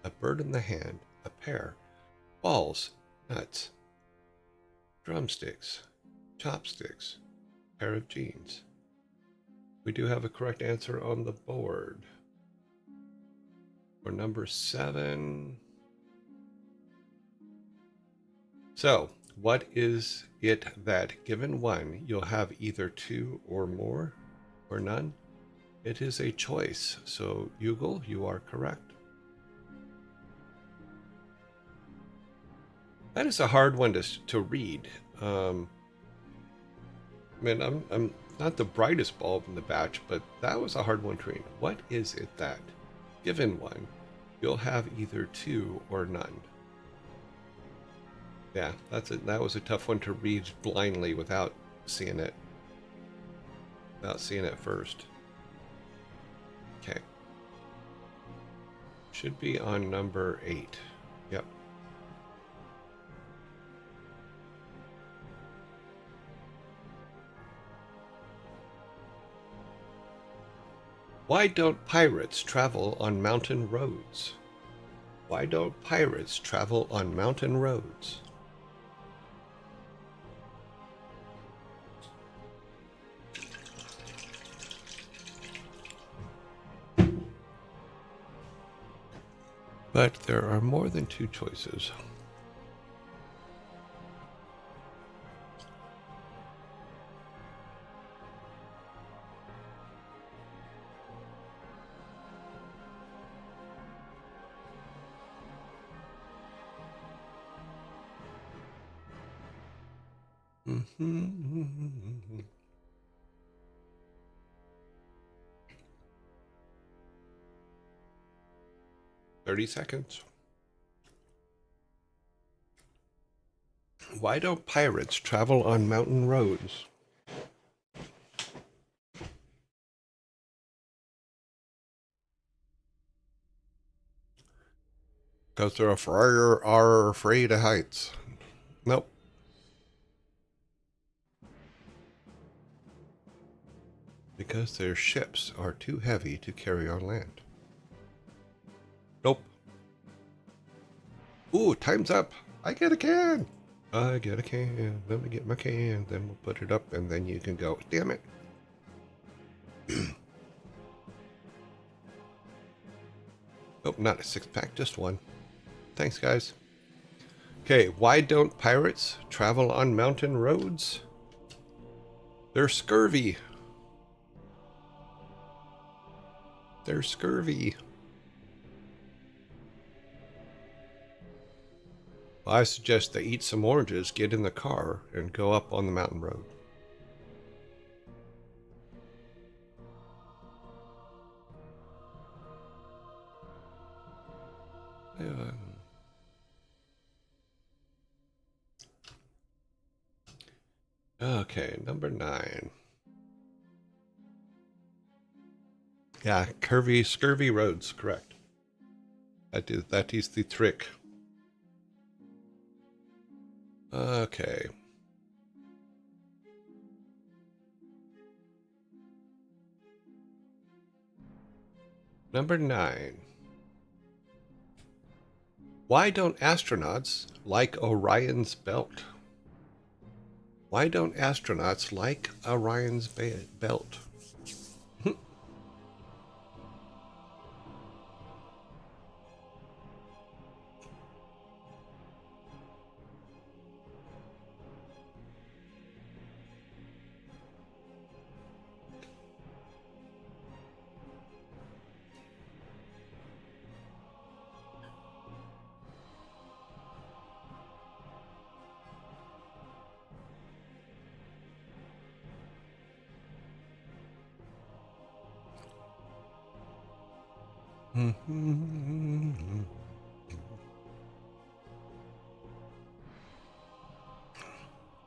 A bird in the hand, a pear, balls, nuts, drumsticks, chopsticks, pair of jeans. We do have a correct answer on the board. For number 7. So, what is it that, given one, you'll have either two or more or none? It is a choice. So, Yugal, you are correct. That is a hard one to read. I mean, I'm not the brightest bulb in the batch, but that was a hard one to read. What is it that, given one, you'll have either two or none? Yeah, that was a tough one to read blindly without seeing it. Without seeing it first. Okay. Should be on number 8. Yep. Why don't pirates travel on mountain roads? Why don't pirates travel on mountain roads? But there are more than two choices. Mm-hmm. 30 seconds. Why don't pirates travel on mountain roads? Because they're afraid of heights. Nope. Because their ships are too heavy to carry on land. Nope. Ooh, time's up. I get a can. I get a can. Let me get my can. Then we'll put it up and then you can go. Damn it. Oh, not a 6-pack, just one. Thanks, guys. Okay, why don't pirates travel on mountain roads? They're scurvy. They're scurvy. I suggest they eat some oranges, get in the car, and go up on the mountain road. Okay, number 9. Yeah, scurvy roads, correct. That is the trick. Okay. Number 9. Why don't astronauts like Orion's belt? Why don't astronauts like Orion's belt?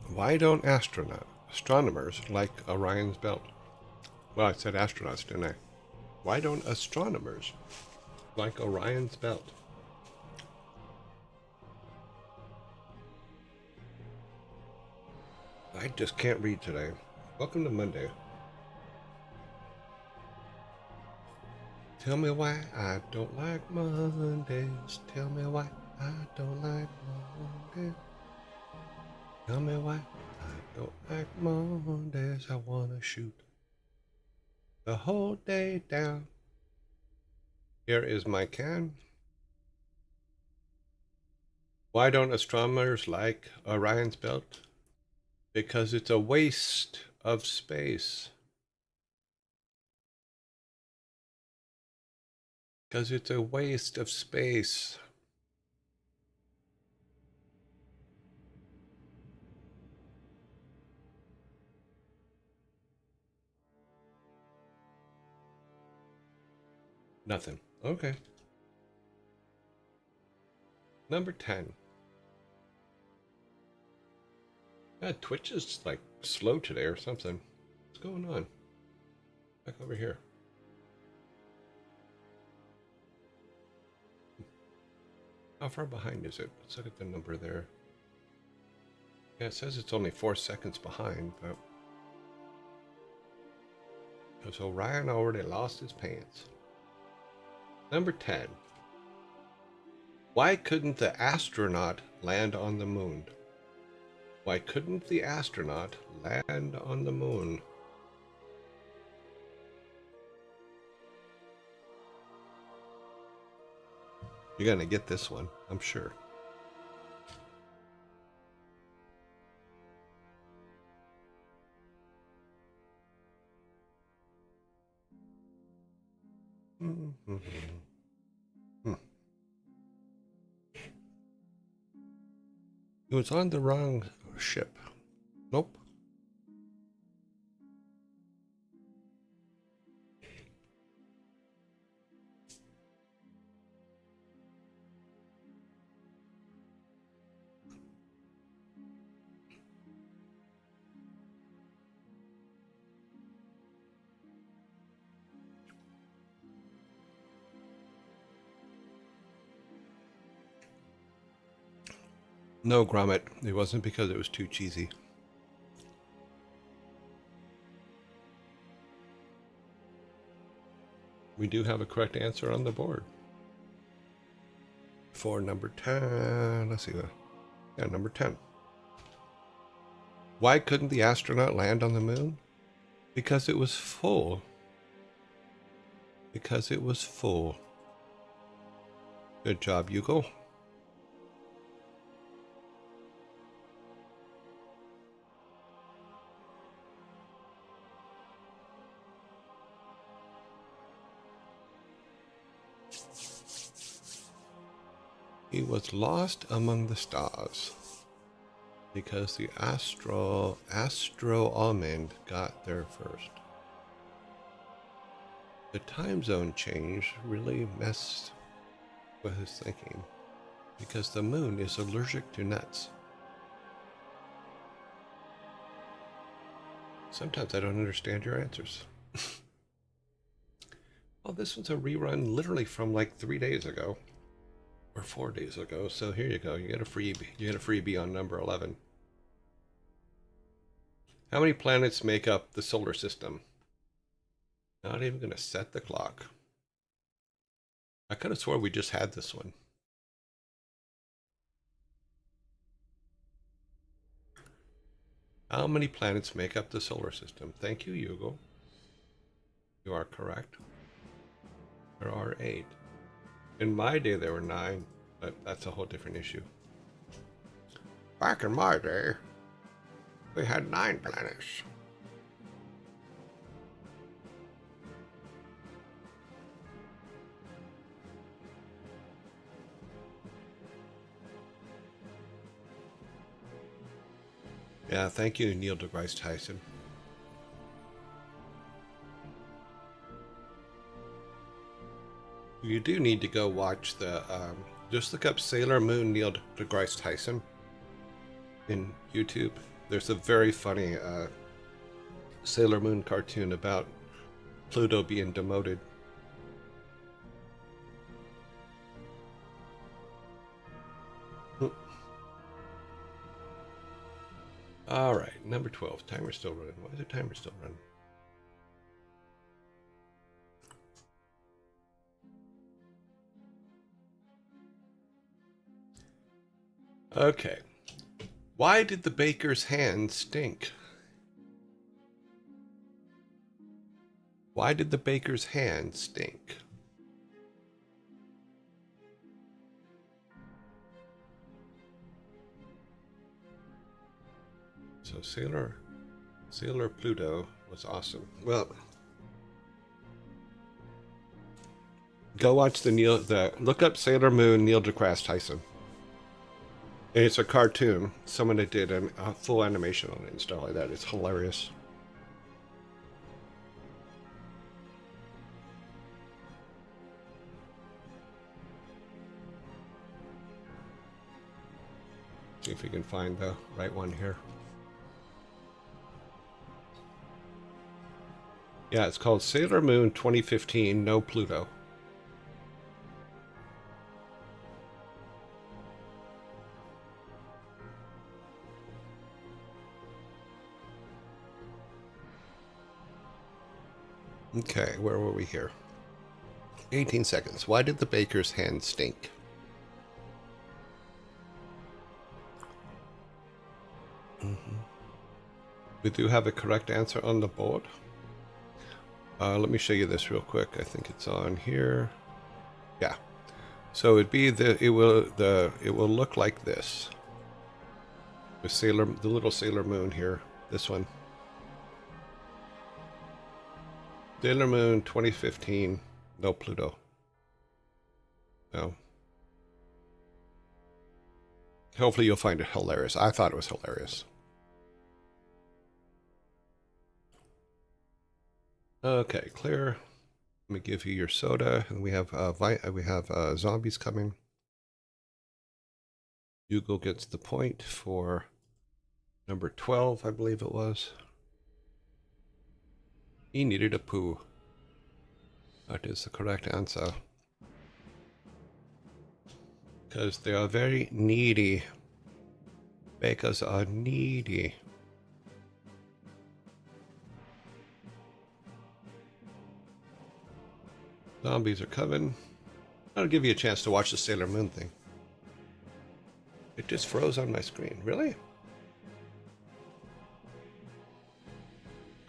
Why don't astronomers like Orion's belt? Well, I said astronauts, didn't I? Why don't astronomers like Orion's belt? I just can't read today. Welcome to Monday. Tell me why I don't like Mondays. Tell me why I don't like Mondays. Tell me why I don't like Mondays. I wanna shoot the whole day down. Here is my can. Why don't astronomers like Orion's belt? Because it's a waste of space. Because it's a waste of space. Nothing. Okay. Number 10. Yeah, Twitch is like slow today or something. What's going on? Back over here. How far behind is it? Let's look at the number there. Yeah, it says it's only 4 seconds behind, but because Orion already lost his pants. Number 10. Why couldn't the astronaut land on the moon? Why couldn't the astronaut land on the moon? You're gonna get this one, I'm sure. Mm-hmm. It was on the wrong ship. Nope. No, Gromit. It wasn't because it was too cheesy. We do have a correct answer on the board. For number 10. Let's see. Yeah, number 10. Why couldn't the astronaut land on the moon? Because it was full. Because it was full. Good job, Yugo. He was lost among the stars because the astro almond got there first. The time zone change really messed with his thinking because the moon is allergic to nuts. Sometimes I don't understand your answers. Well, this one's a rerun literally from like 3 days ago. Or 4 days ago, so here you go. You get a freebie. You get a freebie on number 11. How many planets make up the solar system? Not even going to set the clock. I could have swore we just had this one. How many planets make up the solar system? Thank you, Yugo. You are correct. There are 8. In my day, there were 9, but that's a whole different issue. Back in my day, we had 9 planets. Yeah, thank you, Neil deGrasse Tyson. You do need to go watch the, just look up Sailor Moon Neil deGrasse Tyson in YouTube. There's a very funny Sailor Moon cartoon about Pluto being demoted. All right, number 12. Timer's still running. Why is the timer still running? Okay. Why did the baker's hand stink? Why did the baker's hand stink? So Sailor Pluto was awesome. Well, go watch look up Sailor Moon Neil deGrasse Tyson. And it's a cartoon. Someone that did a full animation on it and stuff like that. It's hilarious. See if we can find the right one here. Yeah, it's called Sailor Moon 2015, No Pluto. Okay, where were we here? 18 seconds. Why did the baker's hand stink? We do have a correct answer on the board. Let me show you this real quick. I think it's on here. Yeah. So it'd be it will look like this. The little Sailor Moon here. This one. Sailor Moon 2015, no Pluto. No. Hopefully you'll find it hilarious. I thought it was hilarious. Okay, clear. Let me give you your soda, and we have zombies coming. Hugo gets the point for number 12, I believe it was. He needed a poo. That is the correct answer. Because they are very needy. Bakers are needy. Zombies are coming. I'll give you a chance to watch the Sailor Moon thing. It just froze on my screen. Really?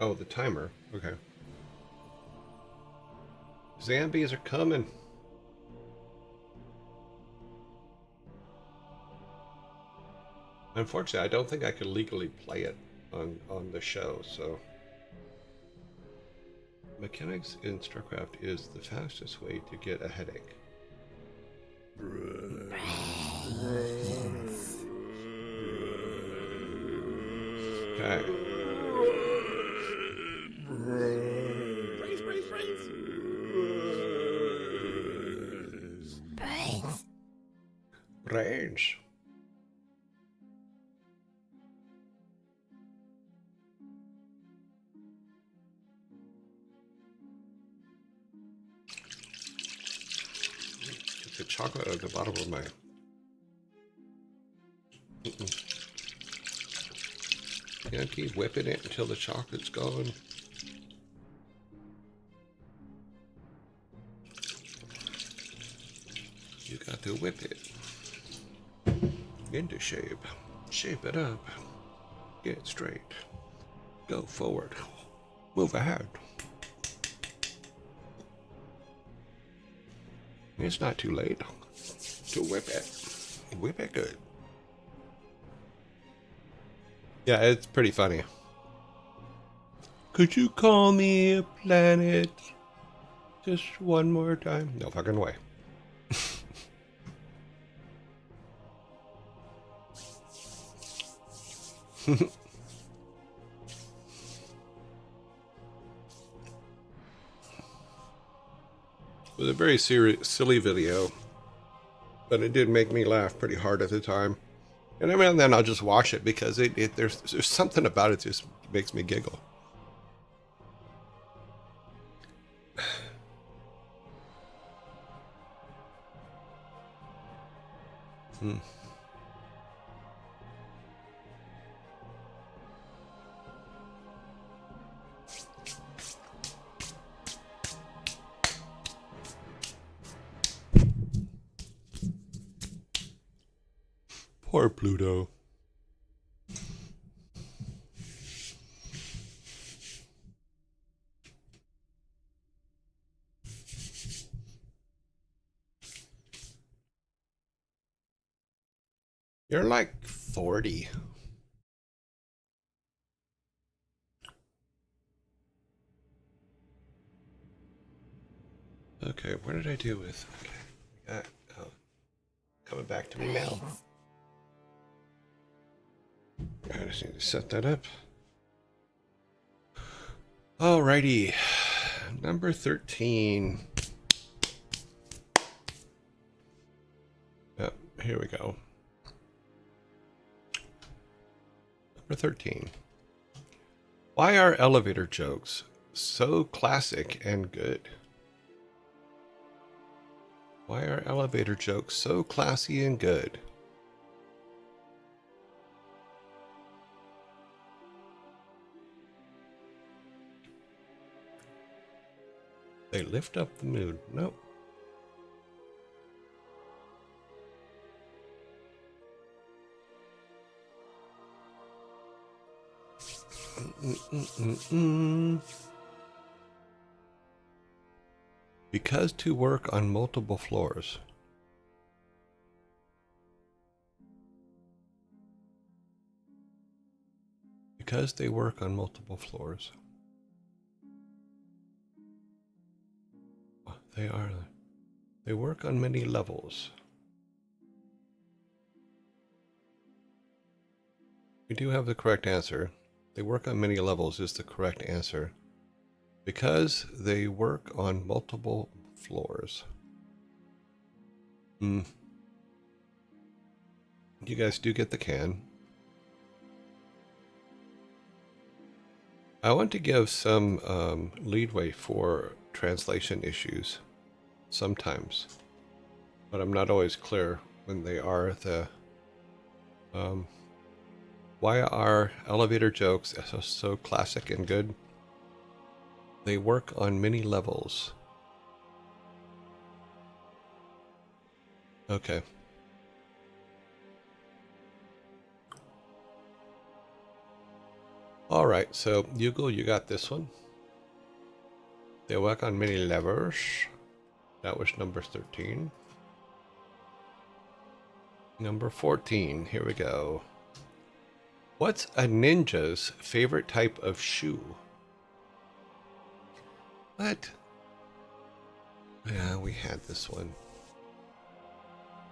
Oh, the timer. Okay. Zombies are coming. Unfortunately, I don't think I could legally play it on the show, so... Mechanics in StarCraft is the fastest way to get a headache. Okay. Brains. The chocolate at the bottom of my... Can't keep whipping it until the chocolate's gone. You got to whip it into shape. Shape it up. Get straight. Go forward. Move ahead. It's not too late to whip it. Whip it good. Yeah, it's pretty funny. Could you call me a planet? Just one more time? No fucking way. It was a very silly video, but it did make me laugh pretty hard at the time. And every now and then I'll just watch it because there's something about it just makes me giggle. Hmm. Poor Pluto. You're like 40. Okay, what did I do with? Okay, we got coming back to me now. I just need to set that up. Alrighty, number 13. Yep, here we go. Number 13. Why are elevator jokes so classic and good? Why are elevator jokes so classy and good? They lift up the mood. Nope. Because to work on multiple floors. Because they work on multiple floors. They work on many levels. We do have the correct answer. They work on many levels is the correct answer. Because they work on multiple floors. You guys do get the can. I want to give some leadway for translation issues sometimes, but I'm not always clear when they are. Why are elevator jokes so classic and good? They work on many levels. Okay. All right, so Hugo, you got this one. They work on many levers. That was number 13. Number 14, here we go. What's a ninja's favorite type of shoe? What? Yeah, we had this one.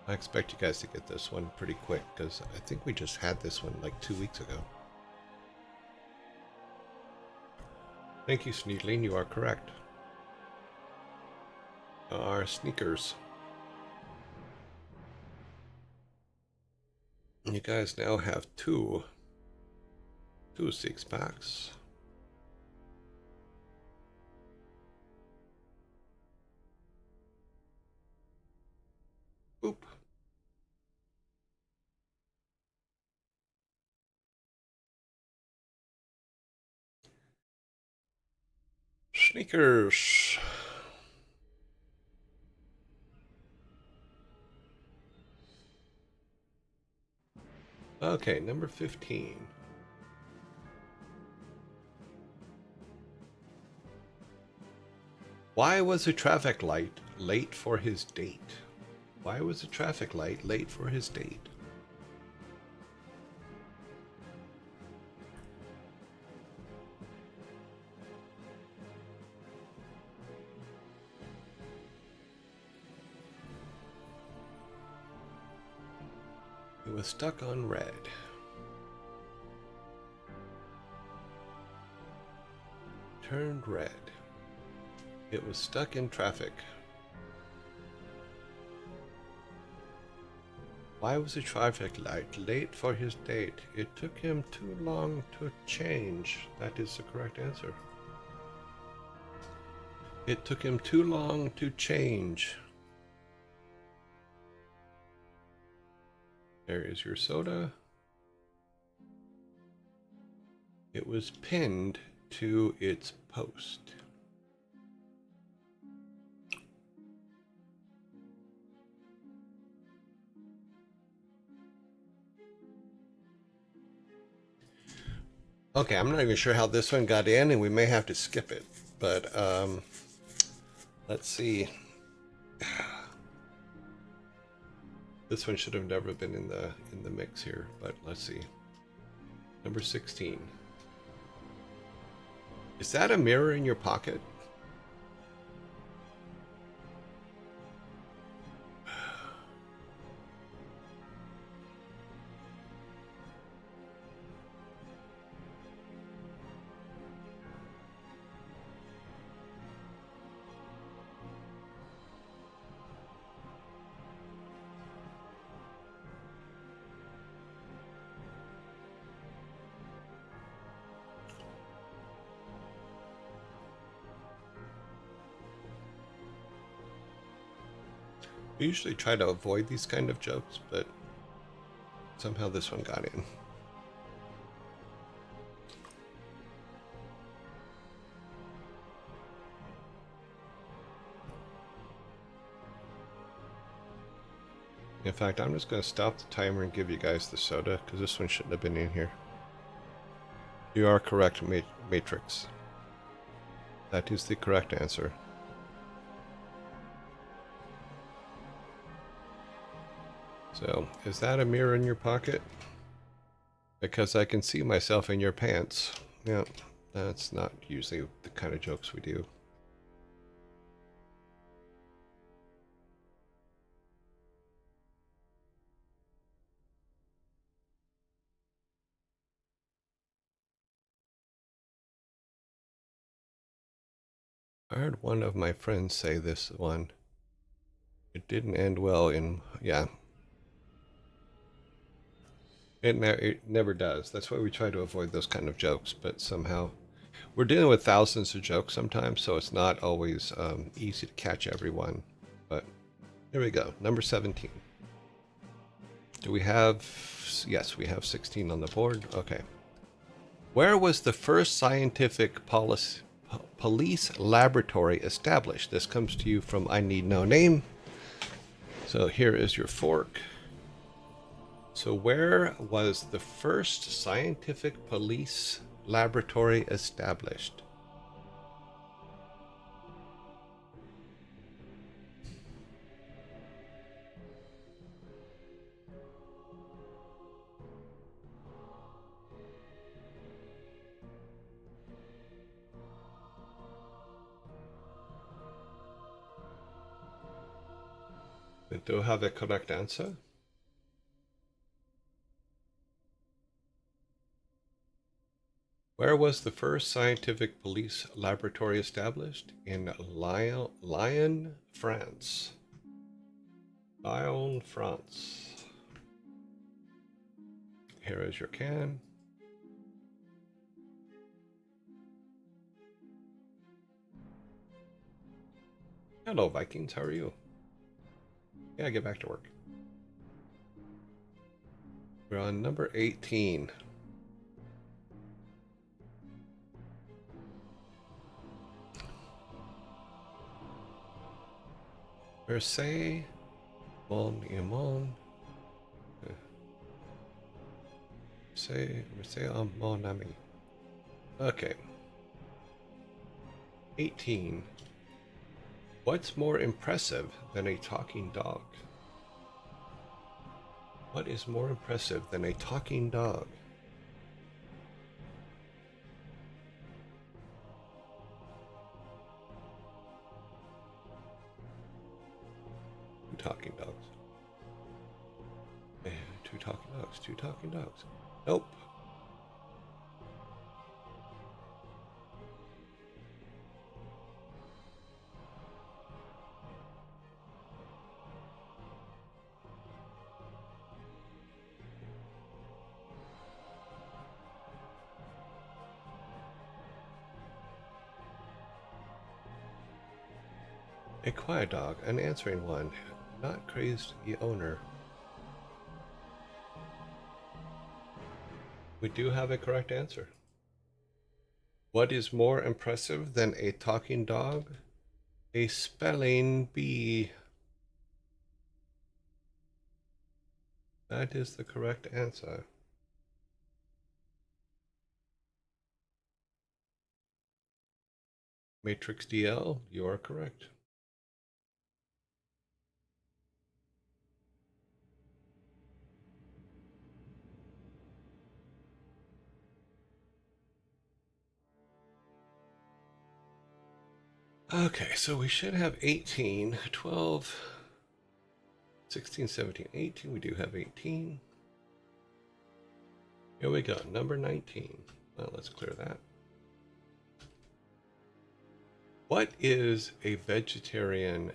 I expect you guys to get this one pretty quick because I think we just had this one like 2 weeks ago. Thank you, Sneedling. You are correct. Are sneakers. You guys now have two 6-packs. Oop. Sneakers. Okay, number 15. Why was a traffic light late for his date? Why was a traffic light late for his date? It was stuck on red. Turned red. It was stuck in traffic. Why was the traffic light late for his date? It took him too long to change. That is the correct answer. It took him too long to change. There is your soda. It was pinned to its post. Okay, I'm not even sure how this one got in, and we may have to skip it. But let's see. This one should have never been in the mix here, but let's see. Number 16. Is that a mirror in your pocket? We usually try to avoid these kind of jokes, but somehow this one got in. In fact, I'm just going to stop the timer and give you guys the soda, because this one shouldn't have been in here. You are correct, Matrix. That is the correct answer. So, is that a mirror in your pocket? Because I can see myself in your pants. Yeah, that's not usually the kind of jokes we do. I heard one of my friends say this one. It didn't end well in, yeah. It never does. That's why we try to avoid those kind of jokes, but somehow we're dealing with thousands of jokes sometimes, so it's not always easy to catch everyone. But here we go, number 17. Do we have, yes, we have 16 on the board. Okay. Where was the first scientific police laboratory established? This comes to you from I Need No Name. So here is your fork. So where was the first scientific police laboratory established? Do you have a correct answer? Where was the first scientific police laboratory established? In Lyon, France. Lyon, France. Here is your can. Hello, Vikings. How are you? Yeah, get back to work. We're on number 18. Versailles, mon amour. Versailles, mon ami. Okay. 18. What's more impressive than a talking dog? What is more impressive than a talking dog? Two talking dogs. And two talking dogs. Two talking dogs. Nope. A quiet dog, an answering one, not crazed the owner. We do have a correct answer. What is more impressive than a talking dog? A spelling bee. That is the correct answer. Matrix DL, you are correct. Okay, so we should have 18, 12, 16, 17, 18. We do have 18. Here we go, number 19. Well, let's clear that. What is a vegetarian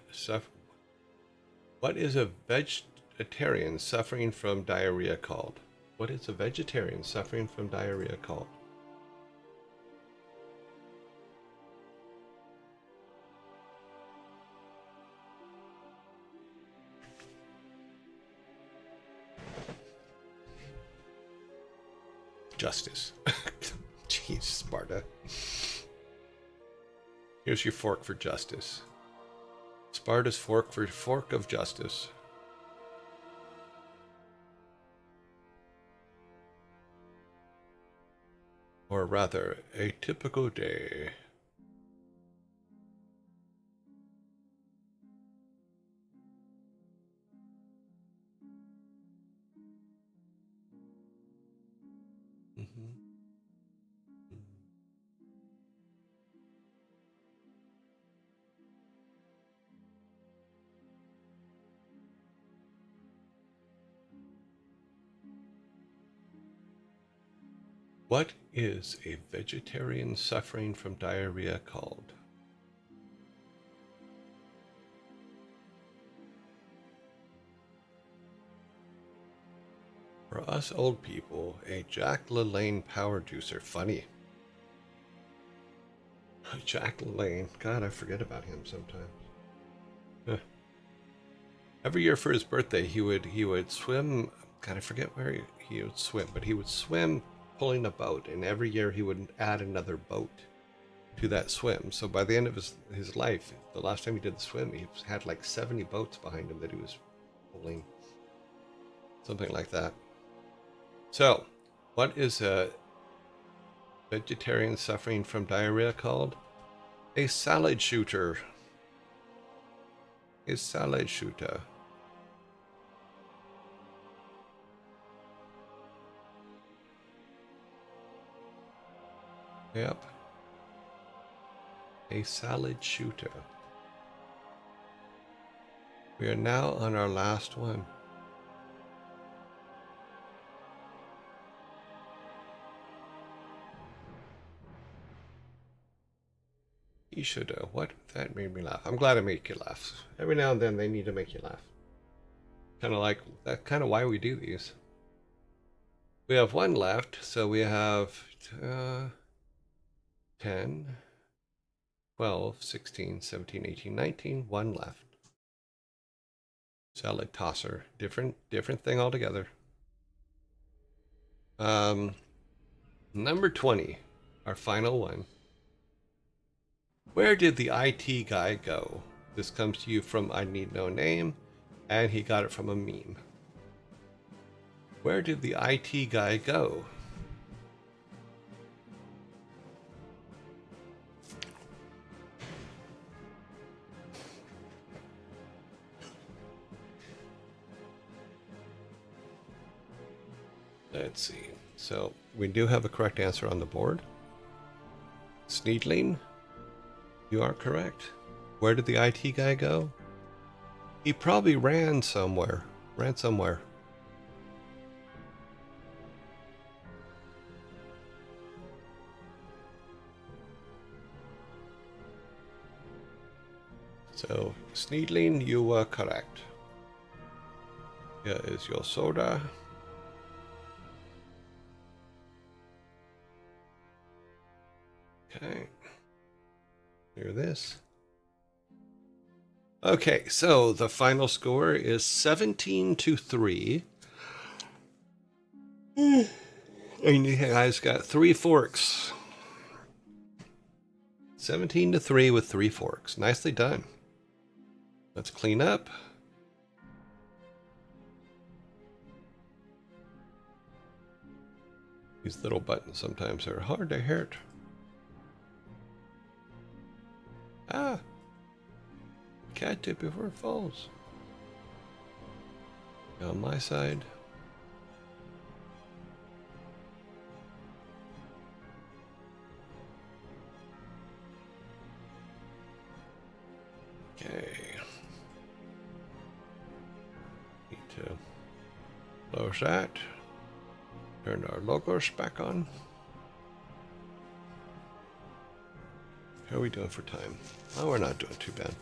suffering from diarrhea called? What is a vegetarian suffering from diarrhea called? Justice. Jeez, Sparta. Here's your fork for justice. Sparta's fork for fork of justice. Or rather, a typical day. What is a vegetarian suffering from diarrhea called? For us old people, a Jack LaLanne power juicer. Funny. Jack LaLanne. God, I forget about him sometimes. Huh. Every year for his birthday, he would swim. God, I forget where he would swim, but he would swim pulling a boat, and every year he would add another boat to that swim. So by the end of his life, the last time he did the swim, he had like 70 boats behind him that he was pulling. Something like that. So, what is a vegetarian suffering from diarrhea called? A salad shooter. A salad shooter. Yep. A salad shooter. We are now on our last one. You should, what? That made me laugh. I'm glad I make you laugh. Every now and then they need to make you laugh. Kind of like, that's kind of why we do these. We have one left, so we have 10, 12, 16, 17, 18, 19, one left. Salad tosser, different thing altogether. Number 20, our final one. Where did the IT guy go? This comes to you from I Need No Name, and he got it from a meme. Where did the IT guy go? Let's see. So we do have a correct answer on the board. Sneedling, you are correct. Where did the IT guy go? He probably ran somewhere. So, Sneedling, you were correct. Here is your soda. Okay. Clear this. Okay, so the final score is 17-3. And you guys got 3 forks. 17-3 with 3 forks. Nicely done. Let's clean up. These little buttons sometimes are hard to hit. Ah! Catch it before it falls. On my side. Okay. Need to close that. Turn our logos back on. How are we doing for time? Oh, we're not doing too bad.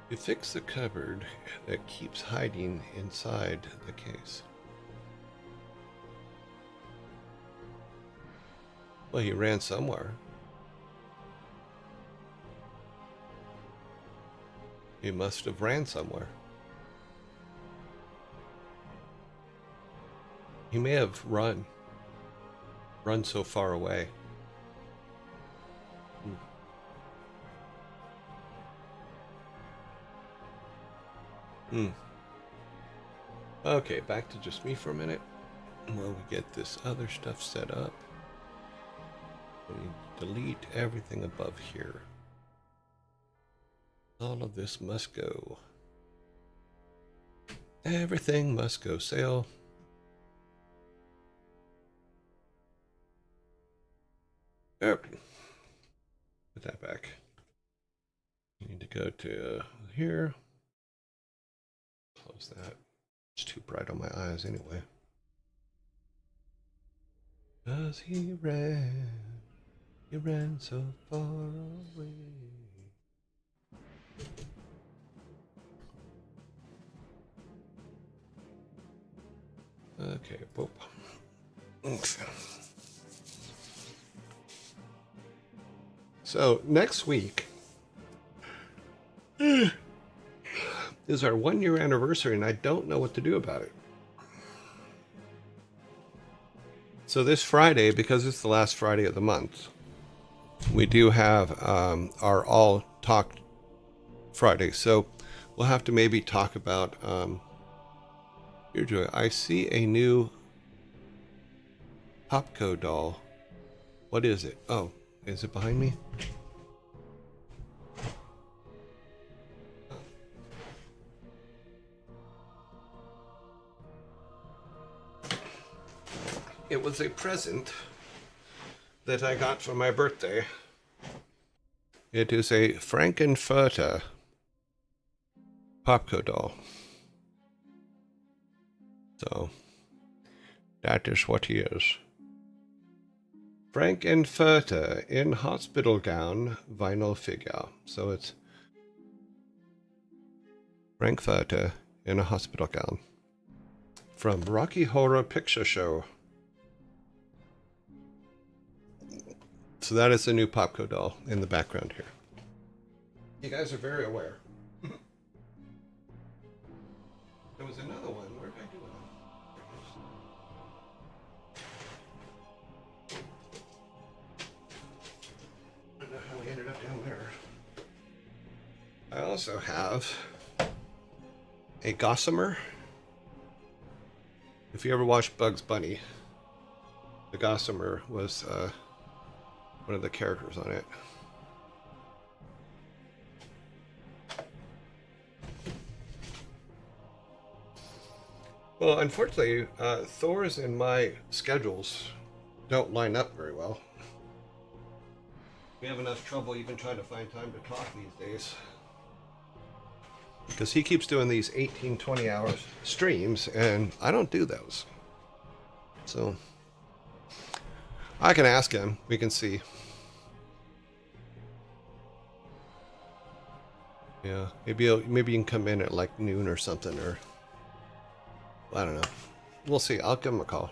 You fix the cupboard that keeps hiding inside the case. Well, he ran somewhere. He must have ran somewhere. He may have run so far away. Okay, back to just me for a minute while we get this other stuff set up. We delete everything above here. All of this must go. Everything must go. Sale. Yep. Put that back. You need to go to here. Close that. It's too bright on my eyes anyway. Cause he ran so far away. Okay, boop. So next week is our 1-year anniversary, and I don't know what to do about it. So this Friday, because it's the last Friday of the month, we do have our All Talk Friday. So we'll have to maybe talk about here, Joy. I see a new Popco doll. What is it? Oh, is it behind me? It was a present that I got for my birthday. It is a Frankenfurter Popco doll. So, that is what he is. Frankenfurter in hospital gown vinyl figure. So it's Frankfurter in a hospital gown. From Rocky Horror Picture Show. So that is the new Popco doll in the background here. You guys are very aware. There was another one. Where did I do it? I don't know how we ended up down there. I also have a Gossamer. If you ever watched Bugs Bunny, the Gossamer was one of the characters on it. Well, unfortunately, Thor's and my schedules don't line up very well. We have enough trouble even trying to find time to talk these days. Because he keeps doing these 18, 20 hours streams, and I don't do those. So I can ask him. We can see. Yeah, maybe you can come in at like noon or something, or I don't know. We'll see. I'll give him a call.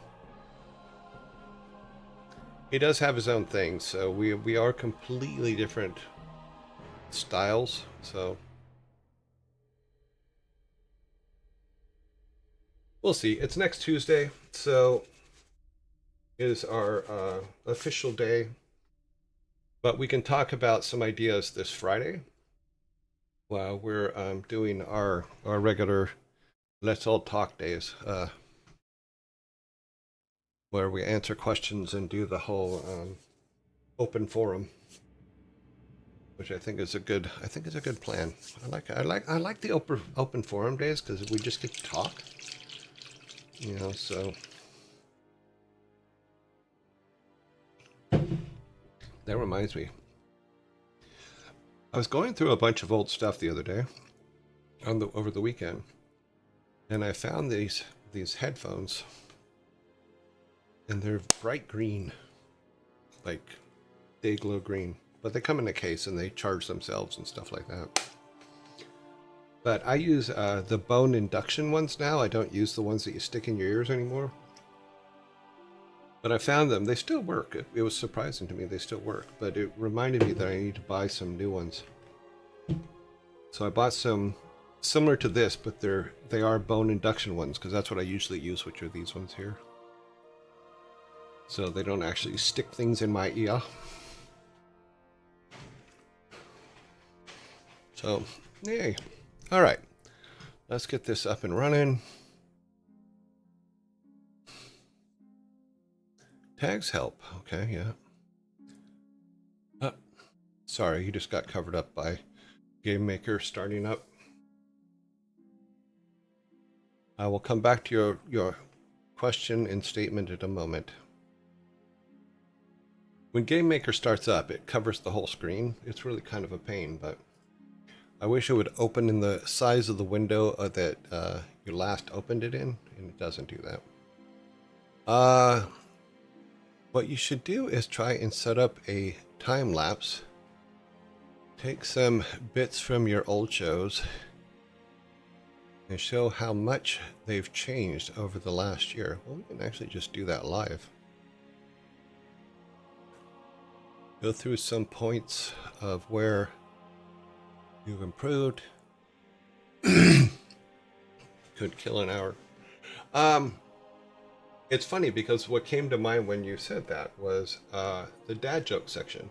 He does have his own thing, so we are completely different styles. So we'll see. It's next Tuesday, so is our official day. But we can talk about some ideas this Friday while we're doing our regular Let's All Talk days, where we answer questions and do the whole open forum, which I think is a good plan. I like the open forum days because we just get to talk, you know. So that reminds me, I was going through a bunch of old stuff the other day over the weekend, and I found these headphones, and they're bright green, like day glow green, but they come in a case and they charge themselves and stuff like that. But I use the bone induction ones now. I don't use the ones that you stick in your ears anymore. But I found them. They still work. It was surprising to me they still work. But it reminded me that I need to buy some new ones. So I bought some similar to this, but they are bone induction ones because that's what I usually use, which are these ones here. So they don't actually stick things in my ear. So, yay. All right. Let's get this up and running. Tags help. Okay, yeah. Sorry, you just got covered up by Game Maker starting up. I will come back to your question and statement in a moment. When Game Maker starts up, it covers the whole screen. It's really kind of a pain, but I wish it would open in the size of the window that you last opened it in, and it doesn't do that. What you should do is try and set up a time lapse. Take some bits from your old shows and show how much they've changed over the last year. Well, we can actually just do that live. Go through some points of where you've improved. Could kill an hour. It's funny because what came to mind when you said that was the dad joke section.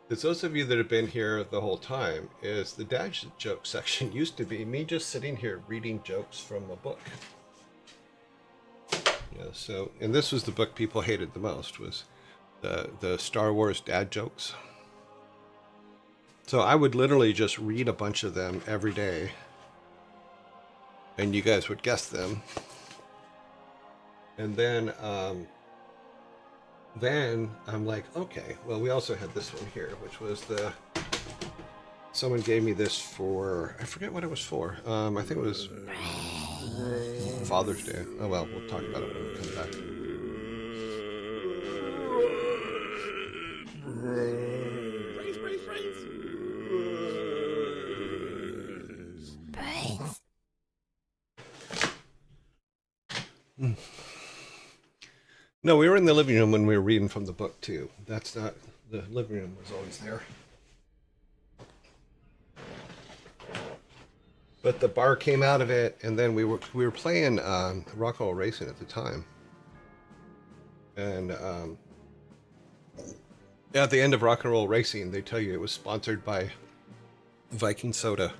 Because those of you that have been here the whole time, is the dad joke section used to be me just sitting here reading jokes from a book. Yeah, so, and this was the book people hated the most, was the Star Wars dad jokes. So I would literally just read a bunch of them every day, and you guys would guess them. And then I'm like, okay, well, we also had this one here, which was someone gave me this for, I forget what it was for. I think it was Father's Day. Oh, well, we'll talk about it when we come back. No, we were in the living room when we were reading from the book too. That's not, the living room was always there. But the bar came out of it, and then we were playing Rock and Roll Racing at the time. And at the end of Rock and Roll Racing, they tell you it was sponsored by Viking Soda.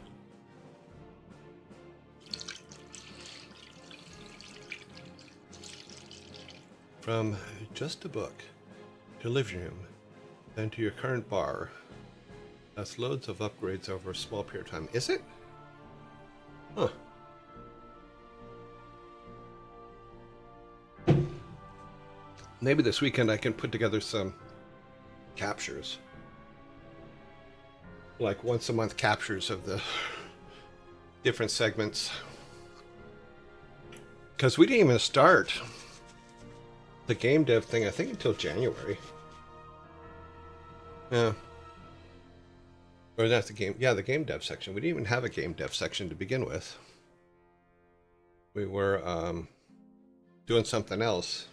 From just a book to living room, then to your current bar. That's loads of upgrades over a small period of time. Is it? Huh. Maybe this weekend I can put together some captures. Like once a month captures of the different segments. Because we didn't even start the game dev thing, I think, until January. Yeah. Or that's the game. Yeah, the game dev section. We didn't even have a game dev section to begin with. We were doing something else.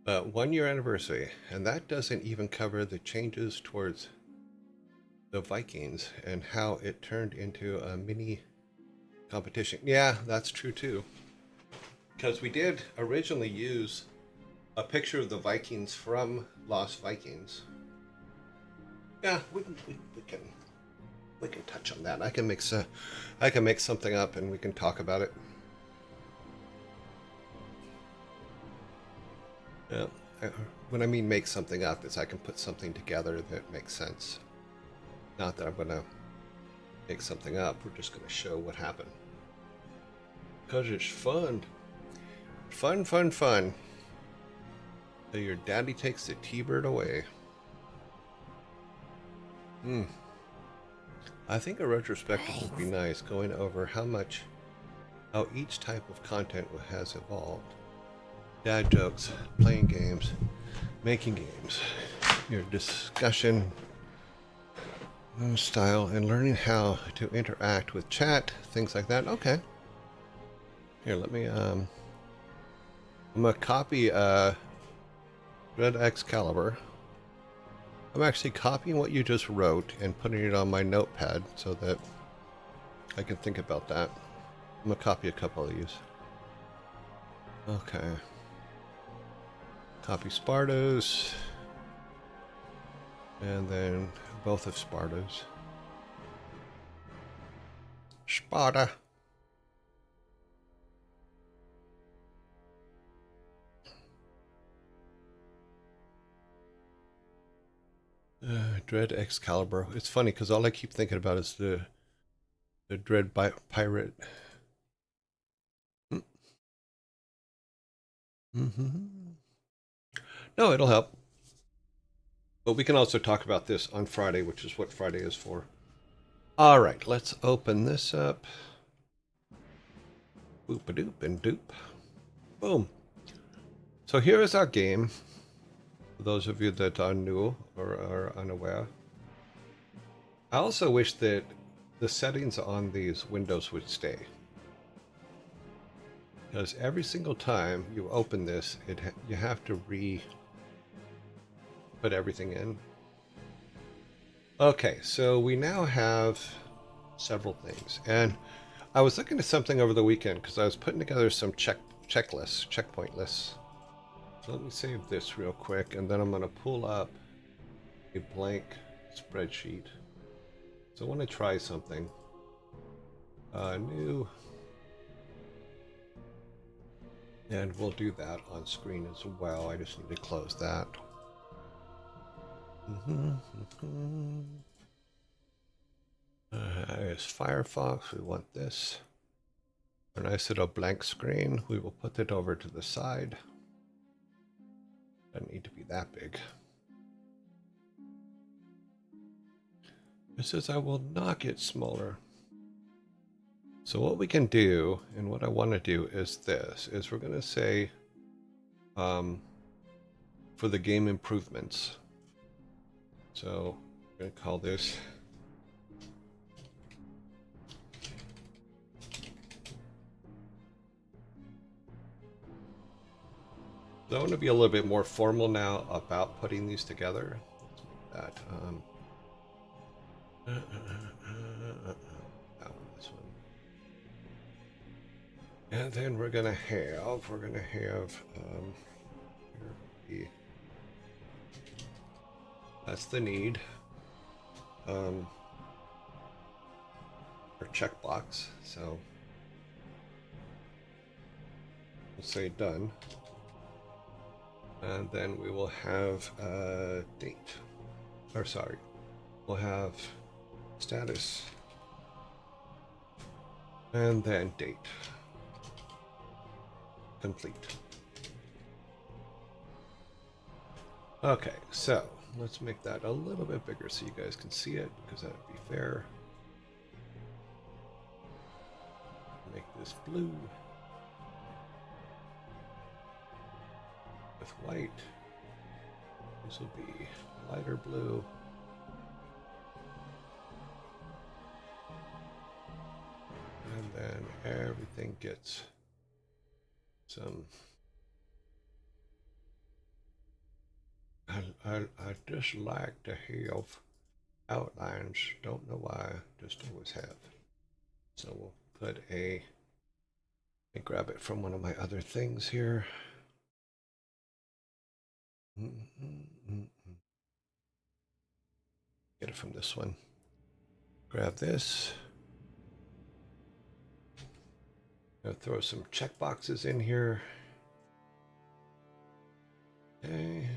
But 1 year anniversary, and that doesn't even cover the changes towards the Vikings and how it turned into a mini competition. Yeah, that's true too. Because we did originally use a picture of the Vikings from Lost Vikings. Yeah, we can touch on that. I can make something up and we can talk about it. Yeah, when I mean make something up, is I can put something together that makes sense. Not that I'm gonna make something up. We're just gonna show what happened. Because it's fun. Fun, fun, fun. So your daddy takes the T-bird away. I think a retrospective would be nice, going over how each type of content has evolved. Dad jokes, playing games, making games, your discussion style, and learning how to interact with chat, things like that. Okay. Here, let me, I'm gonna copy, Red Excalibur. I'm actually copying what you just wrote and putting it on my notepad so that I can think about that. I'm gonna copy a couple of these. Okay. Copy Sparta's. And then both of Sparta's. Sparta. Dread Excalibur. It's funny because all I keep thinking about is the Dread Pirate. No, it'll help. But we can also talk about this on Friday, which is what Friday is for. All right, let's open this up. Boop-a-doop and doop. Boom. So here is our game. For those of you that are new or are unaware. I also wish that the settings on these windows would stay. Because every single time you open this, you have to put everything in. Okay, so we now have several things. And I was looking at something over the weekend because I was putting together some checkpoint lists. So let me save this real quick, and then I'm going to pull up a blank spreadsheet. So I want to try something new. And we'll do that on screen as well. I just need to close that. There's Firefox. We want this. When I set a blank screen, we will put it over to the side. Doesn't need to be that big. It says I will not get smaller. So what we can do, and what I want to do is this, is we're going to say for the game improvements. So I'm going to call this I want to be a little bit more formal now about putting these together. Let's make that this one. And then we're gonna have that's the need. Or checkbox. So we'll say done. And then we will have date. Or sorry, we'll have status. And then date. Complete. Okay, so let's make that a little bit bigger so you guys can see it, because that would be fair. Make this blue. With white. This will be lighter blue. And then everything gets some. I just like to have outlines. Don't know why. Just always have. So we'll put a. Let me grab it from one of my other things here. Get it from this one. Grab this. Gonna throw some checkboxes in here. Okay.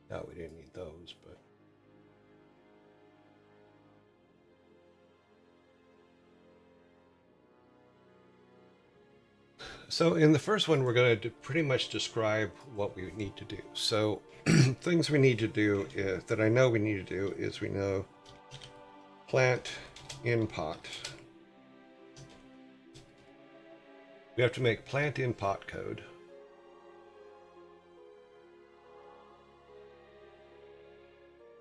No, we didn't need those, but. So in the first one, we're going to pretty much describe what we need to do. So things we need to do is, that I know we need to do is we know plant in pot. We have to make plant in pot code.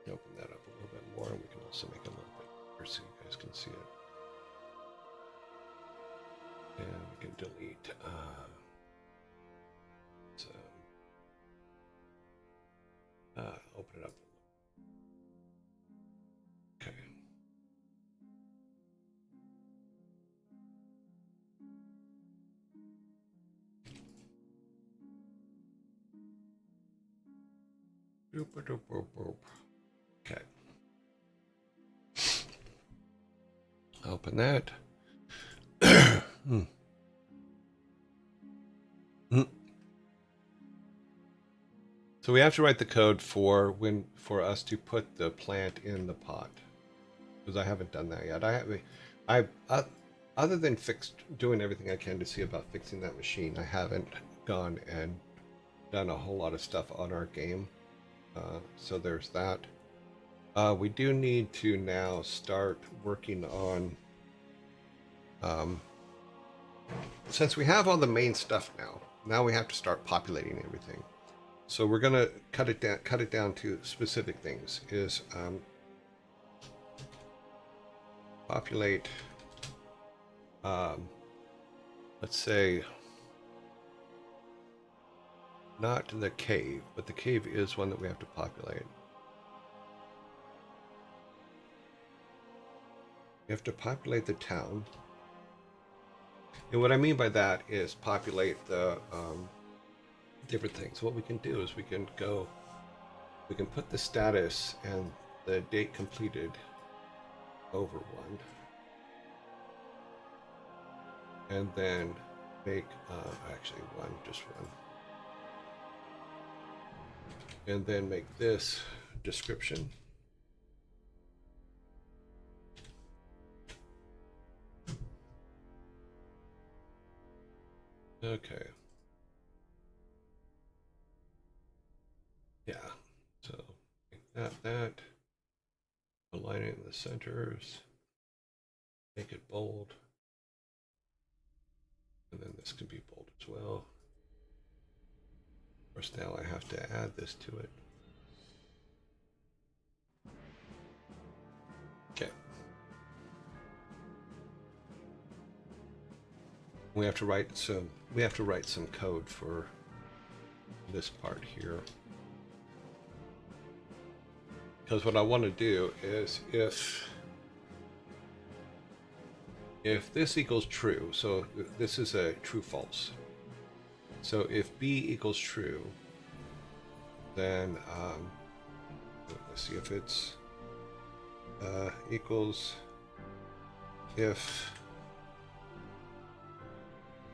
Open that up a little bit more, and we can also make it a little bit bigger so you guys can see it. And we can delete open it up. Okay. Okay. Open that. So we have to write the code for us to put the plant in the pot, because I haven't done that yet. Other than doing everything I can to see about fixing that machine, I haven't gone and done a whole lot of stuff on our game. So there's that. We do need to now start working on. Since we have all the main stuff now we have to start populating everything. So we're gonna cut it down to specific things. Is populate. Let's say not the cave, but the cave is one that we have to populate. We have to populate the town. And what I mean by that is populate the different things. What we can do is we can put the status and the date completed over one. And then make, actually just one. And then make this description. Okay. Yeah. So make that. Align it in the centers. Make it bold. And then this can be bold as well. Of course, now I have to add this to it. Okay. We have to write some code for this part here. Because what I want to do is if this equals true, so this is a true false. So if B equals true, then let's see if it's equals if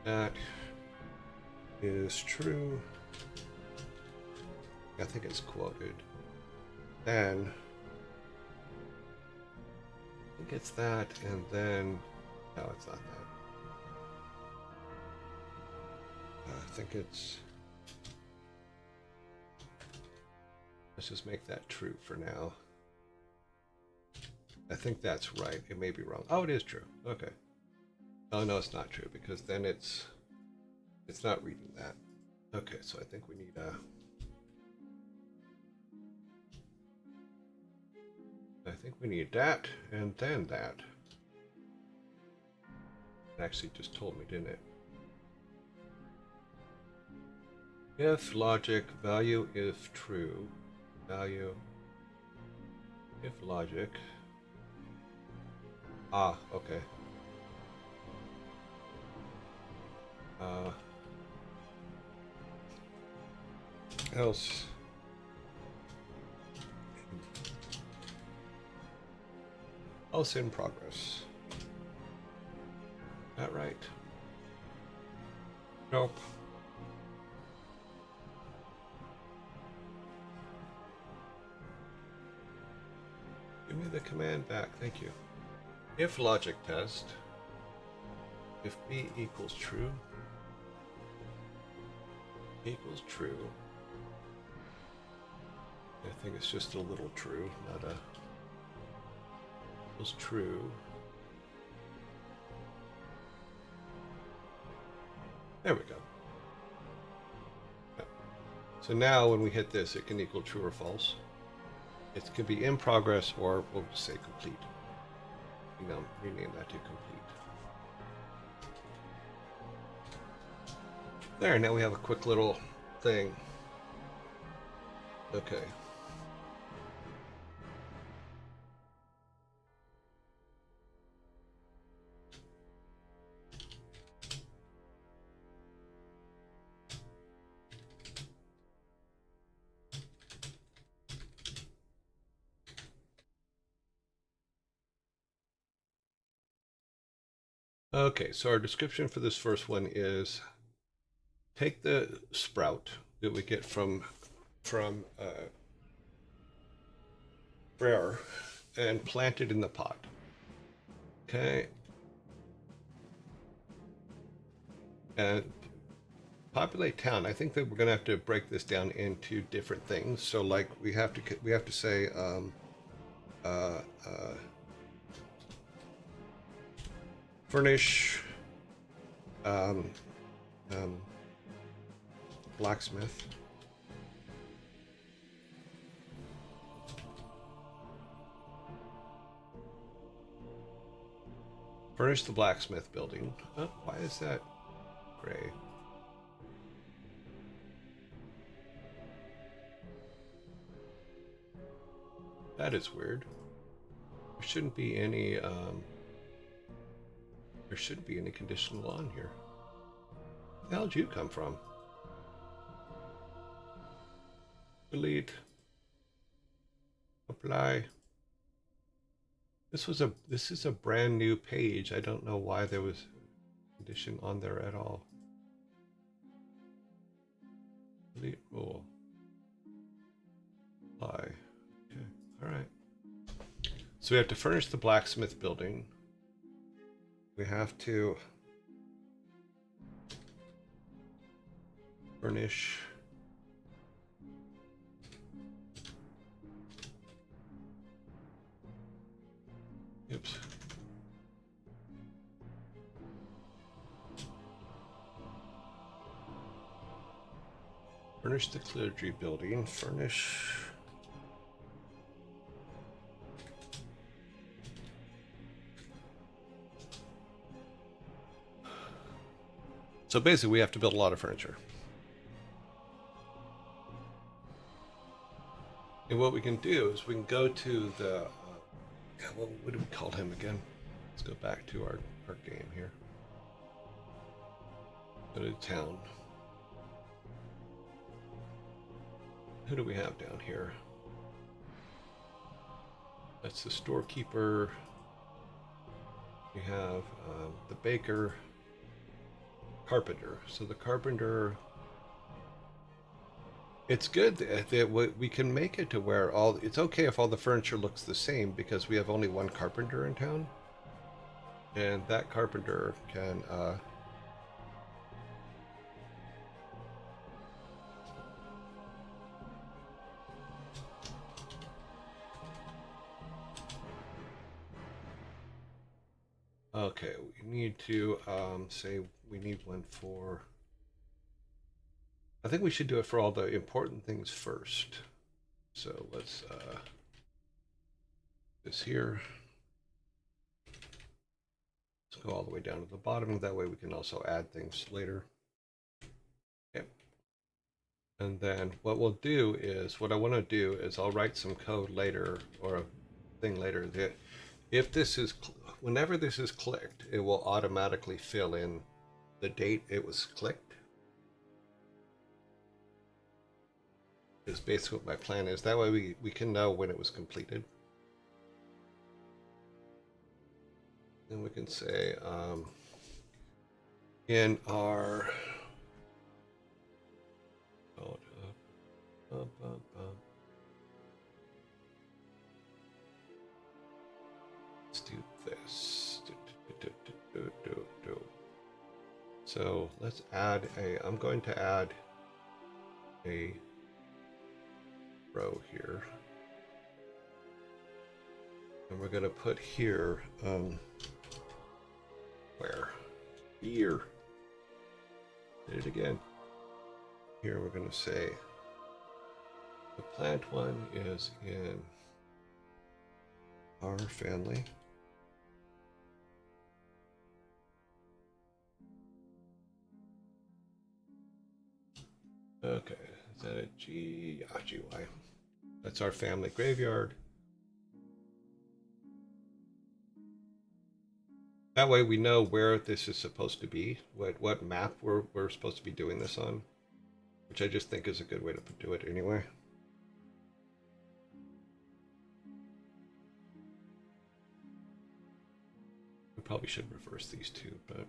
that is true. I think it's quoted. Then I think it's that, and then no, it's not that. I think it's. Let's just make that true for now. I think that's right. It may be wrong. Oh, it is true. Okay. Oh no, it's not true, because then it's not reading that. Okay, so I think we need I think we need that, and then that. actually just told me, didn't it? If logic, value if true, value if logic. Ah, okay. Else in progress. That right? Nope. Give me the command back, thank you. If logic test, if B equals true, equals true. I think it's just a little true, not a equals true. There we go. So now when we hit this, it can equal true or false. It can be in progress, or we'll just say complete. You know, rename that to complete. There, now we have a quick little thing. Okay. Okay, so our description for this first one is take the sprout that we get from Brer and plant it in the pot. Okay. And populate town. I think that we're gonna have to break this down into different things. So like we have to say furnish blacksmith. Furnish the blacksmith building. Oh, why is that gray? That is weird. There shouldn't be any conditional on here. Where the hell did you come from? Delete. Apply. This is a brand new page. I don't know why there was a condition on there at all. Delete rule. Apply. Okay. All right. So we have to furnish the blacksmith building. We have to furnish oops. Furnish the clergy building. Furnish so basically we have to build a lot of furniture. And what we can do is we can go to the what do we call him again? Let's go back to our game here. Go to town. Who do we have down here? That's the storekeeper. We have the baker, carpenter. So the carpenter, it's good that we can make it to where it's okay if all the furniture looks the same because we have only one carpenter in town. And that carpenter can okay, we need to say we need one for, I think we should do it for all the important things first. So let's this here. So Go all the way down to the bottom. That way we can also add things later. Okay. And then what we'll do is, what I want to do is I'll write some code later, or a thing later, that if this is, whenever this is clicked, it will automatically fill in the date it was clicked. Is basically what my plan is. That way we can know when it was completed. Then we can say in our let's do this. So let's add a, I'm going to add a row here. And we're going to put here, where? Here. Did it again. Here we're going to say the plant one is in our family. Okay, is that a G? Yeah, GY. That's our family graveyard. That way we know where this is supposed to be, what map we're supposed to be doing this on, which I just think is a good way to do it anyway. We probably should reverse these two, but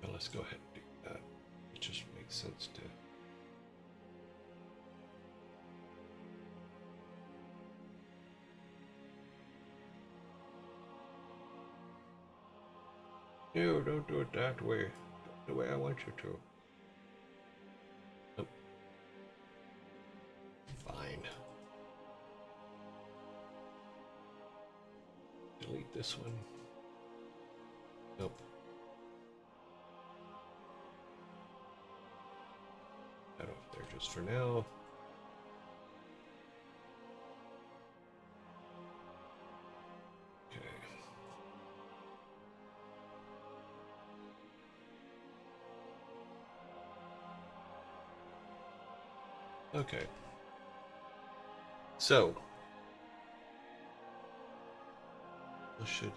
well, let's go ahead and do that. It just makes sense to. No, don't do it that way. The way I want you to. Nope. Fine. Delete this one. Nope. That off there just for now. Okay. So I should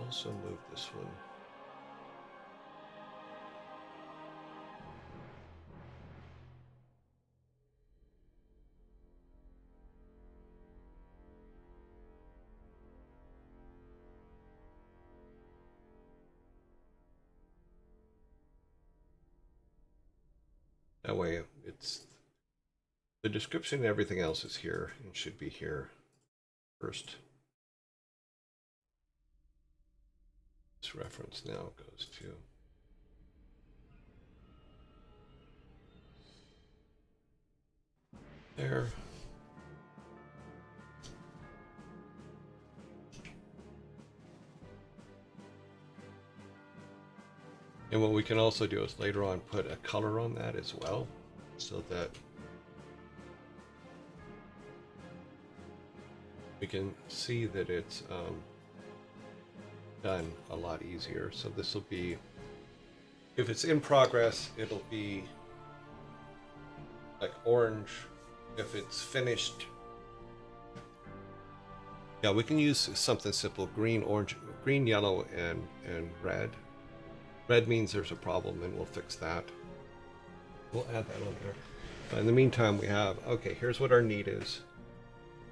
also move this one. That way it's the description and everything else is here and should be here first. This reference now goes to there. And what we can also do is later on put a color on that as well, so that we can see that it's done a lot easier. So this will be, if it's in progress, it'll be like orange. If it's finished, yeah, we can use something simple: green, orange, green, yellow, and red. Red means there's a problem, and we'll fix that. We'll add that on there. But in the meantime, we have, okay, here's what our need is.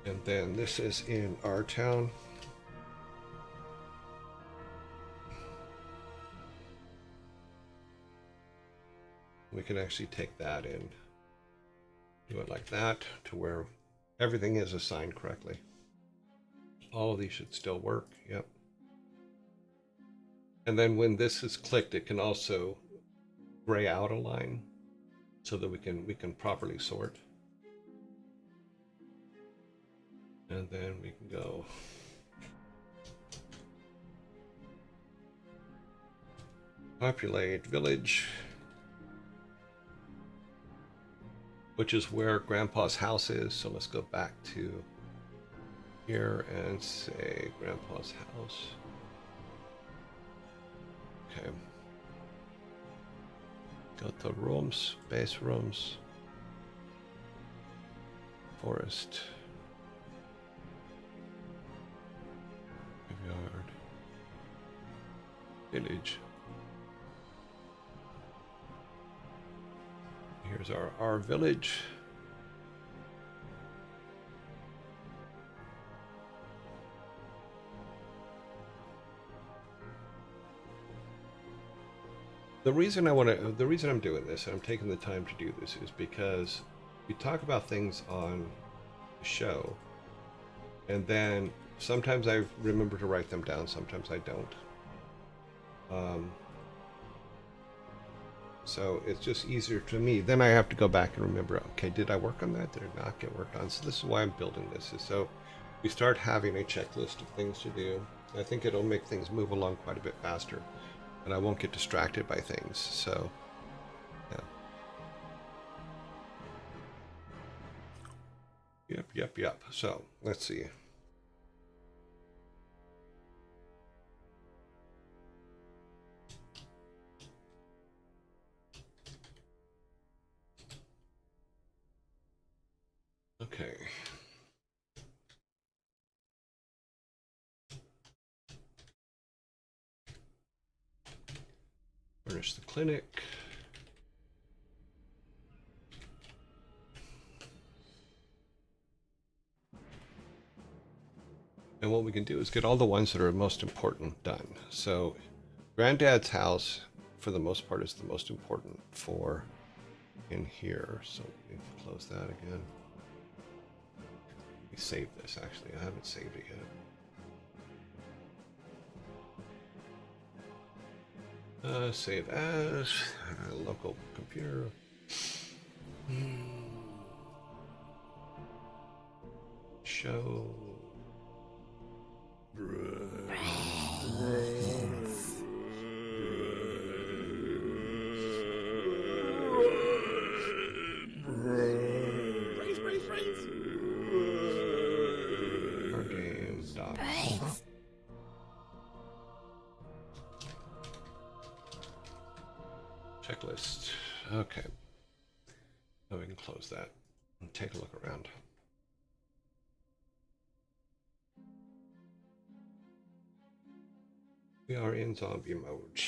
And then this is in our town. We can actually take that and do it like that to where everything is assigned correctly. All of these should still work, yep. And then when this is clicked, it can also gray out a line so that we can properly sort. And then we can go populate village. which is where Grandpa's house is. So let's go back to here and say Grandpa's house. Okay. Go to rooms, base rooms, forest, graveyard, village. Here's our village. The reason I'm doing this, and I'm taking the time to do this, is because we talk about things on the show, and then sometimes I remember to write them down, sometimes I don't. So it's just easier to me. Then I have to go back and remember, okay, did I work on that? Did it not get worked on? So this is why I'm building this, is so we start having a checklist of things to do. I think it'll make things move along quite a bit faster, and I won't get distracted by things. So, yeah. Yep. So, let's see. Okay. Furnish the clinic. And what we can do is get all the ones that are most important done. So Granddad's house, for the most part, is the most important for in here. So let me close that again. Let me save this, actually. I haven't saved it yet. Save as local computer. Show. Our game docs. Checklist. Okay. Now we can close that and take a look around. We are in zombie mode.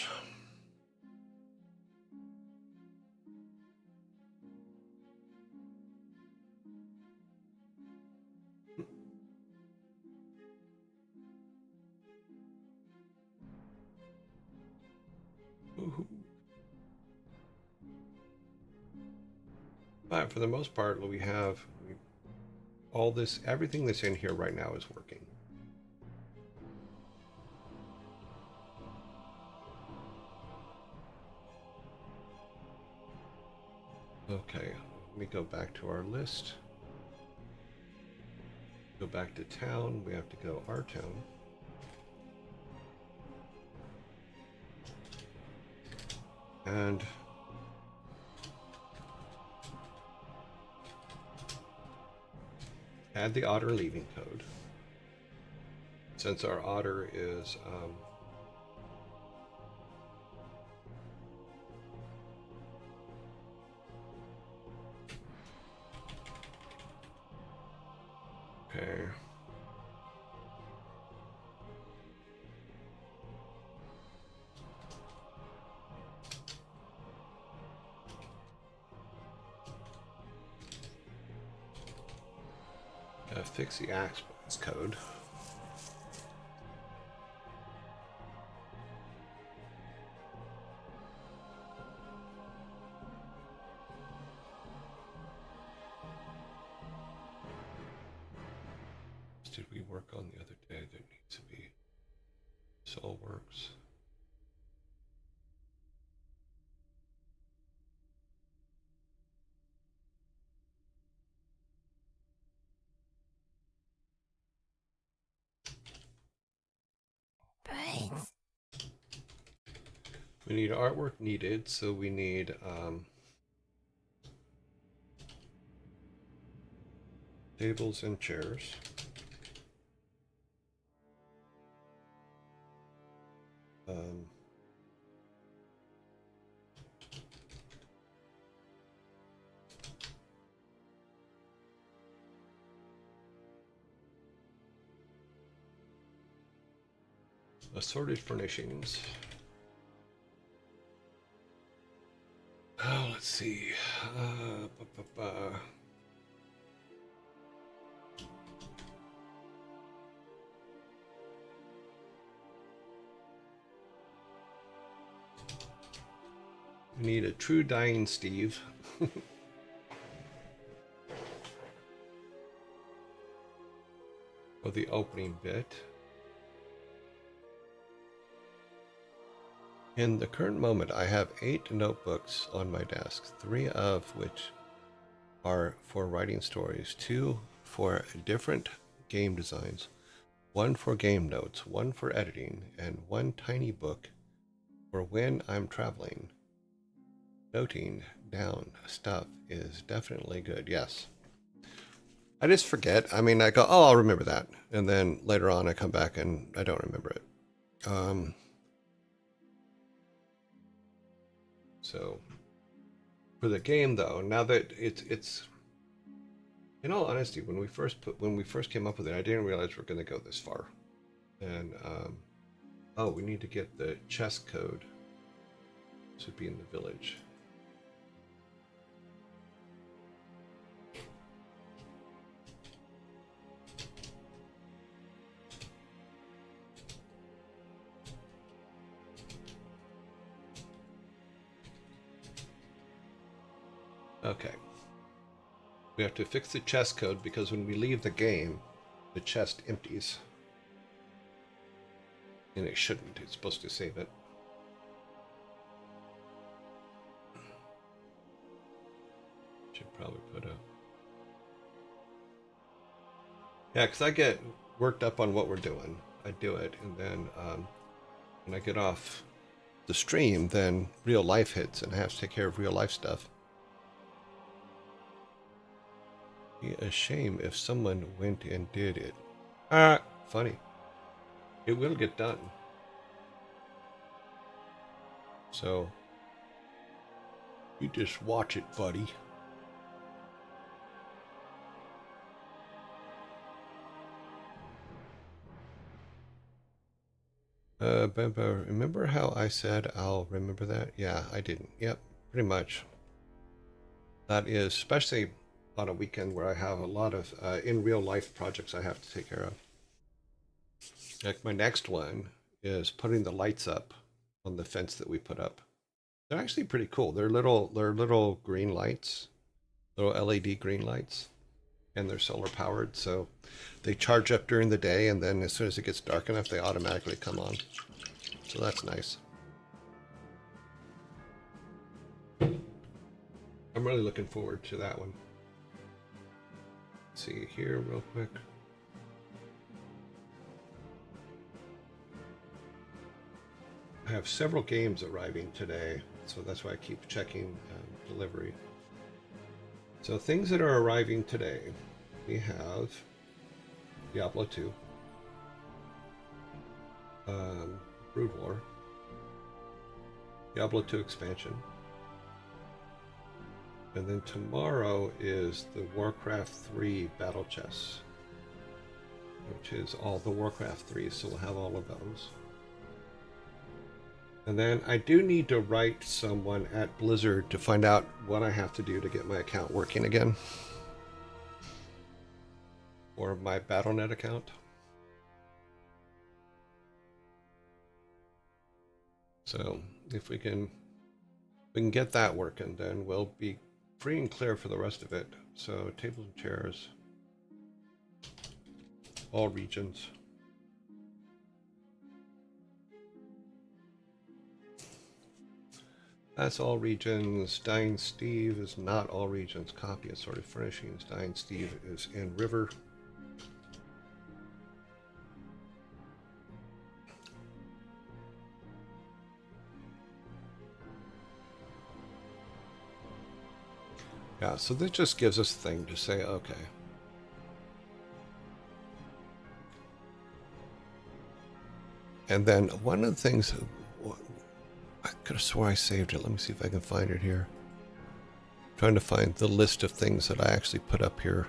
But for the most part, we have all this, everything that's in here right now is working. Okay, let me go back to our list. Go back to town. We have to go our town. And add the otter leaving code. Since our otter is okay. Gotta fix the access code. Did we work on the other day that needs to be Soul Works? We need artwork needed, so we need Tables and chairs. Assorted furnishings. Oh, let's see. We need a true dying Steve. For the opening bit. In the current moment, I have 8 notebooks on my desk, 3 of which are for writing stories, 2 for different game designs, 1 for game notes, 1 for editing, and 1 tiny book for when I'm traveling. Noting down stuff is definitely good, yes. I just forget. I mean, I go, oh, I'll remember that. And then later on I come back and I don't remember it. So for the game though, now that it's in all honesty, when we first came up with it, I didn't realize we're going to go this far. And oh, we need to get the chess code. This would be in the village. Okay. We have to fix the chest code because when we leave the game, the chest empties. And it shouldn't. It's supposed to save it. Should probably put a... Yeah, because I get worked up on what we're doing. I do it, and then when I get off the stream, then real life hits, and I have to take care of real life stuff. Be a shame if someone went and did it. Funny. It will get done. So, you just watch it, buddy. Bemba, remember how I said I'll remember that? Yeah, I didn't. Yep, pretty much. That is, especially on a weekend where I have a lot of in real life projects I have to take care of. Like my next one is putting the lights up on the fence that we put up. They're actually pretty cool. They're little green lights, little LED green lights, and they're solar powered. So they charge up during the day, and then as soon as it gets dark enough, they automatically come on. So that's nice. I'm really looking forward to that one. Let's see here real quick. I have several games arriving today, so that's why I keep checking delivery. So things that are arriving today, we have Diablo 2, Brood War, Diablo 2 expansion, and then tomorrow is the Warcraft 3 Battle Chess, which is all the Warcraft 3s, so we'll have all of those. And then I do need to write someone at Blizzard to find out what I have to do to get my account working again. Or my Battle.net account. So if we can get that working, then we'll be free and clear for the rest of it. So tables and chairs. All regions. That's all regions. Dying Steve is not all regions. Copy assorted furnishings. Dying Steve is in river. Yeah, so this just gives us a thing to say, okay, And then one of the things, I could have swore I saved it. Let me see if I can find it here. I'm trying to find the list of things that I actually put up here.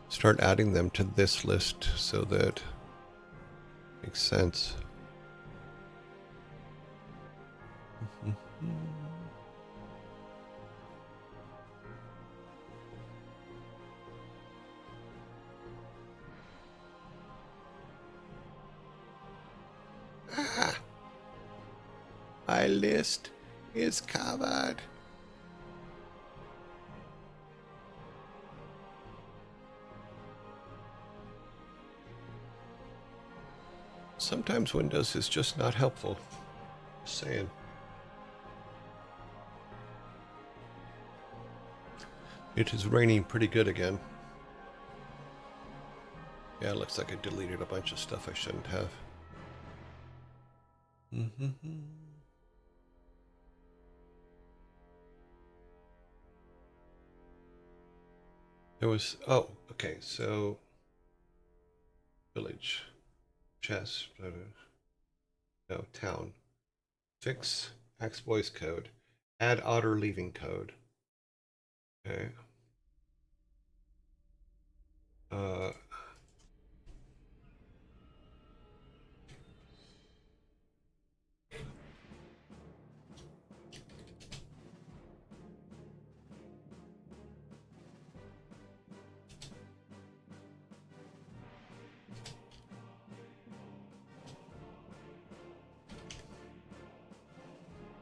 Start adding them to this list so that it makes sense. My list is covered. Sometimes Windows is just not helpful. Just saying. It is raining pretty good again. Yeah, it looks like I deleted a bunch of stuff I shouldn't have. There was, oh, okay, so village, chess, no, town, fix Axe Boys code, add otter leaving code. Okay.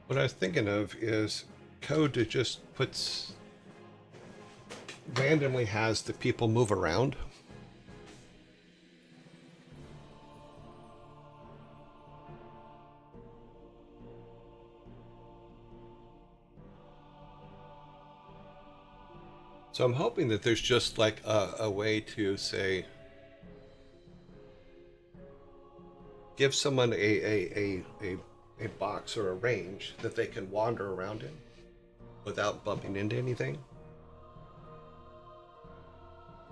What I was thinking of is code that just puts, randomly has the people move around. So I'm hoping that there's just like a way to say, give someone a box or a range that they can wander around in without bumping into anything.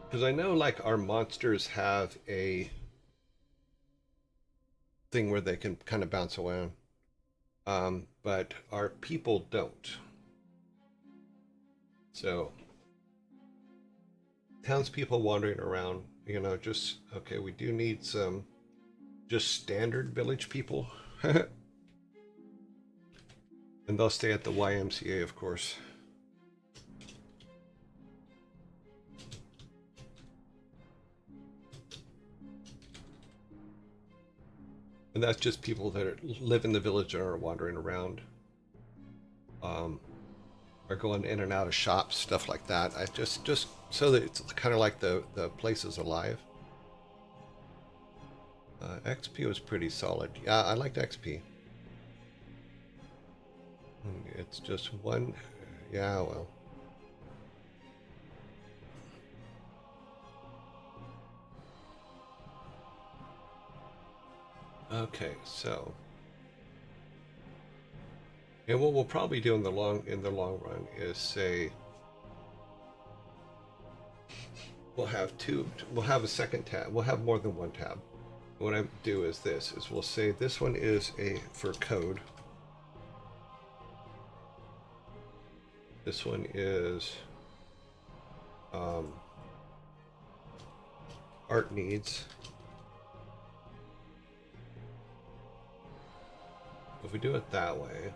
Because I know like our monsters have a thing where they can kind of bounce around, but our people don't. So townspeople wandering around, you know, just, okay, we do need some just standard village people. And they'll stay at the YMCA, of course. And that's just people that live in the village and are wandering around. Are going in and out of shops, stuff like that. I just so that it's kind of like the place is alive. XP was pretty solid. Yeah, I liked XP. It's just one. Yeah, well. Okay, so. And what we'll probably do in the long run is say we'll have a second tab. We'll have more than one tab. What I do is this is we'll say this one is for code. This one is art needs. If we do it that way,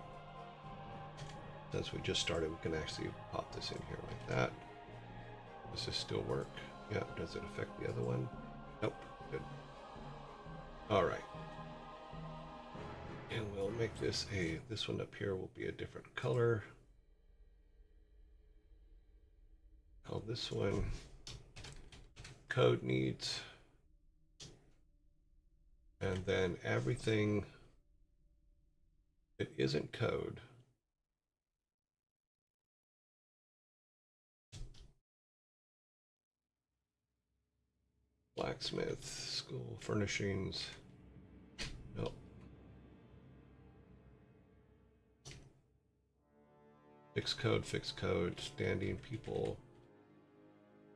since we just started, we can actually pop this in here like that. Does this still work? Yeah, does it affect the other one? Nope, good. All right. And we'll make this this one up here will be a different color. Call this one code needs. And then everything that isn't code blacksmith, school, furnishings. Nope. Fixed code, standing people,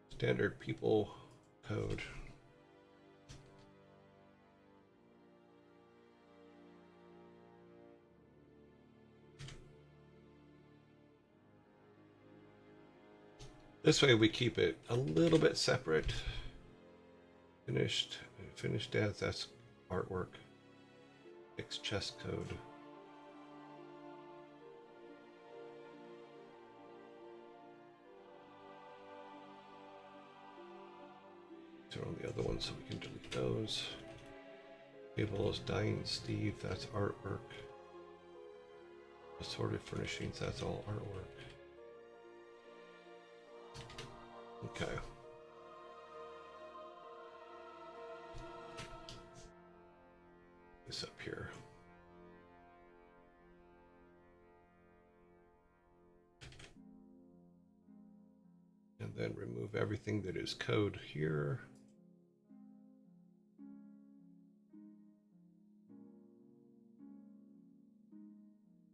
standard people code. This way we keep it a little bit separate. Finished death, that's artwork. Fixed chest code. Throw on the other one so we can delete those. Tables, Dying Steve, that's artwork. Assorted furnishings, that's all artwork. Okay. This up here. And then remove everything that is code here.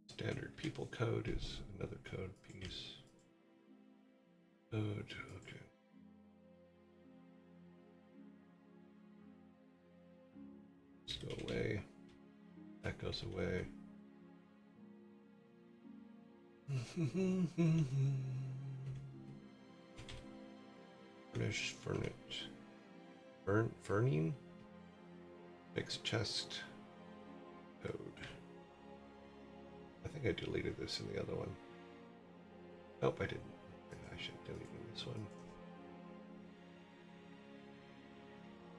Standard people code is another code piece. Code, okay. Let's go away. That goes away. Furnish. Ferning? Fixed chest code. I think I deleted this in the other one. Nope, I didn't. I should delete this one.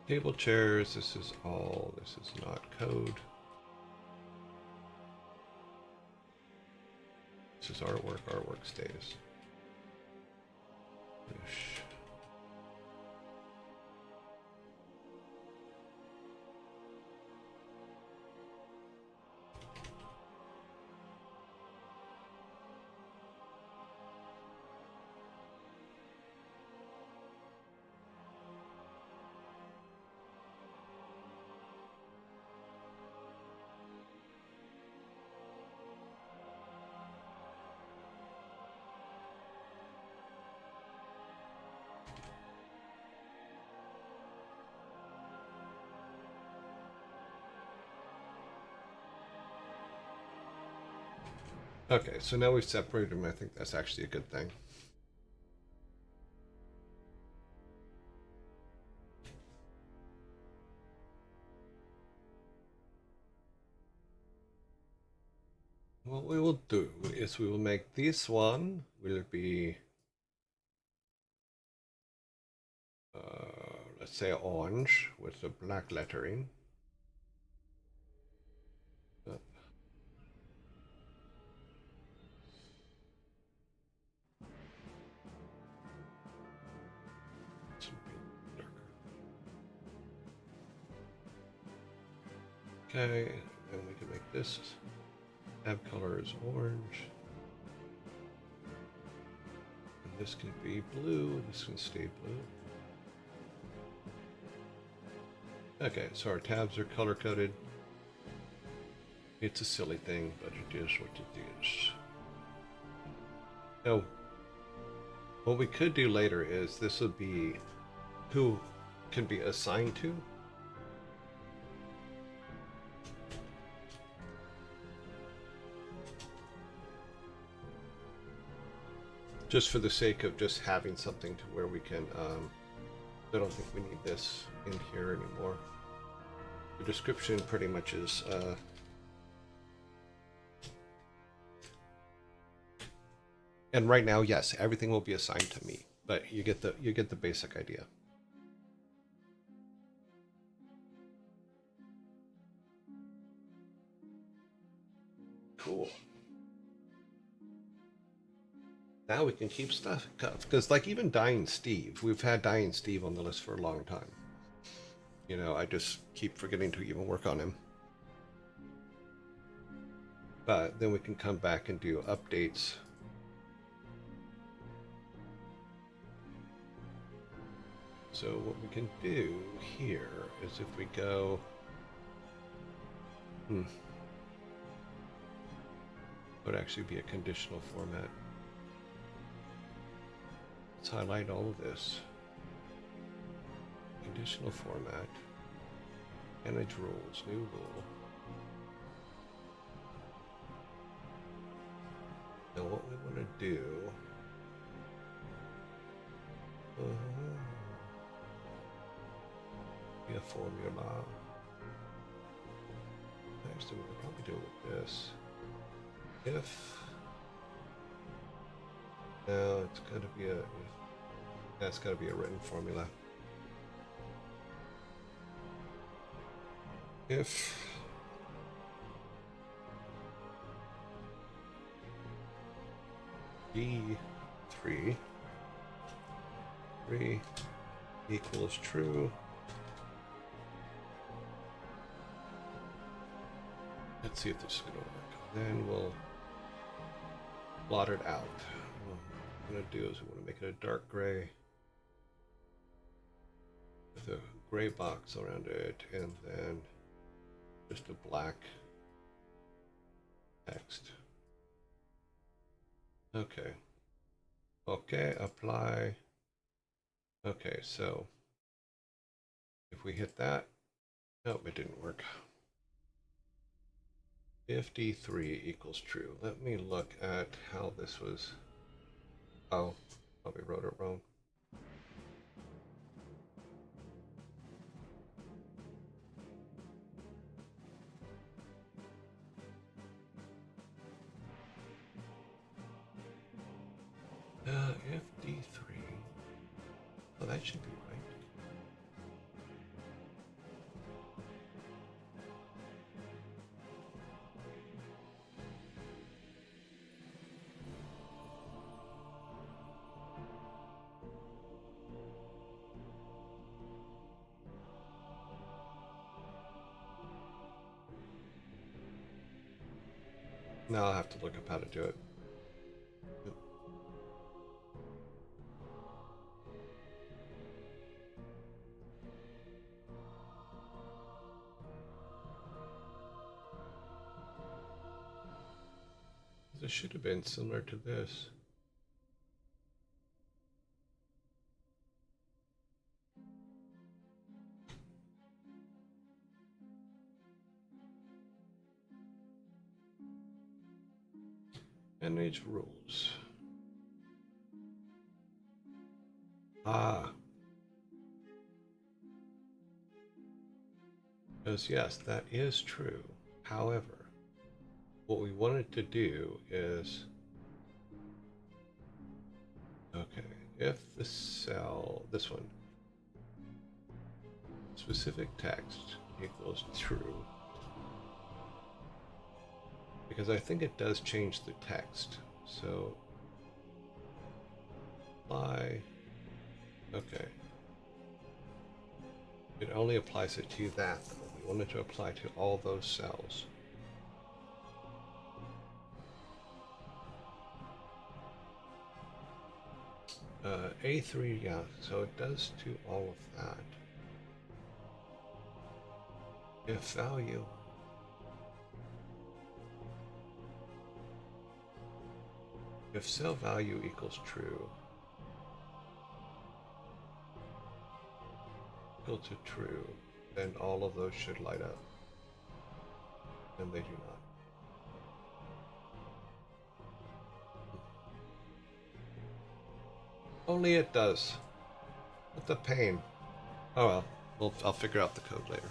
Table chairs, this is not code. This is artwork stays. Finish. Okay, so now we've separated them. I think that's actually a good thing. What we will do is we will make this one will be, let's say orange with the black lettering. Okay, and we can make this tab color is orange. And this can be blue, this can stay blue. Okay, so our tabs are color coded. It's a silly thing, but it is what it is. Now, what we could do later is this would be who can be assigned to. Just for the sake of just having something to where we can, I don't think we need this in here anymore. The description pretty much is, and right now, yes, everything will be assigned to me, but you get the basic idea. Cool. Now we can keep stuff, because like even Dying Steve, we've had Dying Steve on the list for a long time. You know, I just keep forgetting to even work on him. But then we can come back and do updates. So what we can do here is if we go, would actually be a conditional format. Let's highlight all of this. Conditional format. Manage rules, new rule. Now what we want to do Be a formula. Actually, we'll probably do it with this. If no, it's got to be a. That's got to be a written formula. If D3 equals true. Let's see if this is going to work. Then we'll blot it out. What we're going to do is we want to make it a dark gray with a gray box around it, and then just a black text. Okay. Okay, apply. Okay, so if we hit that, nope, it didn't work. If D3 equals true, let me look at how this was. Oh, probably wrote it wrong. If D3, oh, that should be right. Now I'll have to look up how to do it. This should have been similar to this. Manage rules. Ah. Because yes, that is true. However, what we wanted to do is, okay, if the cell, this one, specific text equals true, because I think it does change the text. So, apply, okay. It only applies it to that, though. We want it to apply to all those cells. A3, yeah, so it does to all of that. If value if cell value equals true, equal to true, then all of those should light up. And they do not. Only it does. What the pain. Oh well, I'll figure out the code later.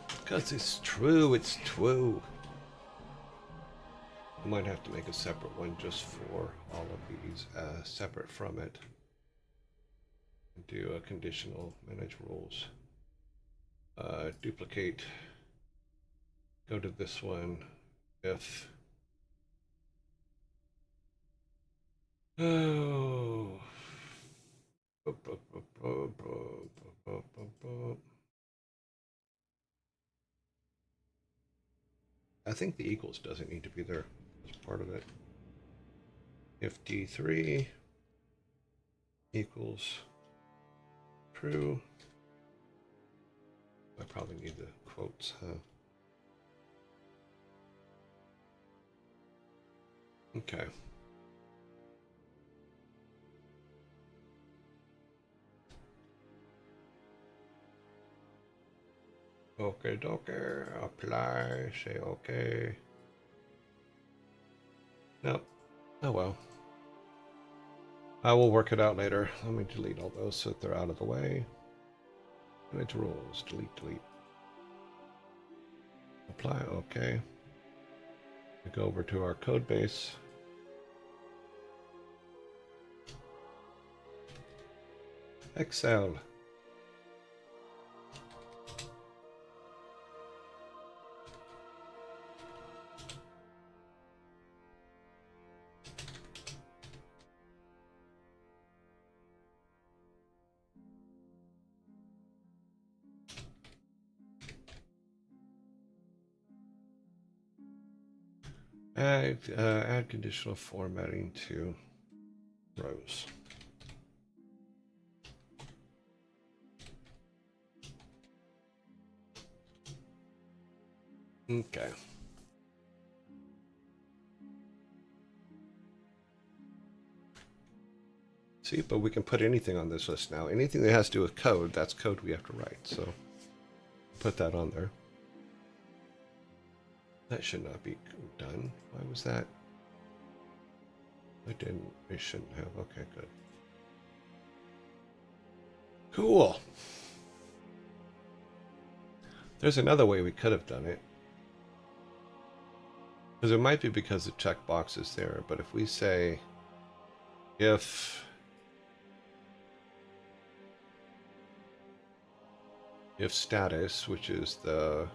Because it's true, it's true. I might have to make a separate one just for all of these, separate from it. Do a conditional manage rules. Duplicate. Go to this one. If. Oh. I think the equals doesn't need to be there as part of it. If D3 equals true, I probably need the quotes, huh? Okay. Okay, dokie, apply, say okay. Nope. Oh well. I will work it out later. Let me delete all those so that they're out of the way. Manage rules. Delete, delete. Apply, okay. We go over to our code base. Excel. Add conditional formatting to rows. Okay. See, but we can put anything on this list now. Anything that has to do with code, that's code we have to write. So put that on there. That should not be done. Why was that? I didn't. It shouldn't have. Okay, good. Cool. There's another way we could have done it. Because it might be because the checkbox is there. But if we say if status, which is the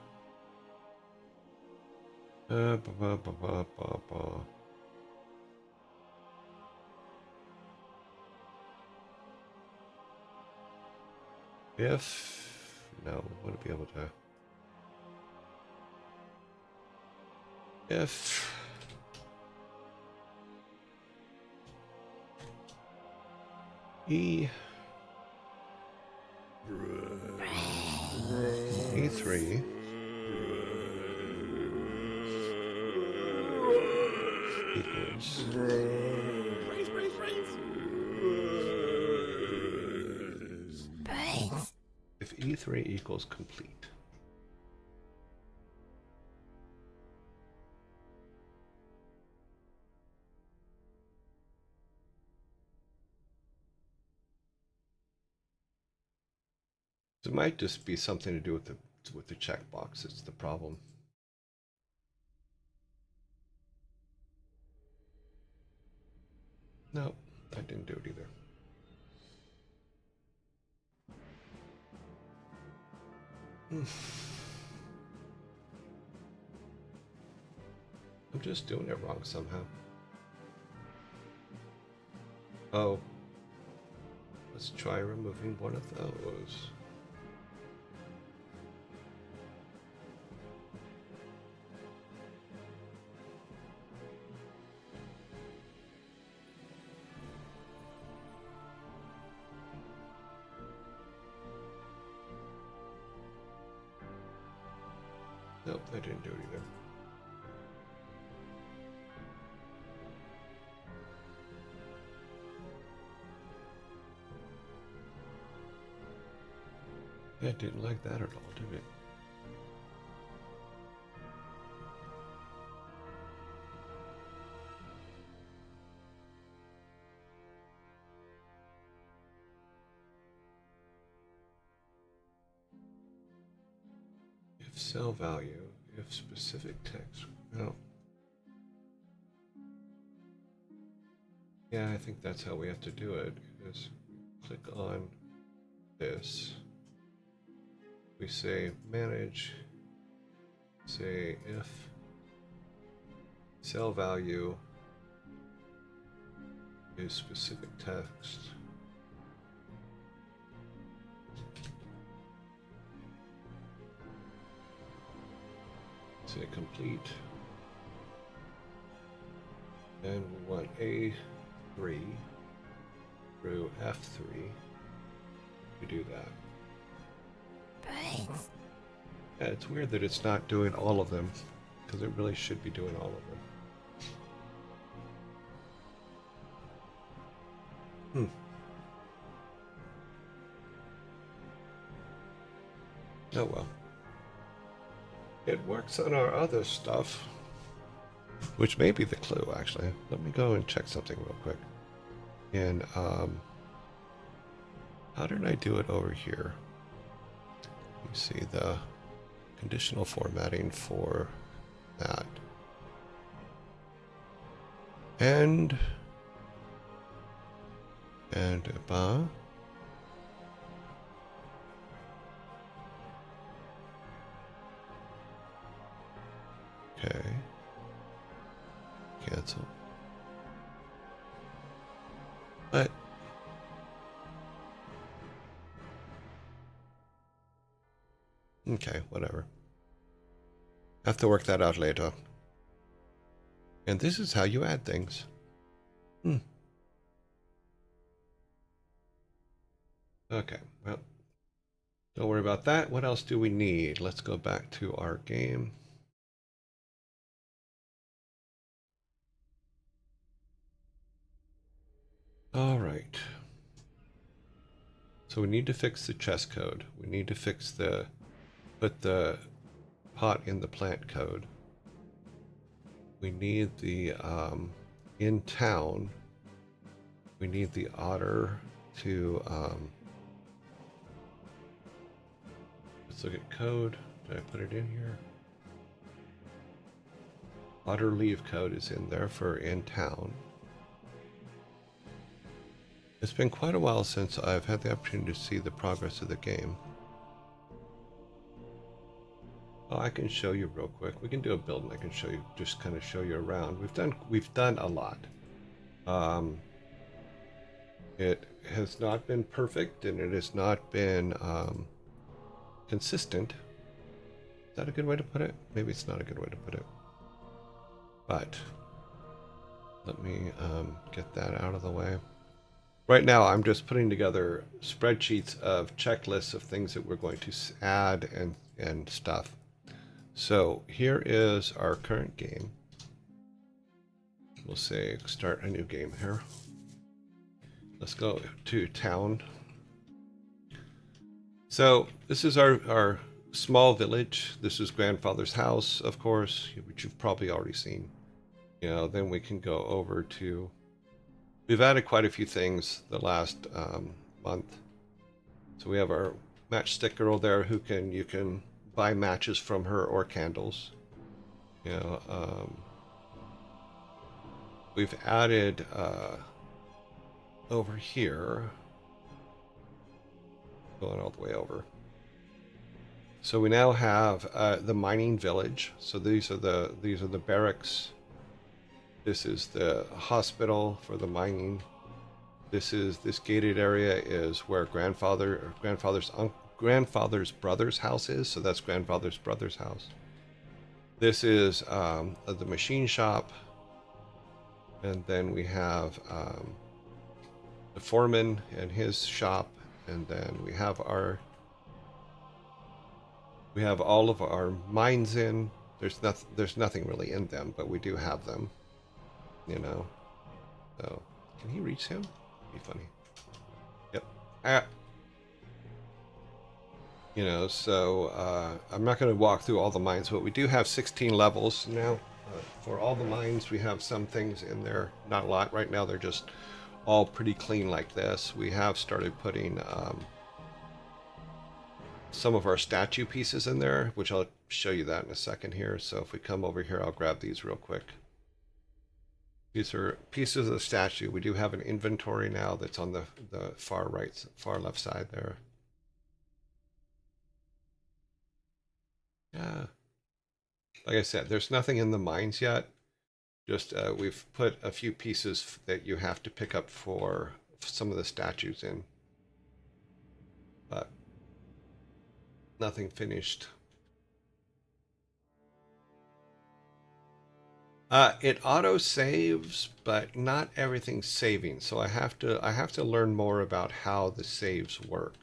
if no, we want to be able to if E3 equals if E3 equals complete. It might just be something to do with the checkbox. It's the problem. No, I didn't do it either. I'm just doing it wrong somehow. Oh. Let's try removing one of those. Nope, I didn't do it either. Yeah, I didn't like that at all, did it? If cell value, if specific text. No. Yeah, I think that's how we have to do it. Is click on this. We say manage. Say if cell value is specific text. Say complete. And we want A3 through F3 to do that. Yeah, it's weird that it's not doing all of them, because it really should be doing all of them. Oh well. It works on our other stuff, which may be the clue, actually. Let me go and check something real quick. in, how did I do it over here? You see the conditional formatting for that. And okay. Cancel. But okay, whatever. Have to work that out later. And this is how you add things. Okay, well, don't worry about that. What else do we need? Let's go back to our game. All right. So we need to fix the chess code. We need to fix put the pot in the plant code. We need the, in town, we need the otter to, let's look at code. Did I put it in here? Otter leave code is in there for in town. It's been quite a while since I've had the opportunity to see the progress of the game. Oh, I can show you real quick. We can do a build and I can show you, just kind of show you around. We've done a lot. It has not been perfect and it has not been consistent. Is that a good way to put it? Maybe it's not a good way to put it. But let me get that out of the way. Right now, I'm just putting together spreadsheets of checklists of things that we're going to add and stuff. So here is our current game. We'll say start a new game here. Let's go to town. So this is our small village. This is grandfather's house, of course, which you've probably already seen. You know, then we can go over to, we've added quite a few things the last month. So we have our matchstick girl there who you can buy matches from her or candles. You know, we've added over here, going all the way over. So we now have the mining village. So these are the barracks. This is the hospital for the mining. This gated area is where grandfather's brother's house is. So that's grandfather's brother's house. This is the machine shop, and then we have the foreman and his shop, and then we have all of our mines in. There's nothing really in them, but we do have them. You know, so can he reach him? Be funny. Yep. You know, so I'm not going to walk through all the mines, but we do have 16 levels now. For all the mines, we have some things in there, not a lot. Right now, they're just all pretty clean like this. We have started putting some of our statue pieces in there, which I'll show you that in a second here. So if we come over here, I'll grab these real quick. These are pieces of the statue. We do have an inventory now that's on the far left side there. Yeah. Like I said, there's nothing in the mines yet. Just we've put a few pieces that you have to pick up for some of the statues in. But nothing finished. It auto saves, but not everything's saving. So I have to learn more about how the saves work.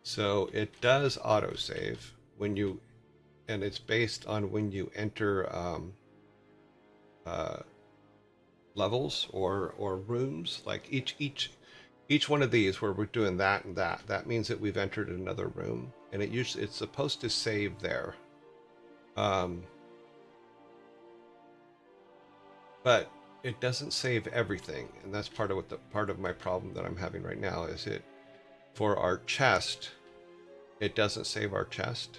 So it does auto save when you, and it's based on when you enter levels or rooms. Like each one of these where we're doing that and that means that we've entered another room, and it's supposed to save there. But it doesn't save everything, and that's part of my problem that I'm having right now. Is it for our chest? It doesn't save our chest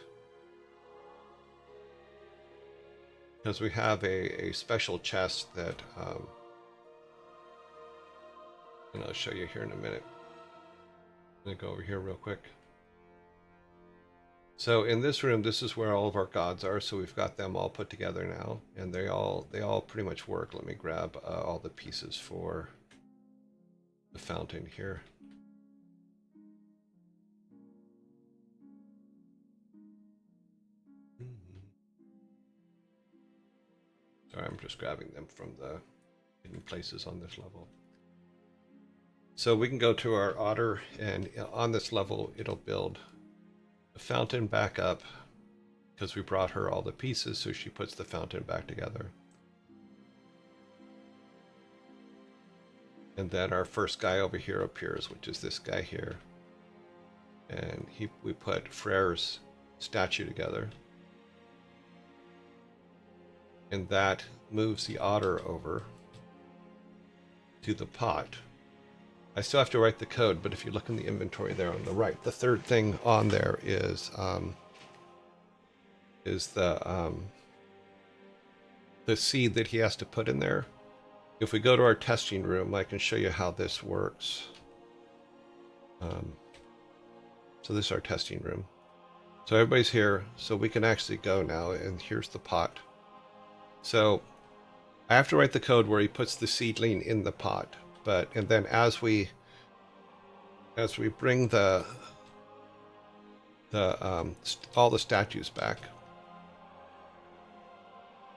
because we have a special chest that and I'll show you here in a minute. I'm gonna go over here real quick. So in this room, this is where all of our gods are. So we've got them all put together now, and they all pretty much work. Let me grab all the pieces for the fountain here. Sorry, I'm just grabbing them from the hidden places on this level. So we can go to our otter, and on this level, it'll build the fountain back up because we brought her all the pieces, so she puts the fountain back together. And then our first guy over here appears, which is this guy here. And we put Freyr's statue together. And that moves the otter over to the pot. I still have to write the code, but if you look in the inventory there on the right, the third thing on there is the seed that he has to put in there. If we go to our testing room, I can show you how this works. So this is our testing room. So everybody's here, so we can actually go now, and here's the pot. So I have to write the code where he puts the seedling in the pot, and then as we bring all the statues back,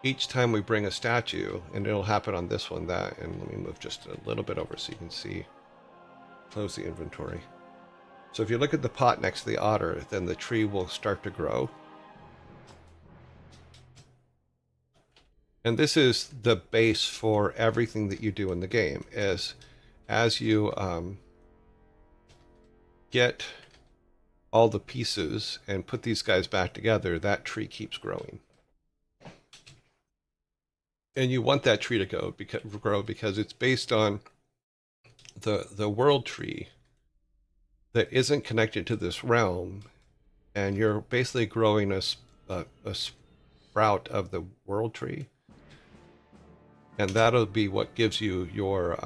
each time we bring a statue, and it'll happen on this one, and let me move just a little bit over so you can see, close the inventory. So if you look at the pot next to the otter, then the tree will start to grow. And this is the base for everything that you do in the game. As you get all the pieces and put these guys back together, that tree keeps growing. And you want that tree to grow because it's based on the world tree that isn't connected to this realm, and you're basically growing a sprout of the world tree. And that'll be what gives you your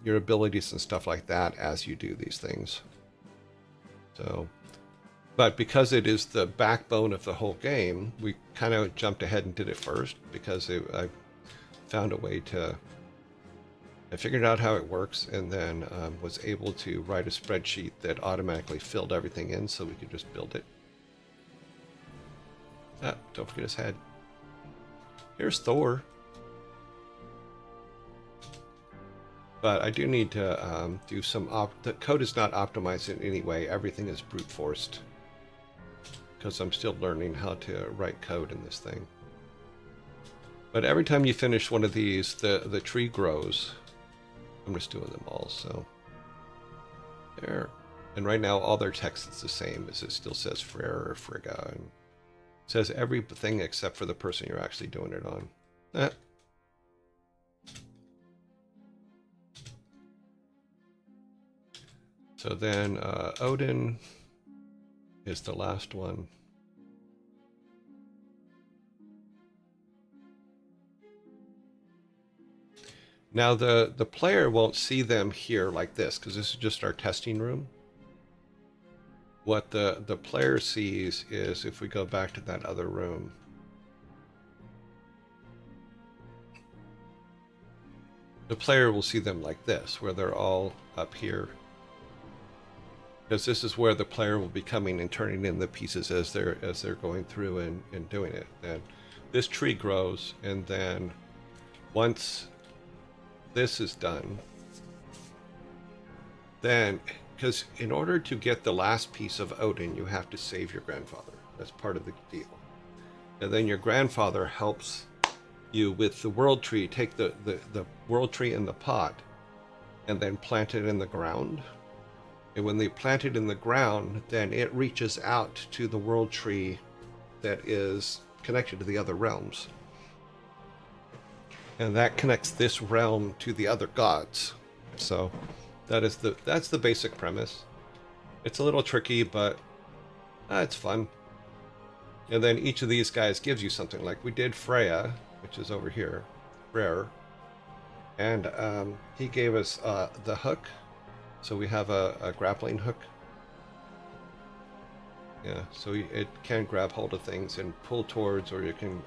abilities and stuff like that as you do these things. So, but because it is the backbone of the whole game, we kind of jumped ahead and did it first because I found a way to. I figured out how it works, and then was able to write a spreadsheet that automatically filled everything in, so we could just build it. Ah, don't forget his head. Here's Thor. But I do need to do some the code is not optimized in any way. Everything is brute forced because I'm still learning how to write code in this thing. But every time you finish one of these, the tree grows. I'm just doing them all, so there. And right now, all their text is the same, as it still says Freyr or Frigga, and it says everything except for the person you're actually doing it on. So then Odin is the last one. Now the player won't see them here like this because this is just our testing room. What the player sees is, if we go back to that other room, the player will see them like this, where they're all up here. Because this is where the player will be coming and turning in the pieces as they're going through and doing it. And this tree grows, and then once this is done, then, because in order to get the last piece of Odin, you have to save your grandfather. That's part of the deal. And then your grandfather helps you with the world tree. Take the world tree in the pot and then plant it in the ground. And when they plant it in the ground, then it reaches out to the world tree that is connected to the other realms. and that connects this realm to the other gods. So that's the basic premise. It's a little tricky, but it's fun. And then each of these guys gives you something. Like we did Freya, which is over here, Freyr, and he gave us the hook. So we have a grappling hook. Yeah, so it can grab hold of things and pull towards, or you can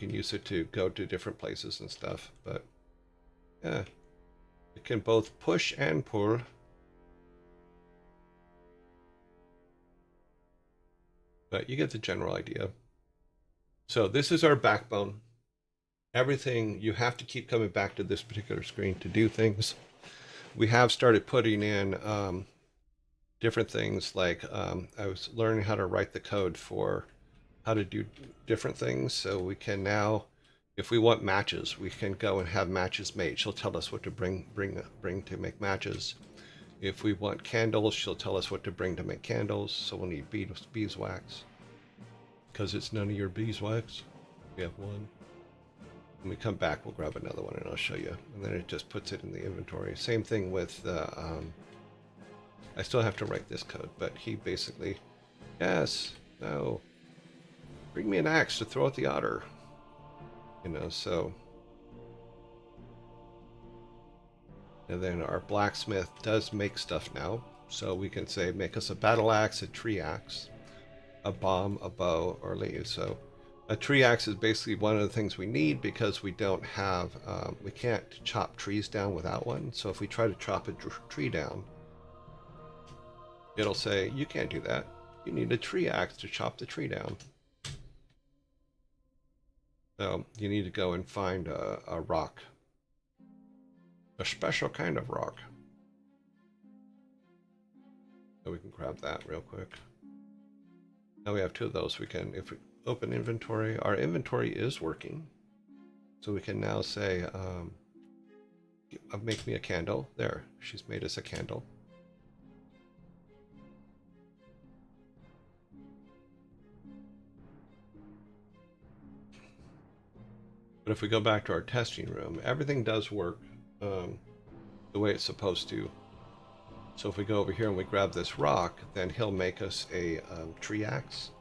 use it to go to different places and stuff. But yeah, it can both push and pull. But you get the general idea. So this is our backbone. Everything, you have to keep coming back to this particular screen to do things. We have started putting in different things, like I was learning how to write the code for how to do different things. So we can now, if we want matches, we can go and have matches made. She'll tell us what to bring to make matches. If we want candles, she'll tell us what to bring to make candles. So we'll need beeswax, because it's none of your beeswax. We have one. When we come back, we'll grab another one and I'll show you. And then it just puts it in the inventory. Same thing with the, I still have to write this code, but he basically, yes, no, bring me an axe to throw at the otter. You know, so. And then our blacksmith does make stuff now. So we can say, make us a battle axe, a tree axe, a bomb, a bow, or leaves. So a tree axe is basically one of the things we need, because we don't have, we can't chop trees down without one. So if we try to chop a tree down, it'll say, you can't do that. You need a tree axe to chop the tree down. So you need to go and find a rock. A special kind of rock. So we can grab that real quick. Now we have two of those. We can, if we open inventory, our inventory is working. So we can now say, make me a candle. There, she's made us a candle. But if we go back to our testing room, everything does work the way it's supposed to. So if we go over here and we grab this rock, then he'll make us a tree axe.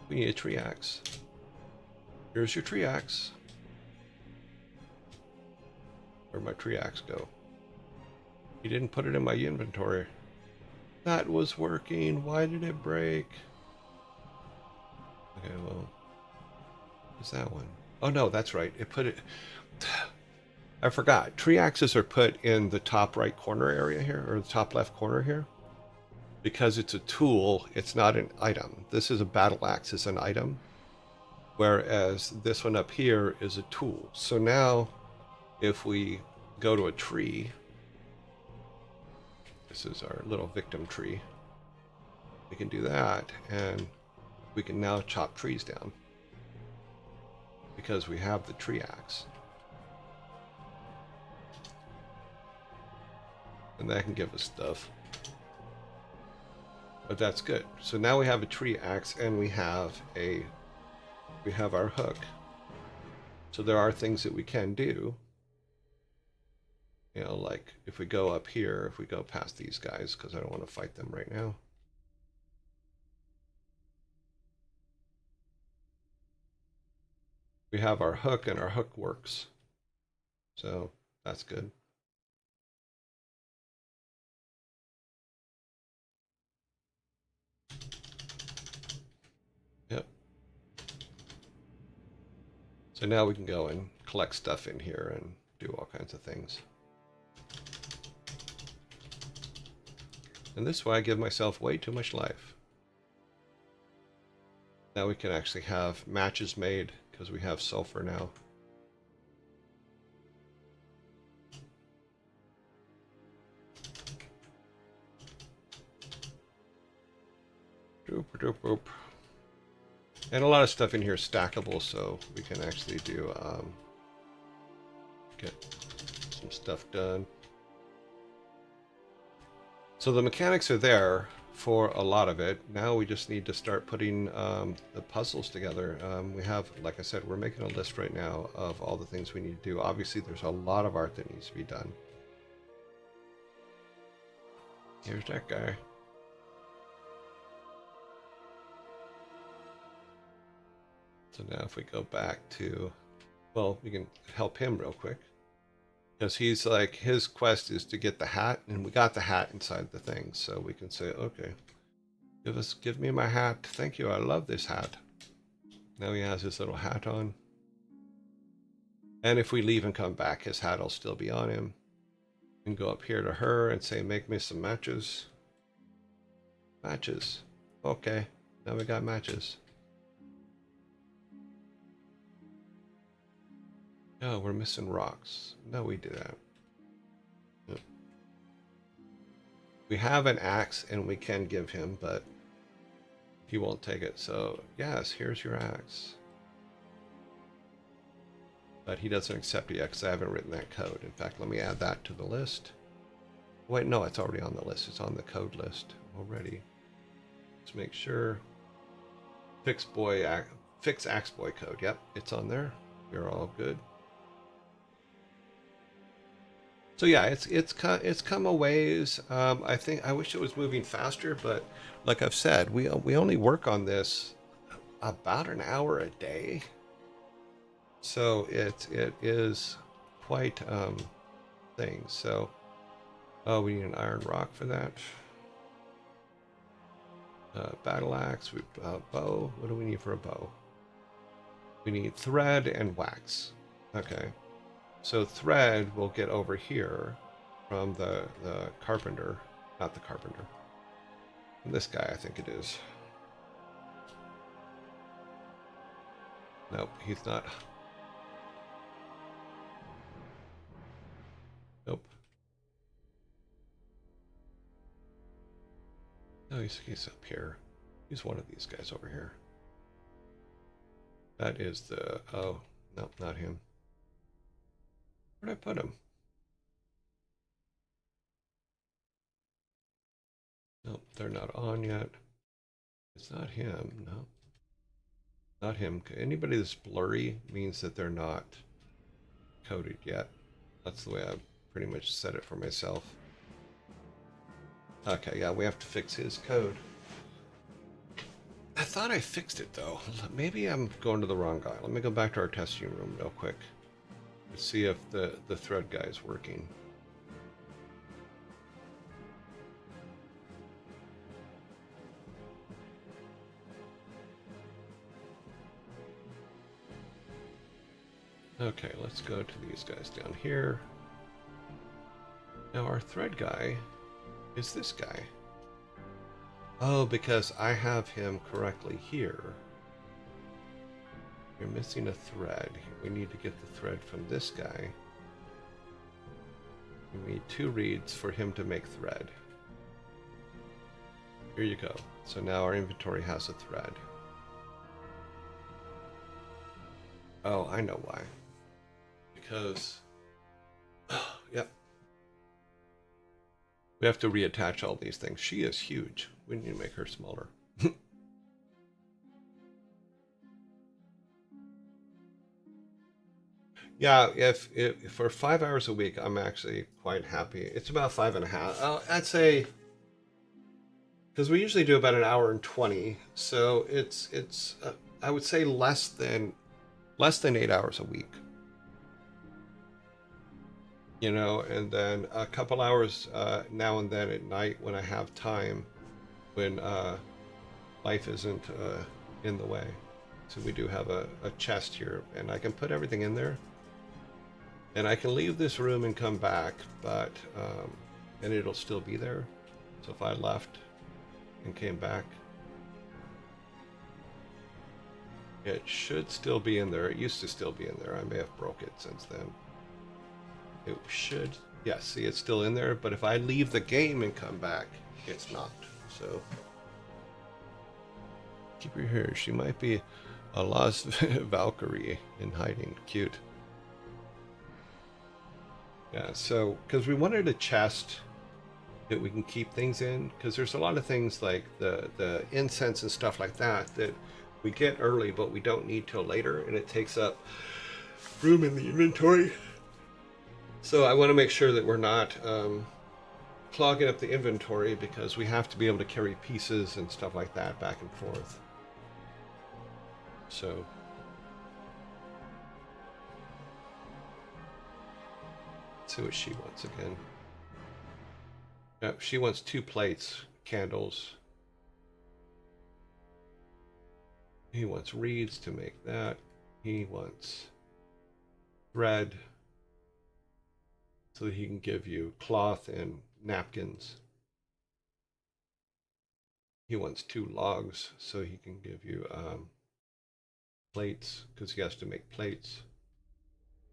We need a tree axe. Here's your tree axe. Where'd my tree axe go? He didn't put it in my inventory. That was working. Why did it break? Okay, well, what's that one? Oh no, that's right. It put it. I forgot. Tree axes are put in the top right corner area here, or the top left corner here. Because it's a tool, it's not an item. This is a battle axe, it's an item. Whereas this one up here is a tool. So now, if we go to a tree, this is our little victim tree. We can do that, and we can now chop trees down. Because we have the tree axe. And that can give us stuff. But that's good. So now we have a tree axe, and we have our hook. So there are things that we can do. You know, like if we go up here, if we go past these guys, because I don't want to fight them right now. We have our hook, and our hook works. So that's good. Yep. So now we can go and collect stuff in here and do all kinds of things. And this way I give myself way too much life. Now we can actually have matches made, because we have sulfur now. Doop, doop, doop. And a lot of stuff in here is stackable, so we can actually do get some stuff done. So the mechanics are there for a lot of it. Now we just need to start putting the puzzles together. We have, like I said, we're making a list right now of all the things we need to do. Obviously, there's a lot of art that needs to be done. Here's that guy. So now if we go back to, well, we can help him real quick. Because he's like, his quest is to get the hat, and we got the hat inside the thing. So we can say, okay, give me my hat. Thank you, I love this hat. Now he has his little hat on. And if we leave and come back, his hat will still be on him. We can go up here to her and say, make me some matches. Matches. Okay, now we got matches. Oh, we're missing rocks. No, we did that. Yep. We have an axe and we can give him, but he won't take it. So, yes, here's your axe. But he doesn't accept it yet because I haven't written that code. In fact, let me add that to the list. Wait, no, it's already on the list. It's on the code list already. Let's make sure. Fix axe boy code. Yep, it's on there. We're all good. So yeah, it's come a ways. I wish it was moving faster, but like I've said, we only work on this about an hour a day. So it is quite thing. So oh, we need an iron rock for that. Battle axe, bow. What do we need for a bow? We need thread and wax. Okay. So thread will get over here from the carpenter, not the carpenter. This guy, I think it is. Nope, he's not. Nope. No, he's up here. He's one of these guys over here. That is the, oh, nope, not him. Where'd I put him? Nope, they're not on yet. It's not him, no. Not him. Anybody that's blurry means that they're not coded yet. That's the way I pretty much set it for myself. Okay, yeah, we have to fix his code. I thought I fixed it though. Maybe I'm going to the wrong guy. Let me go back to our testing room real quick. Let's see if the thread guy is working. Okay, let's go to these guys down here. Now our thread guy is this guy. Oh, because I have him correctly here. You're missing a thread. We need to get the thread from this guy. We need 2 reeds for him to make thread. Here you go. So now our inventory has a thread. Oh, I know why. Because, yep. We have to reattach all these things. She is huge. We need to make her smaller. Yeah, if for 5 hours a week, I'm actually quite happy. It's about 5.5. I'd say, because we usually do about an hour and 20, so it's I would say less than 8 hours a week. You know, and then a couple hours now and then at night when I have time, when life isn't in the way. So we do have a chest here, and I can put everything in there. And I can leave this room and come back, but and it'll still be there. So if I left and came back, it should still be in there. It used to still be in there. I may have broke it since then. It should, yeah, see, it's still in there, but if I leave the game and come back, it's not. So keep her here. She might be a lost Valkyrie in hiding. Cute. Yeah, so because we wanted a chest that we can keep things in, because there's a lot of things like the incense and stuff like that that we get early but we don't need till later, and it takes up room in the inventory. So I want to make sure that we're not clogging up the inventory, because we have to be able to carry pieces and stuff like that back and forth. So let's see what she wants again. Yep, she wants 2 plates, candles. He wants reeds to make that. He wants thread so that he can give you cloth and napkins. He wants 2 logs so he can give you plates, because he has to make plates.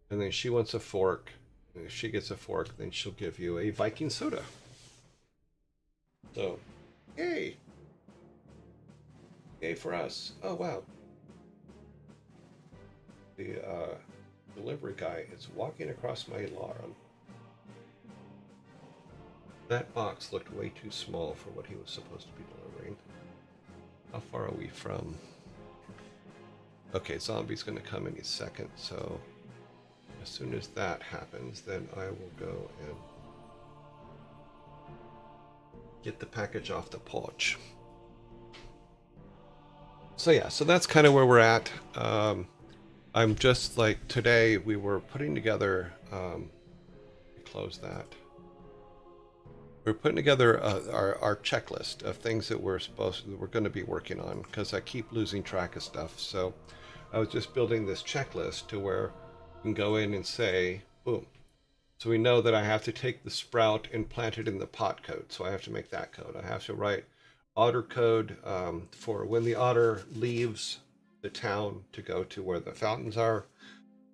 And then she wants a fork. And if she gets a fork, then she'll give you a Viking soda. So, yay! Yay for us. Oh, wow. The delivery guy is walking across my lawn. That box looked way too small for what he was supposed to be delivering. How far are we from? Okay, zombie's going to come any second, so as soon as that happens, then I will go and get the package off the porch. So yeah, so that's kind of where we're at. I'm just like, today we were putting together, close that. We're putting together our checklist of things that we're going to be working on, because I keep losing track of stuff. So I was just building this checklist to where you can go in and say, boom. So we know that I have to take the sprout and plant it in the pot code. So I have to make that code. I have to write otter code for when the otter leaves the town to go to where the fountains are.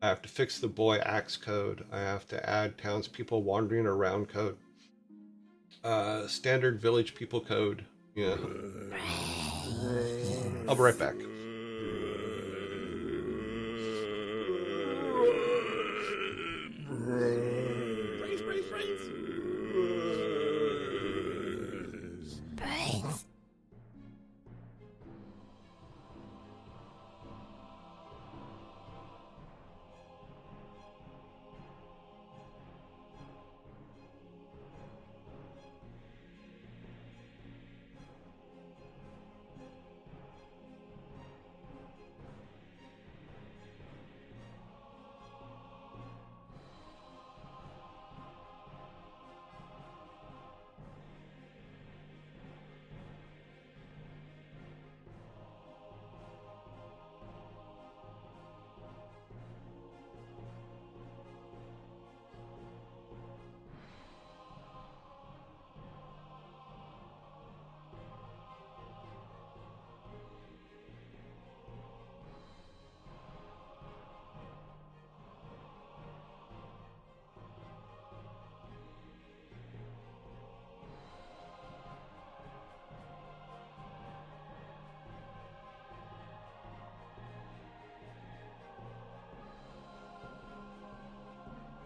I have to fix the boy axe code. I have to add townspeople wandering around code. Standard village people code. Yeah. I'll be right back.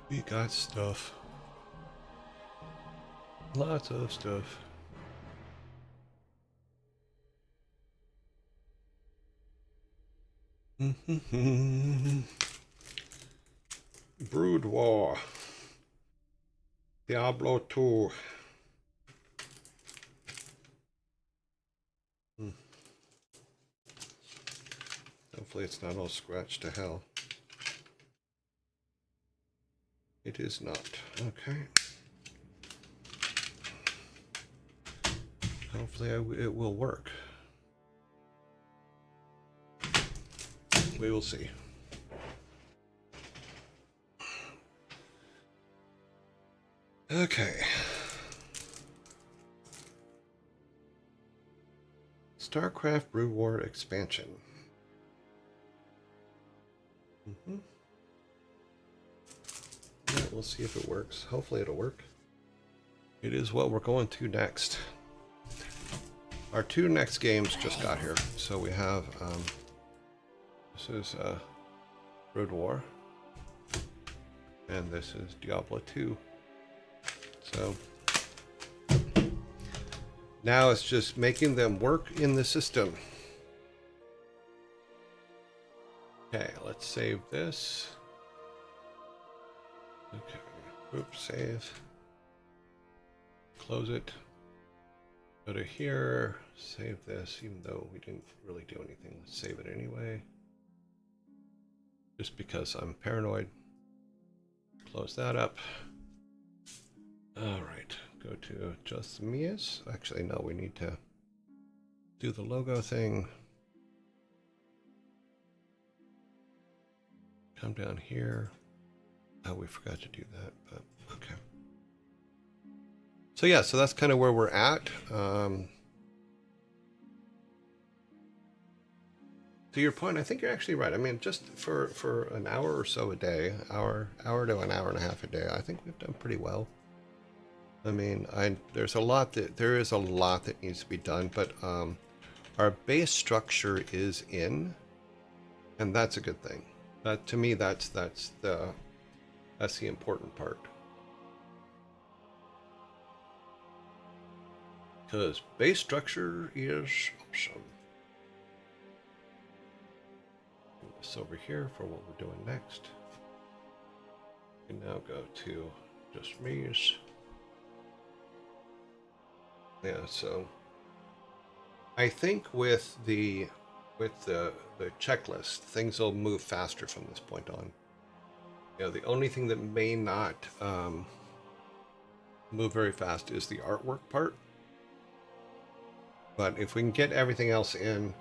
We got stuff. Lots of stuff. Brood War. Diablo 2. Hopefully it's not all scratched to hell. It is not. Okay. Hopefully it will work. We will see. Okay. StarCraft Brood War expansion. Yeah, we'll see if it works. Hopefully it'll work. It is what we're going to next. Our 2 next games just got here. So we have, this is Brood War. And this is Diablo 2. So Now it's just making them work in the system. Okay, let's save this. Okay, oops, save. Close it. Go to here, save this, even though we didn't really do anything. Let's save it anyway. Just because I'm paranoid. Close that up. All right, go to just Mia's. Actually, no, we need to do the logo thing. Come down here. Oh, we forgot to do that, but okay. So yeah, so that's kind of where we're at. To your point, I think you're actually right. I mean, just for an hour or so a day, hour to an hour and a half a day, I think we've done pretty well. I mean, there is a lot that needs to be done, but our base structure is in, and that's a good thing. That to me, that's the important part. Because base structure is awesome. Put this over here for what we're doing next. We can now go to just me's. Yeah, so I think with the checklist, things will move faster from this point on. You know, the only thing that may not move very fast is the artwork part. But if we can get everything else in,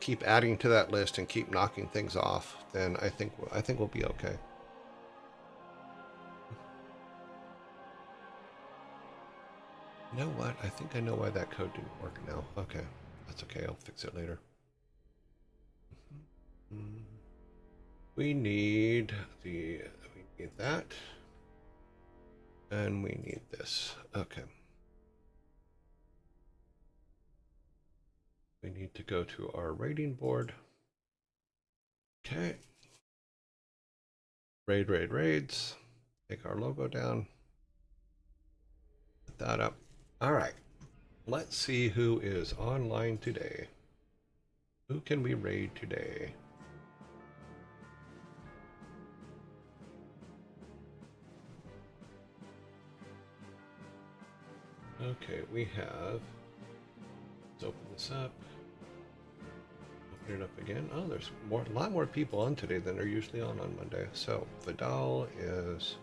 keep adding to that list and keep knocking things off, then I think we'll be okay. You know what? I think I know why that code didn't work now. Okay, that's okay. I'll fix it later. We need that, and we need this. Okay. We need to go to our rating board. Okay. Raids. Take our logo down. Put that up. All right. Let's see who is online today. Who can we raid today? Okay, we have. Let's open this up. Open it up again. Oh, there's a lot more people on today than are usually on Monday. So Vidal is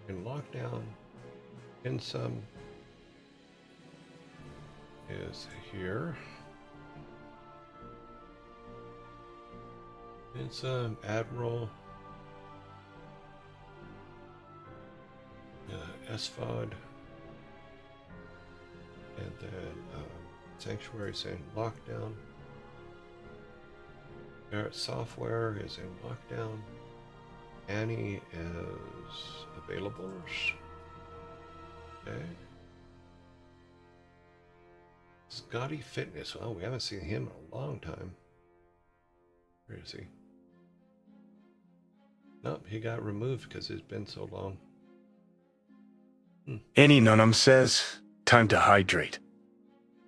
in lockdown. Insum is here. Insum, Admiral, SFOD, and then Sanctuary saying lockdown. Barrett Software is in lockdown. Annie is available. Okay. Scotty Fitness. Oh, we haven't seen him in a long time. Where is he? Nope, he got removed because it's been so long. Any Nunum says, time to hydrate.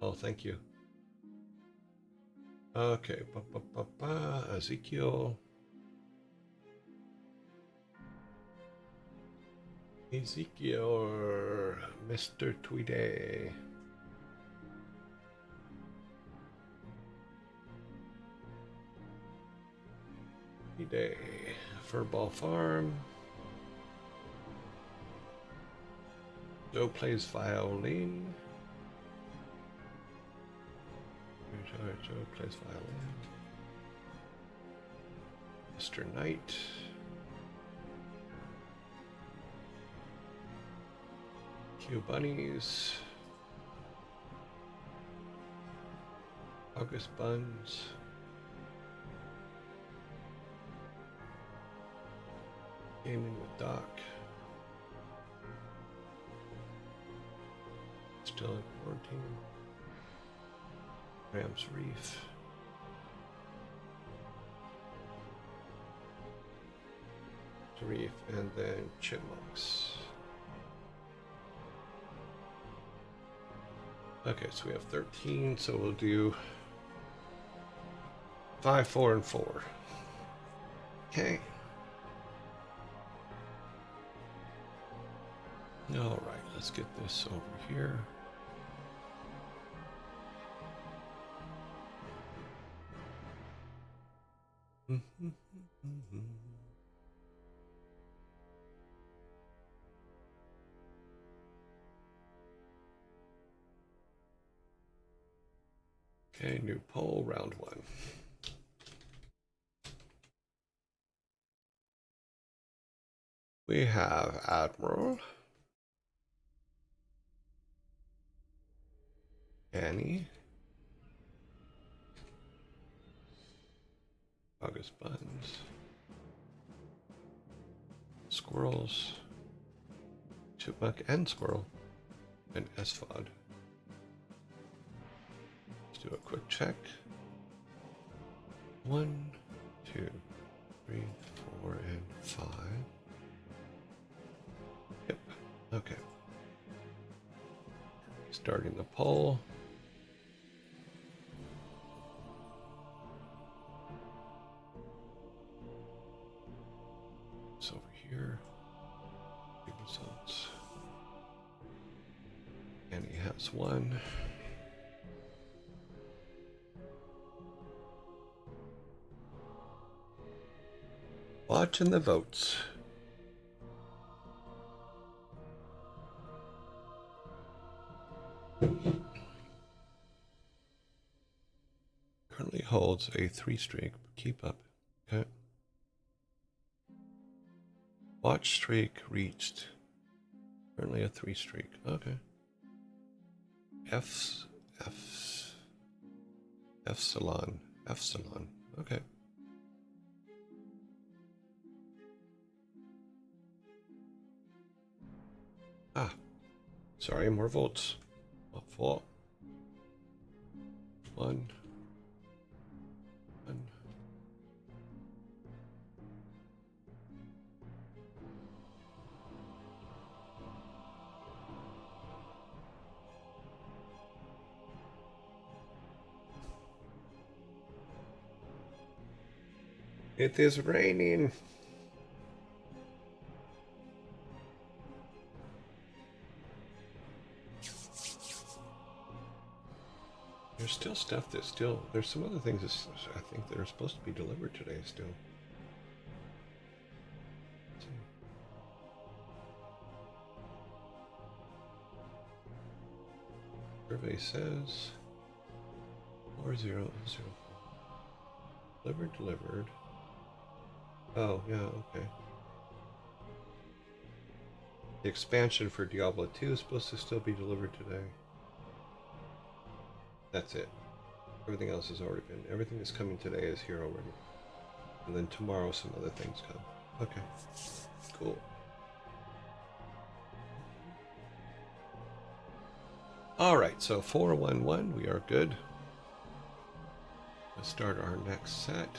Oh, thank you. Okay, Ezekiel. Mr. Tweedy. Day. Furball Farm. Joe plays violin. Joe plays violin. Mr. Knight. Q Bunnies. August Buns. Gaming with Doc. Still in quarantine. Rams Reef. Reef, and then Chipmunks. Okay, so we have 13, so we'll do 5, 4, and 4. Okay. All right, let's get this over here. Okay, new poll, round 1. We have Admiral, Annie, August Buns, Squirrels, Chipmunk and Squirrel, and SFOD. Let's do a quick check. 1, 2, 3, 4, and 5. Yep, okay. Starting the poll. It's over here. The results. And he has 1. Watching the votes. Currently holds a 3 streak. Keep up. Okay. Watch streak reached. Currently a 3 streak. Okay. Epsilon. Okay. Ah. Sorry, more votes. 4. 1. 1. It is raining. There's still stuff that's still... There's some other things that I think that are supposed to be delivered today still. Survey says 4004. Delivered. Oh, yeah, okay. The expansion for Diablo 2 is supposed to still be delivered today. That's it. Everything else has already been. Everything that's coming today is here already. And then tomorrow some other things come. Okay. Cool. Alright, so 411, we are good. Let's start our next set.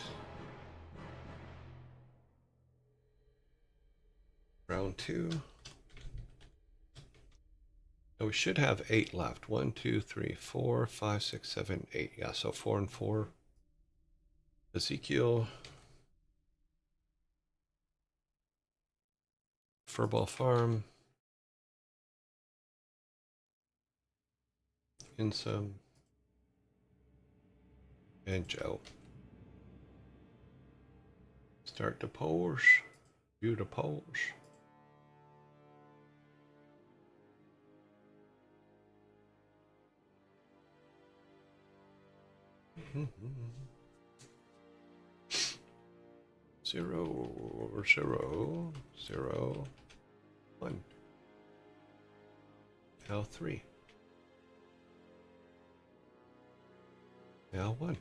Round 2. So we should have 8 left. 1, 2, 3, 4, 5, 6, 7, 8. Yeah, so 4 and 4. Ezekiel. Furball Farm. Insum. And Joe. Start the polls. View the polls. Zero, 1. Now 3. Now 1.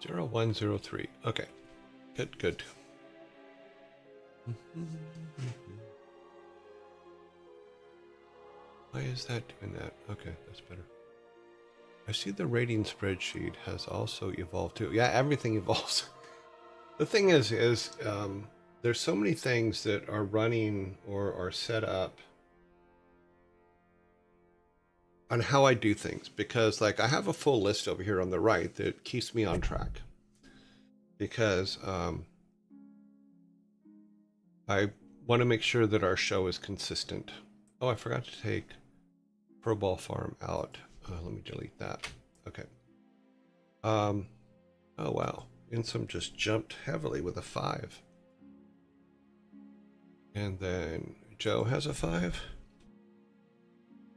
Zero, 1, 0, 3. Okay. Good. Why is that doing that? Okay, that's better. I see the rating spreadsheet has also evolved too. Yeah, everything evolves. The thing is there's so many things that are running or are set up on how I do things, because like I have a full list over here on the right that keeps me on track, because I want to make sure that our show is consistent. Oh, I forgot to take Pro Ball Farm out. Let me delete that. Okay. Oh wow, Insum just jumped heavily with a 5, and then Joe has a 5.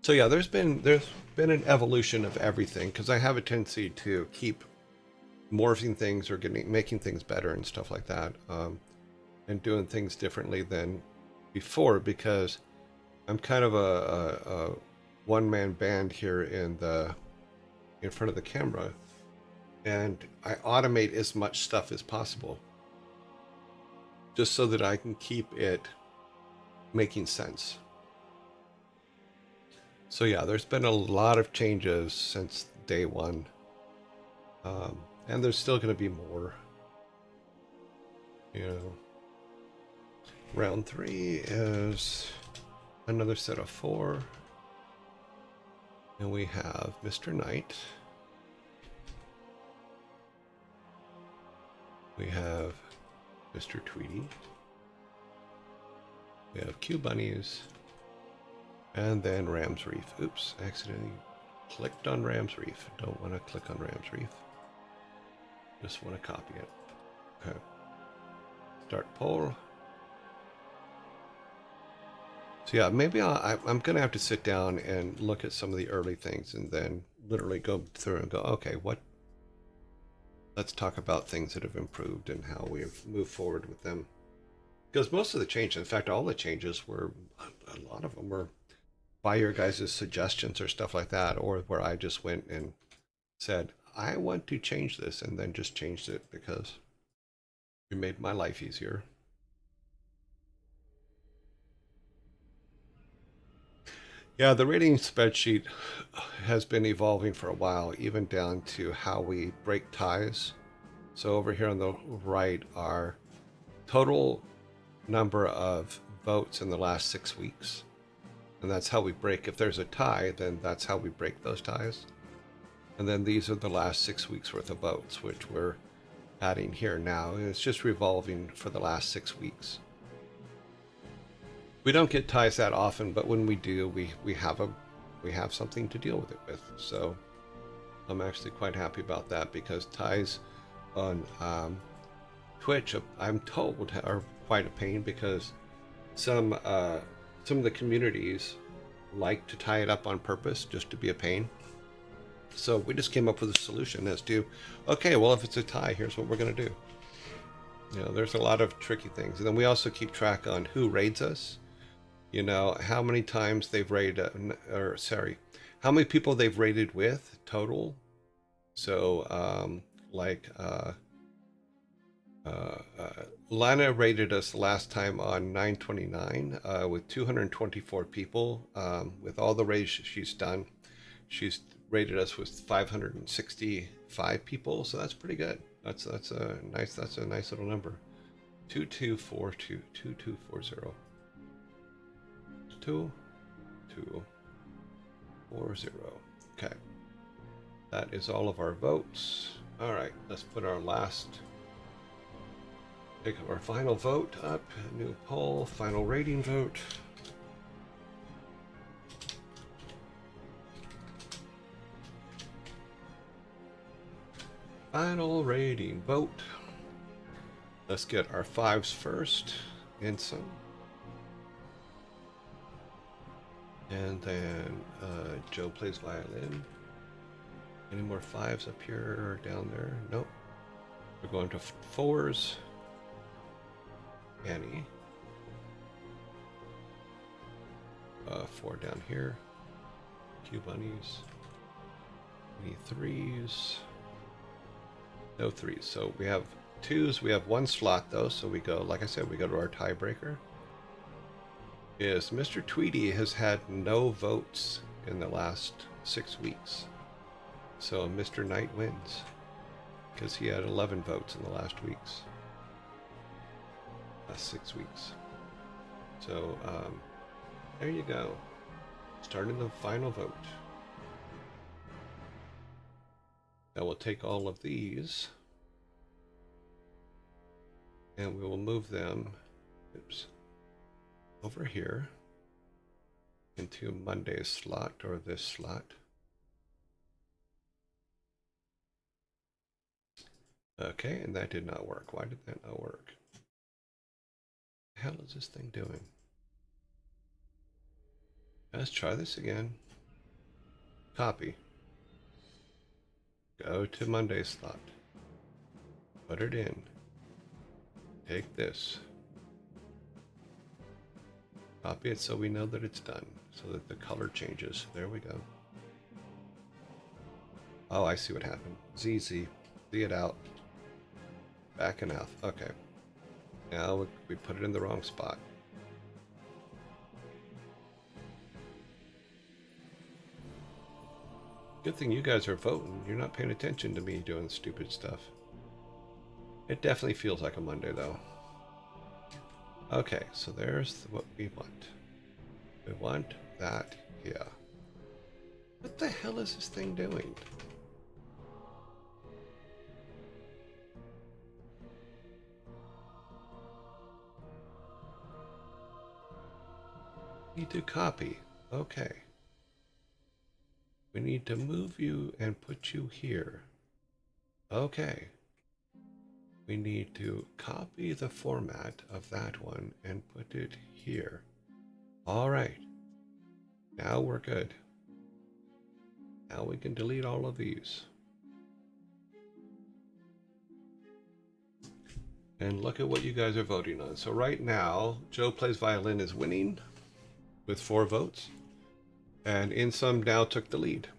So yeah, there's been an evolution of everything, because I have a tendency to keep morphing things or making things better and stuff like that, and doing things differently than before, because I'm kind of a one-man band here in front of the camera, and I automate as much stuff as possible just so that I can keep it making sense. So yeah, there's been a lot of changes since day one, and there's still going to be more. You know, round 3 is another set of 4, and we have Mr. Knight. We have Mr. Tweety. We have Q Bunnies. And then Ram's Reef. Oops, accidentally clicked on Ram's Reef. Don't want to click on Ram's Reef. Just want to copy it. Okay. Start poll. So yeah, maybe I'm going to have to sit down and look at some of the early things and then literally go through and go, okay, let's talk about things that have improved and how we've moved forward with them. Because most of the changes, in fact, all the changes were, a lot of them were by your guys' suggestions or stuff like that, or where I just went and said, I want to change this, and then just changed it because it made my life easier. Yeah, the rating spreadsheet has been evolving for a while, even down to how we break ties. So over here on the right are total number of votes in the last 6 weeks. And that's how we break. If there's a tie, then that's how we break those ties. And then these are the last 6 weeks worth of votes, which we're adding here now. And it's just revolving for the last 6 weeks. We don't get ties that often, but when we do, we have something to deal with it with. So I'm actually quite happy about that, because ties on Twitch, I'm told, are quite a pain, because some of the communities like to tie it up on purpose just to be a pain. So we just came up with a solution as to, okay, well, if it's a tie, here's what we're going to do. You know, there's a lot of tricky things. And then we also keep track on who raids us, you know, how many times they've raided, how many people they've raided with total. So Lana rated us last time on 9/29 with 224 people. With all the raids she's done, she's rated us with 565 people, so that's pretty good. That's a nice little number. 2242 2240 2240. Okay, that is all of our votes. All right, let's put our take our final vote up. New poll, final rating vote. Final rating vote. Let's get our 5s first. Insum. And then Joe plays violin. Any more 5s up here or down there? Nope. We're going to 4s. Annie. 4 down here. Q Bunnies. Any 3s? No 3s. So we have 2s. We have 1 slot though. So we go, like I said, we go to our tiebreaker. Is Mr. Tweety has had no votes in the last 6 weeks. So Mr. Knight wins because he had 11 votes in the last 6 weeks. So there you go. Starting the final vote. Now we'll take all of these and we will move them, over here into Monday's slot, or this slot. Okay, and that did not work. Why did that not work? What the hell is this thing doing? Let's try this again. Copy. Go to Monday's slot. Put it in. Take this. Copy it so we know that it's done, so that the color changes. There we go. Oh, I see what happened. ZZ. See it out. Back and out. Okay. Now we put it in the wrong spot. Good thing you guys are voting. You're not paying attention to me doing stupid stuff. It definitely feels like a Monday, though. Okay, so there's what we want. We want that here. What the hell is this thing doing? Need to copy. Okay. We need to move you and put you here. Okay. We need to copy the format of that one and put it here. All right. Now we're good. Now we can delete all of these. And look at what you guys are voting on. So right now, Joe Plays Violin is winning with 4 votes. And Insum now took the lead.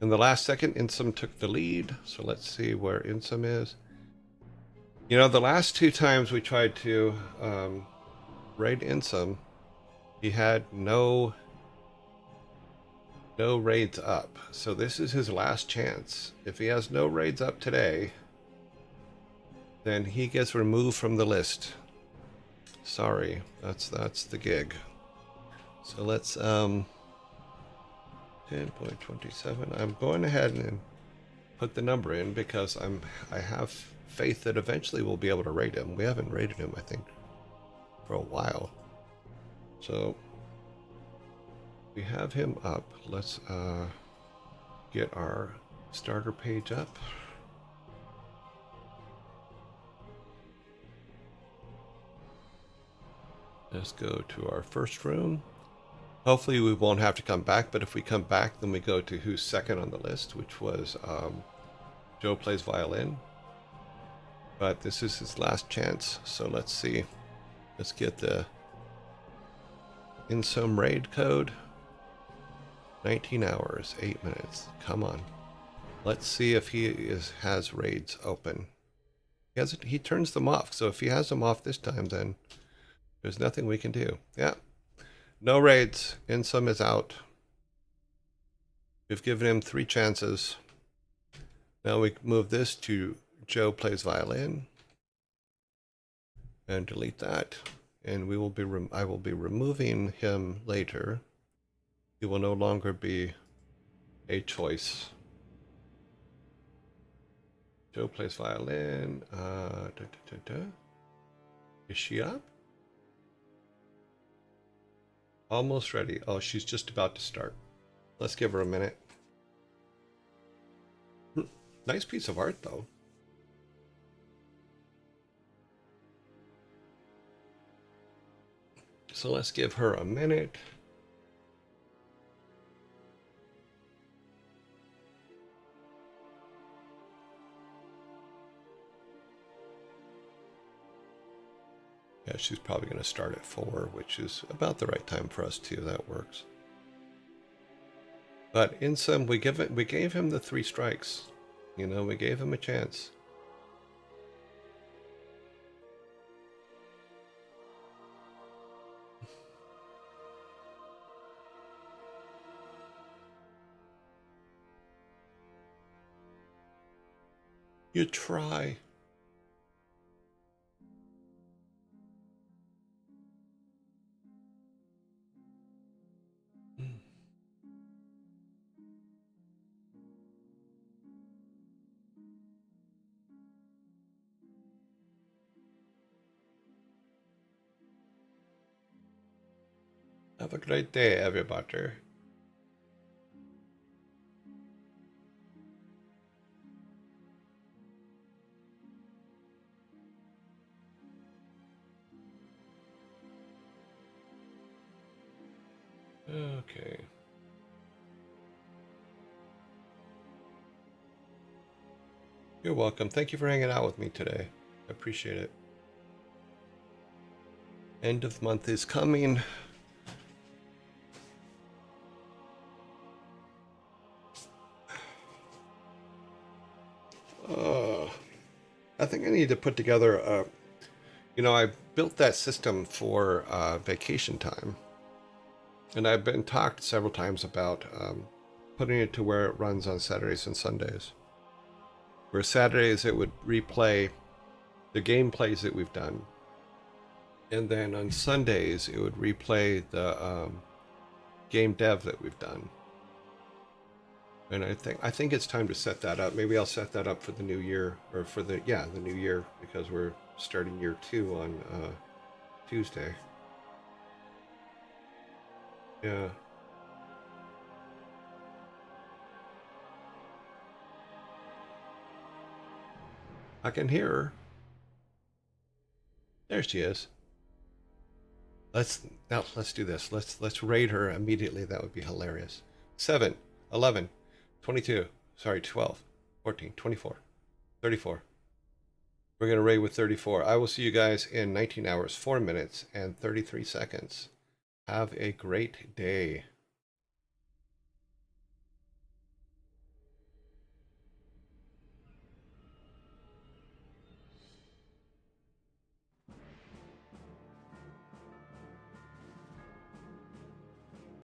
In the last second, Insum took the lead. So let's see where Insum is. You know, the last 2 times we tried to raid Insum, he had no raids up. So this is his last chance. If he has no raids up today, then he gets removed from the list. Sorry, that's the gig. So let's 10.27. I'm going ahead and put the number in because I have faith that eventually we'll be able to raid him. We haven't raided him, I think, for a while. So we have him up. Let's get our starter page up. Let's go to our first room. Hopefully we won't have to come back, but if we come back, then we go to who's second on the list, which was Joe Plays Violin. But this is his last chance, so let's see. Let's get the Insum raid code. 19 hours, 8 minutes. Come on. Let's see if he has raids open. He turns them off, so if he has them off this time, then there's nothing we can do. Yeah. No raids. Insum is out. We've given him 3 chances. Now we move this to Joe Plays Violin and delete that. And we will be I will be removing him later. He will no longer be a choice. Joe Plays Violin. Is she up? Almost ready. Oh, she's just about to start. Let's give her a minute. Nice piece of art, though. So let's give her a minute. Yeah, she's probably going to start at 4, which is about the right time for us too. That works. But Insum, we gave him the 3 strikes. You know, we gave him a chance. You try. Have a great day, everybody. Okay. You're welcome. Thank you for hanging out with me today. I appreciate it. End of month is coming. I think I need to put together I built that system for vacation time. And I've been talked several times about putting it to where it runs on Saturdays and Sundays. Where Saturdays it would replay the gameplays that we've done. And then on Sundays it would replay the game dev that we've done. And I think it's time to set that up. Maybe I'll set that up for the new year, or for the new year, because we're starting year 2 on Tuesday. Yeah. I can hear her. There she is. Let's do this. Let's raid her immediately. That would be hilarious. 7, 11, 22, 12, 14, 24, 34. We're going to raid with 34. I will see you guys in 19 hours, 4 minutes, and 33 seconds. Have a great day.